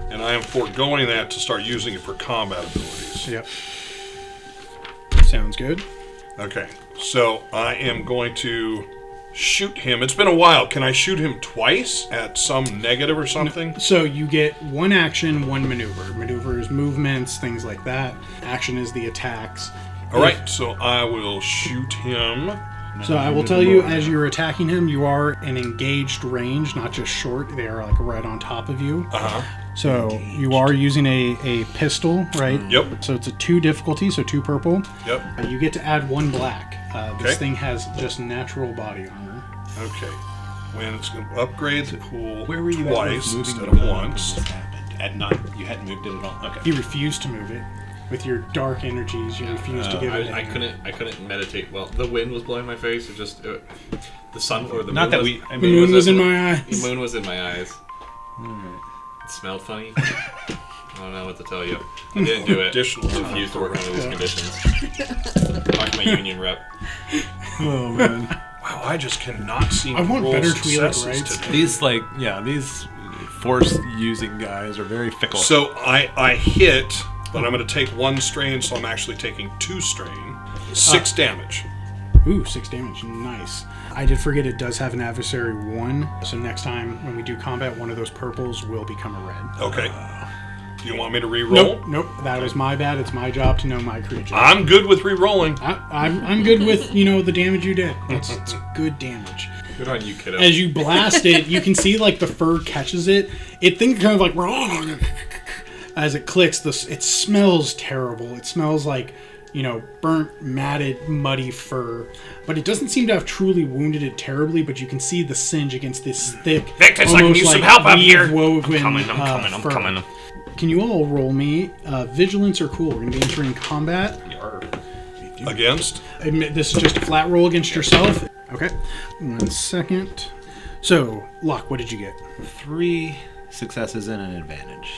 And I am foregoing that to start using it for combat abilities.
Yep. Sounds good.
Okay, so I am going to shoot him. It's been a while. Can I shoot him twice at some negative or something?
So you get 1 action, 1 maneuver. Maneuver is movements, things like that. Action is the attacks.
All right, so I will shoot him
So I will tell you, as you're attacking him, you are in engaged range, not just short. They are like right on top of you. So you are using a pistol, right?
Yep.
So it's a 2 difficulty, so 2 purple.
Yep.
You get to add 1 black. This
Okay.
thing has just natural body armor.
Okay. When it's going to upgrade the pool
Where were you
twice
moving
instead
the
of
gun
once.
when this happened? At night, you hadn't moved it at all. Okay.
You refuse to move it. With your dark energies, you refuse to give it.
I couldn't meditate. Well, the wind was blowing my face. It just the sun or the
Not
moon
that
was,
we. I
The
mean,
moon was in my eyes.
The moon was in my eyes. It smelled funny. I don't know what to tell you. I didn't do it.
Additional
Refused to work under these conditions. Talk to my union rep.
oh man.
Wow, I just cannot seem
I
to
want
roll
better Twi'lek
successes
rights.
today.
These force using guys are very fickle.
So I hit, but I'm going to take 1 strain, so I'm actually taking 2 strain. 6 damage.
Ooh, 6 damage. Nice. I did forget it does have an adversary 1. So next time when we do combat, one of those purples will become a red.
Okay. Do you want me to re-roll?
Nope. That was my bad. It's my job to know my creature.
I'm good with re-rolling.
I'm good with, the damage you did. It's good damage.
Good on you, kiddo.
As you blast it, you can see like the fur catches it. It thinks kind of like as it clicks. It smells terrible. It smells like burnt, matted, muddy fur. But it doesn't seem to have truly wounded it terribly. But you can see the singe against this thick.
Victus, I can use some help up here.
I'm
I'm coming.
Can you all roll me vigilance or cool? We're gonna be entering combat.
Against?
This is just a flat roll against yourself. Okay. 1 second. So, Locke, what did you get?
3 successes and an advantage.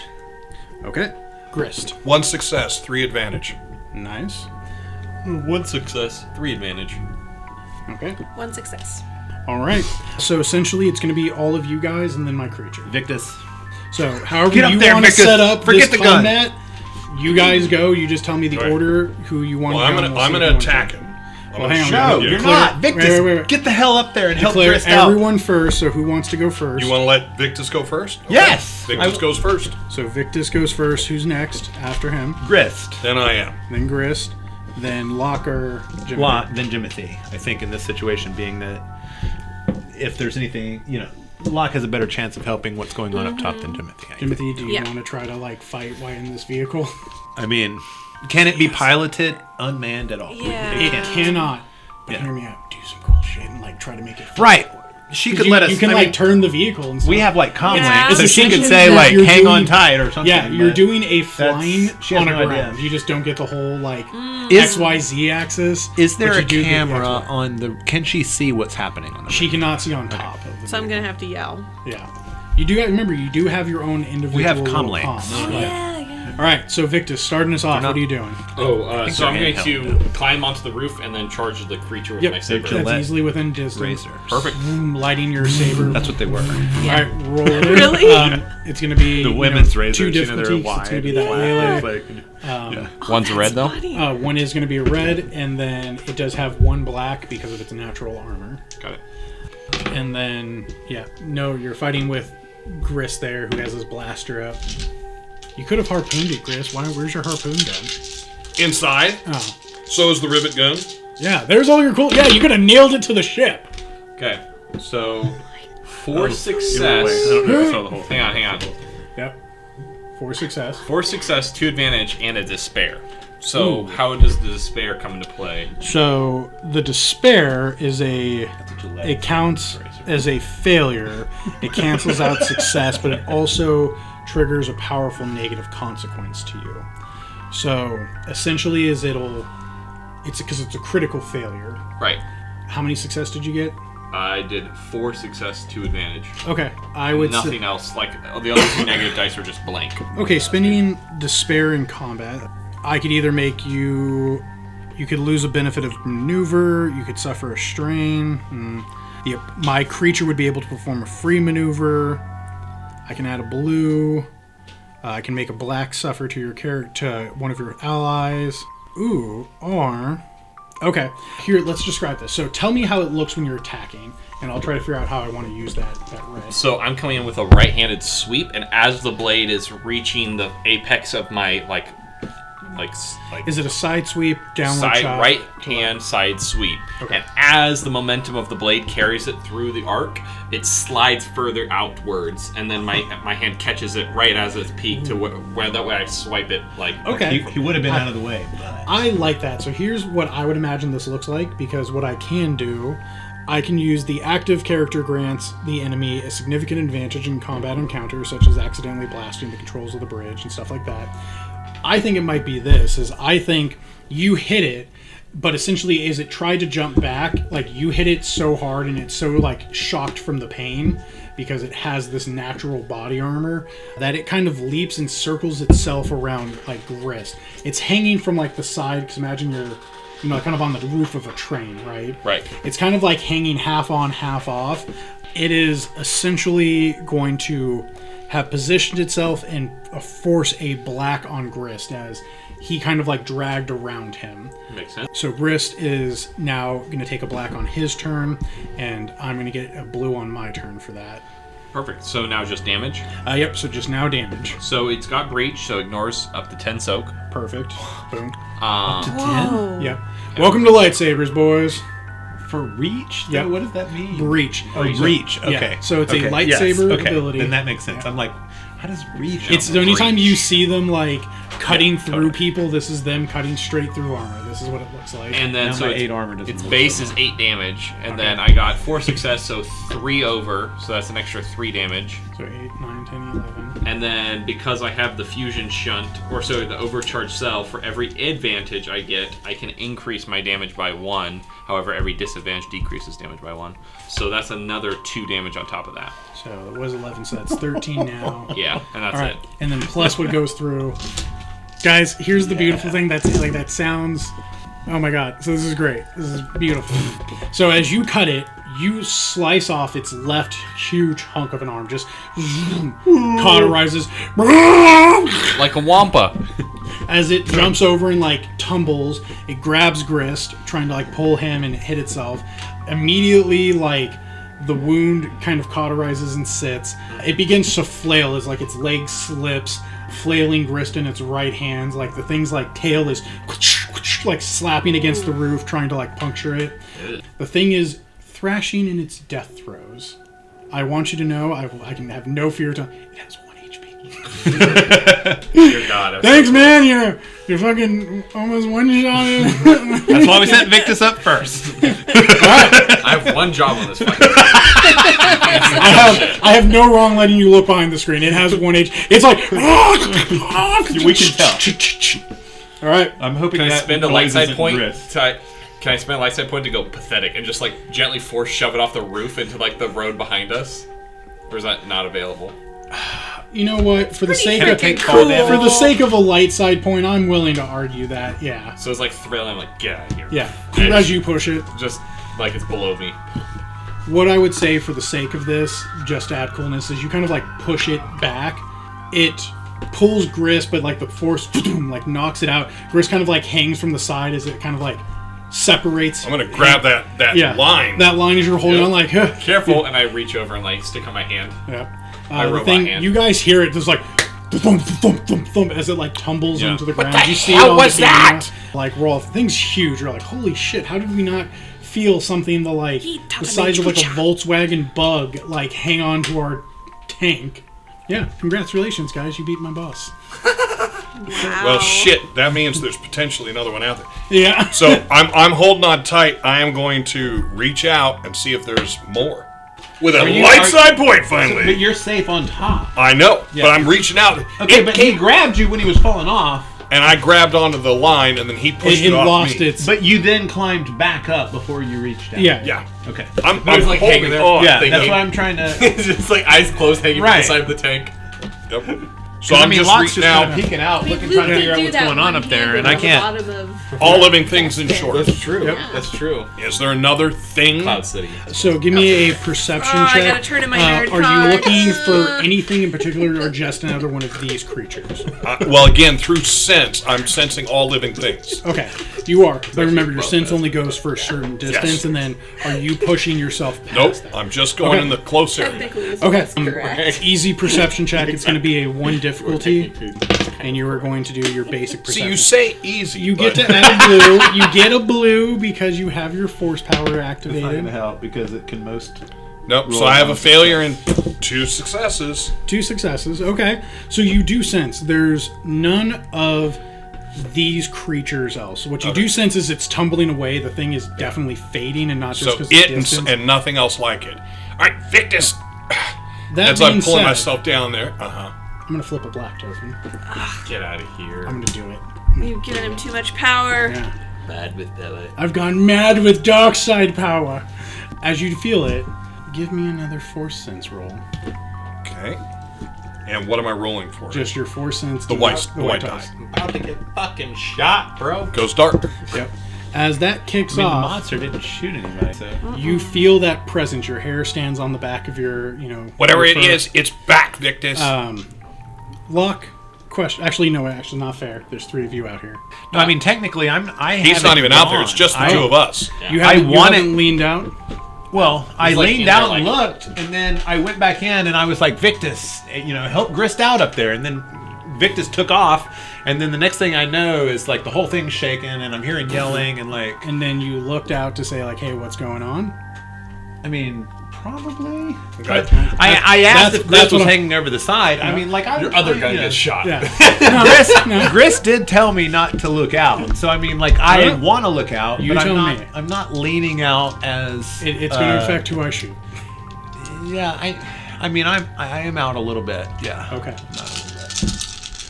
Okay. Grist.
1 success, 3 advantage.
Nice.
1 success, 3 advantage.
Okay.
1 success.
All right. So essentially, it's going to be all of you guys and then my creature.
Victus.
So however
Get up
you
there,
want to
Victus.
set up
Forget
this
the gun.
combat, you guys go. You just tell me the
Right.
order who you want.
Well,
to
I'm
go,
gonna
and we'll see
I'm
who
gonna
wants to.
attack him. I'm
Well,
gonna
hang on,
shoot
No,
him.
you're
Declare-
not. Victus,
wait.
get the hell up there and help
Declare
Grist out.
everyone first. So who wants to go first?
You want to let Victus go first? Okay.
Yes!
Victus goes first.
So Victus goes first. Who's next after him?
Grist.
Then I am.
Then Grist. Then Locker.
Then Jimothy. I think in this situation, being that if there's anything, Locke has a better chance of helping what's going on up top than Jimothy.
Jimothy, do you
Yeah.
want to try to fight while in this vehicle?
I mean, can it be piloted unmanned at all?
Yeah.
It
can't.
cannot. But
Yeah.
hear me out. Do some cool shit and try to make it. Fun.
Right. She could
You,
let us.
you can
I mean,
turn the vehicle and stuff.
we have comm
Yeah.
link, so
It's
she could
essentially
say
that you're
hang on
doing-
tight or something.
Yeah, you're
but
doing a flying
she has
on a
no
ground.
idea.
You just don't get the whole
Is-
XYZ axis.
Is there
but
a
you do get the
camera
XY.
on the? Can she see what's happening on the?
She cannot see on top of the
So I'm
vehicle.
going to have to yell.
Yeah. You do remember you do have your own individual.
We have
little
comm links.
comms.
Yeah.
All right, so Victus, starting us off.
not-
What are you doing?
Oh, so I'm
they're
going to
handheld.
climb onto the roof and then charge the creature with
Yep,
my saber.
They're
that's
Gillette
easily within distance.
razors.
Perfect.
Boom, lighting your saber.
That's what they were.
All right, roll it.
Really?
It's going to be
The women's razors.
two
They're
difficulties.
wide.
It's going to be that melee.
Like,
One's red though.
Funny.
One is going to be red, and then it does have 1 black because of its natural armor.
Got it.
And then, you're fighting with Grist there, who has his blaster up. You could have harpooned it, Grist. Where's your harpoon gun?
Inside.
Oh,
So is the rivet gun.
yeah. There's all your cool. Yeah, you could have nailed it to the ship.
Okay. So 4
I
success.
don't know if I saw the whole thing.
Hang on.
Yep. 4 success.
4 success, 2 advantage, and a despair. So
Ooh.
how does the despair come into play?
So the despair is it counts as a failure. It cancels out success, but it also triggers a powerful negative consequence to you. So essentially, it's because it's a critical failure.
Right.
How many success did you get?
I did 4 success, 2 advantage.
Okay, I would say,
Nothing else. Like the other 2 negative dice are just blank.
okay, spending despair in combat, I could either make you could lose a benefit of maneuver, you could suffer a strain. My creature would be able to perform a free maneuver. I can add a blue. I can make a black suffer to your character, to one of your allies. Okay, here, let's describe this. So tell me how it looks when you're attacking, and I'll try to figure out how I want to use that red.
So I'm coming in with a right-handed sweep, and as the blade is reaching the apex of my like
Is it a side sweep, downward
side,
chop?
right hand side sweep.
Okay.
And as the momentum of the blade carries it through the arc, it slides further outwards, and then my hand catches it right as it's peaked to where that way I swipe it like.
Okay.
He would have been out of the way. But...
I like that. So here's what I would imagine this looks like, because what I can do, I can use the active character grants the enemy a significant advantage in combat encounters, such as accidentally blasting the controls of the bridge and stuff like that. I think it might be this, is I think you hit it, but essentially as it tried to jump back, like you hit it so hard and it's so like shocked from the pain because it has this natural body armor that it kind of leaps and circles itself around like Grist. It's hanging from like the side, because imagine you're, you know, kind of on the roof of a train, right?
Right.
It's kind of like hanging half on, half off. It is essentially going to have positioned itself and force a black on Grist as he kind of like dragged around him.
Makes sense.
So Grist is now going to take a black on his turn, and I'm going to get a blue on my turn for that.
Perfect. So now just damage.
Yep, so just now damage.
So it's got breach, so ignores up to 10 soak.
Perfect. Boom.
Whoa.
Yep. Welcome to lightsabers, boys.
For reach?
Yeah.
What does that mean?
Breach.
Oh, reach. Okay.
Yeah. So it's
Okay.
a lightsaber
Yes. Okay.
ability.
Then that makes sense.
Yeah.
I'm like, how does reach?
It's the only time
breach.
you see them like cutting through
totally.
people. This is them cutting straight through armor. This is what it looks like.
And then
Now
so
my
it's,
8 armor doesn't
its
look
base
so
is
much.
8 damage, and
Okay.
then I got 4 success, so 3 over, so that's an extra 3 damage.
So 8, 9, 10, 11.
And then because I have the fusion shunt, or so the overcharged cell, for every advantage I get, I can increase my damage by 1. However, every disadvantage decreases damage by 1. So that's another 2 damage on top of that.
So it was 11, so that's 13 now.
Yeah, and that's
All right.
it.
And then plus what goes through. Guys, here's the beautiful thing. That's like that sounds. Oh my god! So this is great. This is beautiful. So as you cut it, you slice off its left huge hunk of an arm. Just cauterizes
Like a wampa.
as it jumps over and like tumbles. It grabs Grist, trying to like pull him and hit itself. Immediately, like the wound kind of cauterizes and sits. It begins to flail as like its leg slips, flailing Grist in its right hands. Like the thing's like tail is like slapping against the roof, trying to like puncture it. The thing is thrashing in its death throes. I want you to know, I can have no fear to. It has 1 HP.
Dear God.
Thanks, man. You're fucking almost one-shotted.
That's why we sent Victus up first.
I have one job on this fucking thing.
I have no wrong letting you look behind the screen. It has 1 HP. It's like
We can tell.
All right.
I'm hoping
Can I
that
spend a light
noise
side
isn't
point?
Grist.
Can I spend a light side point to go pathetic and just like gently force shove it off the roof into like the road behind us? Or is that not available?
You know what? For the sake
Pretty
of
freaking
fall
cool.
damage.
for the sake of a light side point, I'm willing to argue that. Yeah.
So it's like thrilling. I'm like, get out of here.
Yeah.
And
As you push it.
just like it's below me.
What I would say for the sake of this, just to add coolness, is you kind of like push it back. It pulls Grist, but like the force like knocks it out. Grist kind of like hangs from the side as it kind of like separates.
I'm gonna grab that line.
That line as you're holding on, like
Careful, and I reach over and like stick on my hand.
Yeah.
My
The
robot
thing,
hand.
you guys hear it just like thump, thump, thump, thump, as it like tumbles
Yeah.
into the ground.
the
You see
hell
it on
was
the camera.
that?
Like Rolf, the thing's huge. You're like, holy shit! How did we not feel something the size of like a Volkswagen Bug like hang on to our tank? Yeah, congratulations, guys! You beat my boss.
Wow.
Well, shit. That means there's potentially another one out there.
Yeah.
So I'm holding on tight. I am going to reach out and see if there's more. With a light side point, finally.
But you're safe on top.
I know, but I'm reaching out.
Okay,
It
but
came-
he grabbed you when he was falling off.
and I grabbed onto the line, and then he pushed
It
it off
lost
me.
its.
But you then climbed back up before you reached out.
Yeah.
Yeah,
Okay.
I'm
was, like,
holding
hanging there.
on.
Yeah,
thinking,
that's why I'm trying to.
It's just like eyes closed, hanging from
Right.
the side of the tank.
Yep. So
I
I'm
mean,
just
Locke's
reaching
just kind
out.
of peeking out,
We
looking, trying to
did
figure out
do
what's
that
going on up there, and I
one-handed
can't.
on the bottom of-
All living things in short.
That's true.
Yep.
That's true.
Is there another thing?
Cloud City.
So give me a perception
Oh, I
check.
gotta turn in my nerd
Are you
card.
looking for anything in particular, or just another one of these creatures?
Well, again, through sense, I'm sensing all living things.
Okay, you are. But remember, your sense only goes for a certain distance,
Yes.
and then are you pushing yourself past
Nope,
that?
I'm just going
Okay.
in the close area.
Technically, this
Okay.
is correct.
Easy perception check. It's going to be a 1 difficulty. and you are going to do your basic
See,
perception.
you say easy.
You get
but-
to add a blue. You get a blue because you have your force power
It's not
activated.
going to help because it can most.
Nope. So
Roll
I have a
one
failure and 2 successes.
2 successes. Okay. So you do sense there's none of these creatures else. What you do sense is it's tumbling away. The thing is definitely fading and not just
So
because
it
of distance.
and nothing else like it. All right, Victus.
That
As I'm
being
pulling
said,
myself down there.
I'm going to flip a black token.
Get out of here.
I'm going to do it.
You've given him too much power.
Yeah.
Bad with Bella.
I've gone mad with dark side power. As you feel it, give me another force sense roll.
Okay. And what am I rolling for?
Just your force sense.
The white
dice.
die.
About to get fucking shot, bro.
Goes dark.
Yep. As that kicks
I mean, the
off,
monster didn't shoot anybody, so.
you feel that presence. Your hair stands on the back of your,
Whatever
your
it
fur.
is, it's back, Victus.
Locke, question. Actually, no, actually not fair. There's 3 of you out here.
No, I mean, technically,
He's not even out there. It's just the 2 of us.
You
I
haven't, you
want
haven't
it-
leaned out.
Well, I
like
leaned
in there,
out
like-
and looked, and then I went back in, and I was like, Victus, help Grist out up there. And then Victus took off, and then the next thing I know is, like, the whole thing's shaking, and I'm hearing yelling, and, like,
And then you looked out to say, like, hey, what's going on?
I mean, probably.
Okay.
I
that's
asked if Grist
what
was
I'm-
hanging over the side. I mean, like,
Your other gun gets shot.
Yeah.
Grist did tell me not to look out, so I mean, like, I
Yeah.
want to look out,
You
but
tell
I'm not.
me.
I'm not leaning out as.
It's going to affect who I shoot.
Yeah, I mean, I am out a little bit. Yeah.
Okay.
Not a little bit.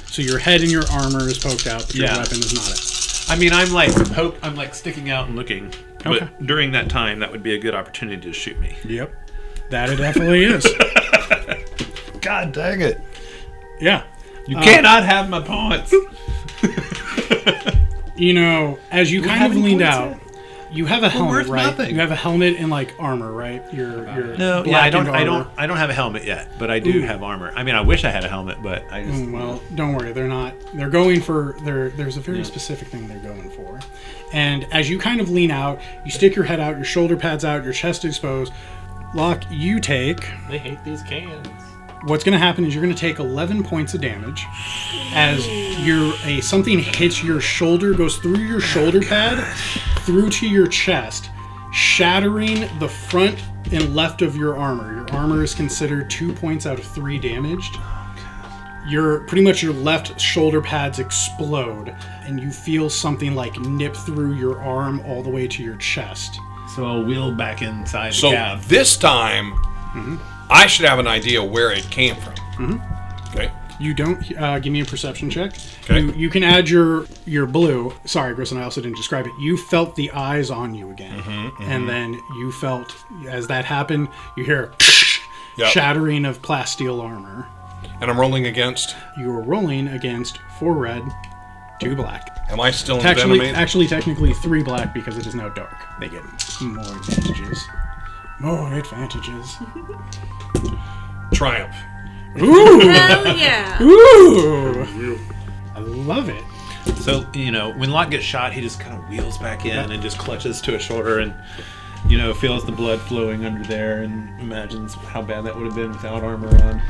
So your head and your armor is poked out, but your
Yeah.
weapon is not.
I mean, I'm like sticking out and looking.
Okay.
But during that time, that would be a good opportunity to shoot me.
Yep. That it definitely is.
God dang it!
Yeah.
You cannot have my points.
As you kind of
have any
leaned
points
out,
yet?
you have a helmet,
worth
right?
nothing.
You have a helmet and like armor, right? Your
No, yeah, I
blackened
don't.
armor.
I don't have a helmet yet, but I do have armor. I mean, I wish I had a helmet, but I just.
Well, don't worry. They're not. They're going for. There's a very specific thing they're going for. And as you kind of lean out, you stick your head out, your shoulder pads out, your chest exposed. Locke, you take.
They hate these cans.
What's going to happen is you're going to take 11 points of damage as something hits your shoulder, goes through your shoulder pad, through to your chest, shattering the front and left of your armor. Your armor is considered 2 points out of 3 damaged. Your left shoulder pads explode, and you feel something like nip through your arm all the way to your chest.
So I'll wheel back inside
So
the cab.
this time, I should have an idea where it came from. Okay.
You don't give me a perception check.
Okay.
You can add your blue. Sorry, Grissom, I also didn't describe it. You felt the eyes on you again, and then you felt as that happened. You hear
Yep.
shattering of plasteel armor.
And I'm rolling against.
You are rolling against 4 red, 2 black.
Am I still
Actually,
envenomated?
technically 3 black because it is now dark. They get more advantages. More advantages.
Triumph.
Ooh,
Hell yeah.
ooh! I love it.
So, when Locke gets shot, he just kind of wheels back in and just clutches to his shoulder and, feels the blood flowing under there and imagines how bad that would have been without armor on.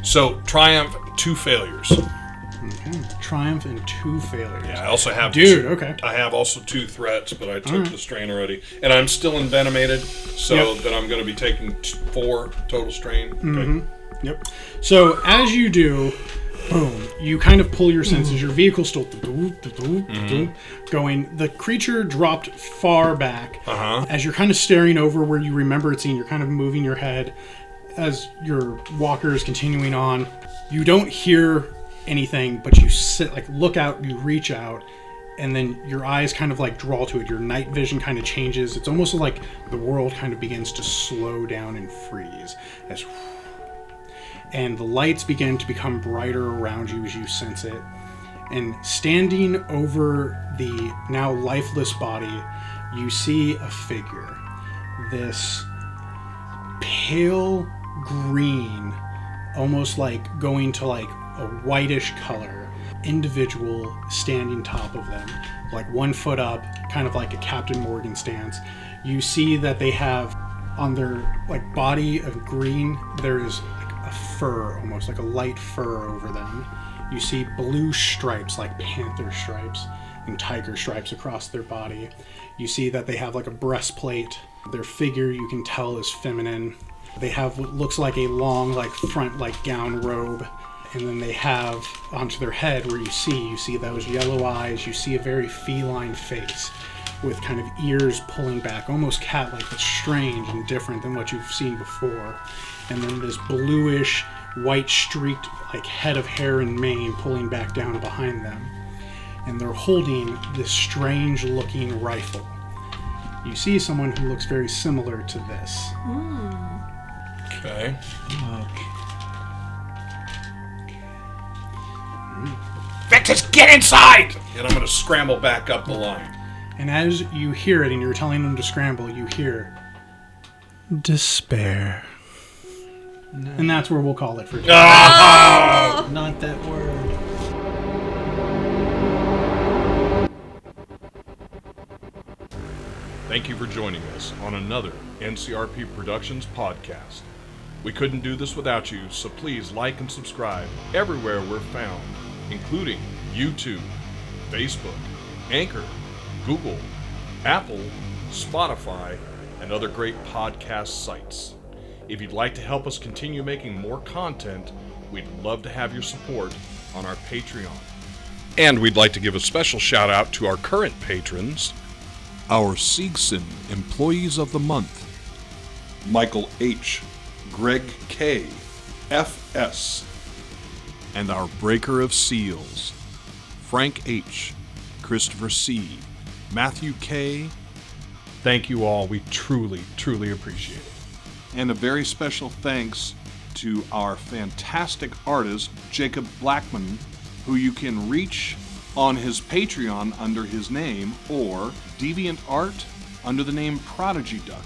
So triumph, 2 failures.
Okay. Triumph and 2 failures.
Yeah, I also have.
Dude, okay.
I have also 2 threats, but I took the strain already, and I'm still envenomated, so
Yep.
that I'm going to be taking 4 total strain. Okay.
Yep. So as you do, boom, you kind of pull your senses. Your vehicle's still going. The creature dropped far back. As you're kind of staring over where you remember it seeing, you're kind of moving your head as your walker is continuing on. You don't hear anything, but you look out, you reach out, and then your eyes kind of like draw to it. Your night vision kind of changes. It's almost like the world kind of begins to slow down and freeze and the lights begin to become brighter around you as you sense it. And standing over the now lifeless body, you see a figure. This pale green, almost like going to like a whitish color, individual standing top of them, like 1 foot up, kind of like a Captain Morgan stance. You see that they have on their like body of green, there is like a fur, almost like a light fur over them, You see blue stripes, like panther stripes and tiger stripes across their body. You see that they have like a breastplate. Their figure, you can tell, is feminine. They have what looks like a long, like front, like gown robe. And then they have onto their head where you see those yellow eyes. You see a very feline face with kind of ears pulling back, almost cat-like, but strange and different than what you've seen before. And then this bluish, white streaked, like head of hair and mane pulling back down behind them. And they're holding this strange looking rifle. You see someone who looks very similar to this.
Okay. Victus, get inside! And I'm going to scramble back up the line.
And as you hear it and you're telling them to scramble, you hear despair. No. And that's where we'll call it for today.
Oh!
Not that word.
Thank you for joining us on another NCRP Productions podcast. We couldn't do this without you, so please like and subscribe everywhere we're found, including YouTube, Facebook, Anchor, Google, Apple, Spotify, and other great podcast sites. If you'd like to help us continue making more content, we'd love to have your support on our Patreon. And we'd like to give a special shout out to our current patrons, our Siegson Employees of the Month, Michael H., Greg K., F.S., and our Breaker of Seals, Frank H., Christopher C., Matthew K.
Thank you all. We truly, truly appreciate it.
And a very special thanks to our fantastic artist, Jacob Blackmon, who you can reach on his Patreon under his name, or Deviant Art under the name Prodigy Duck.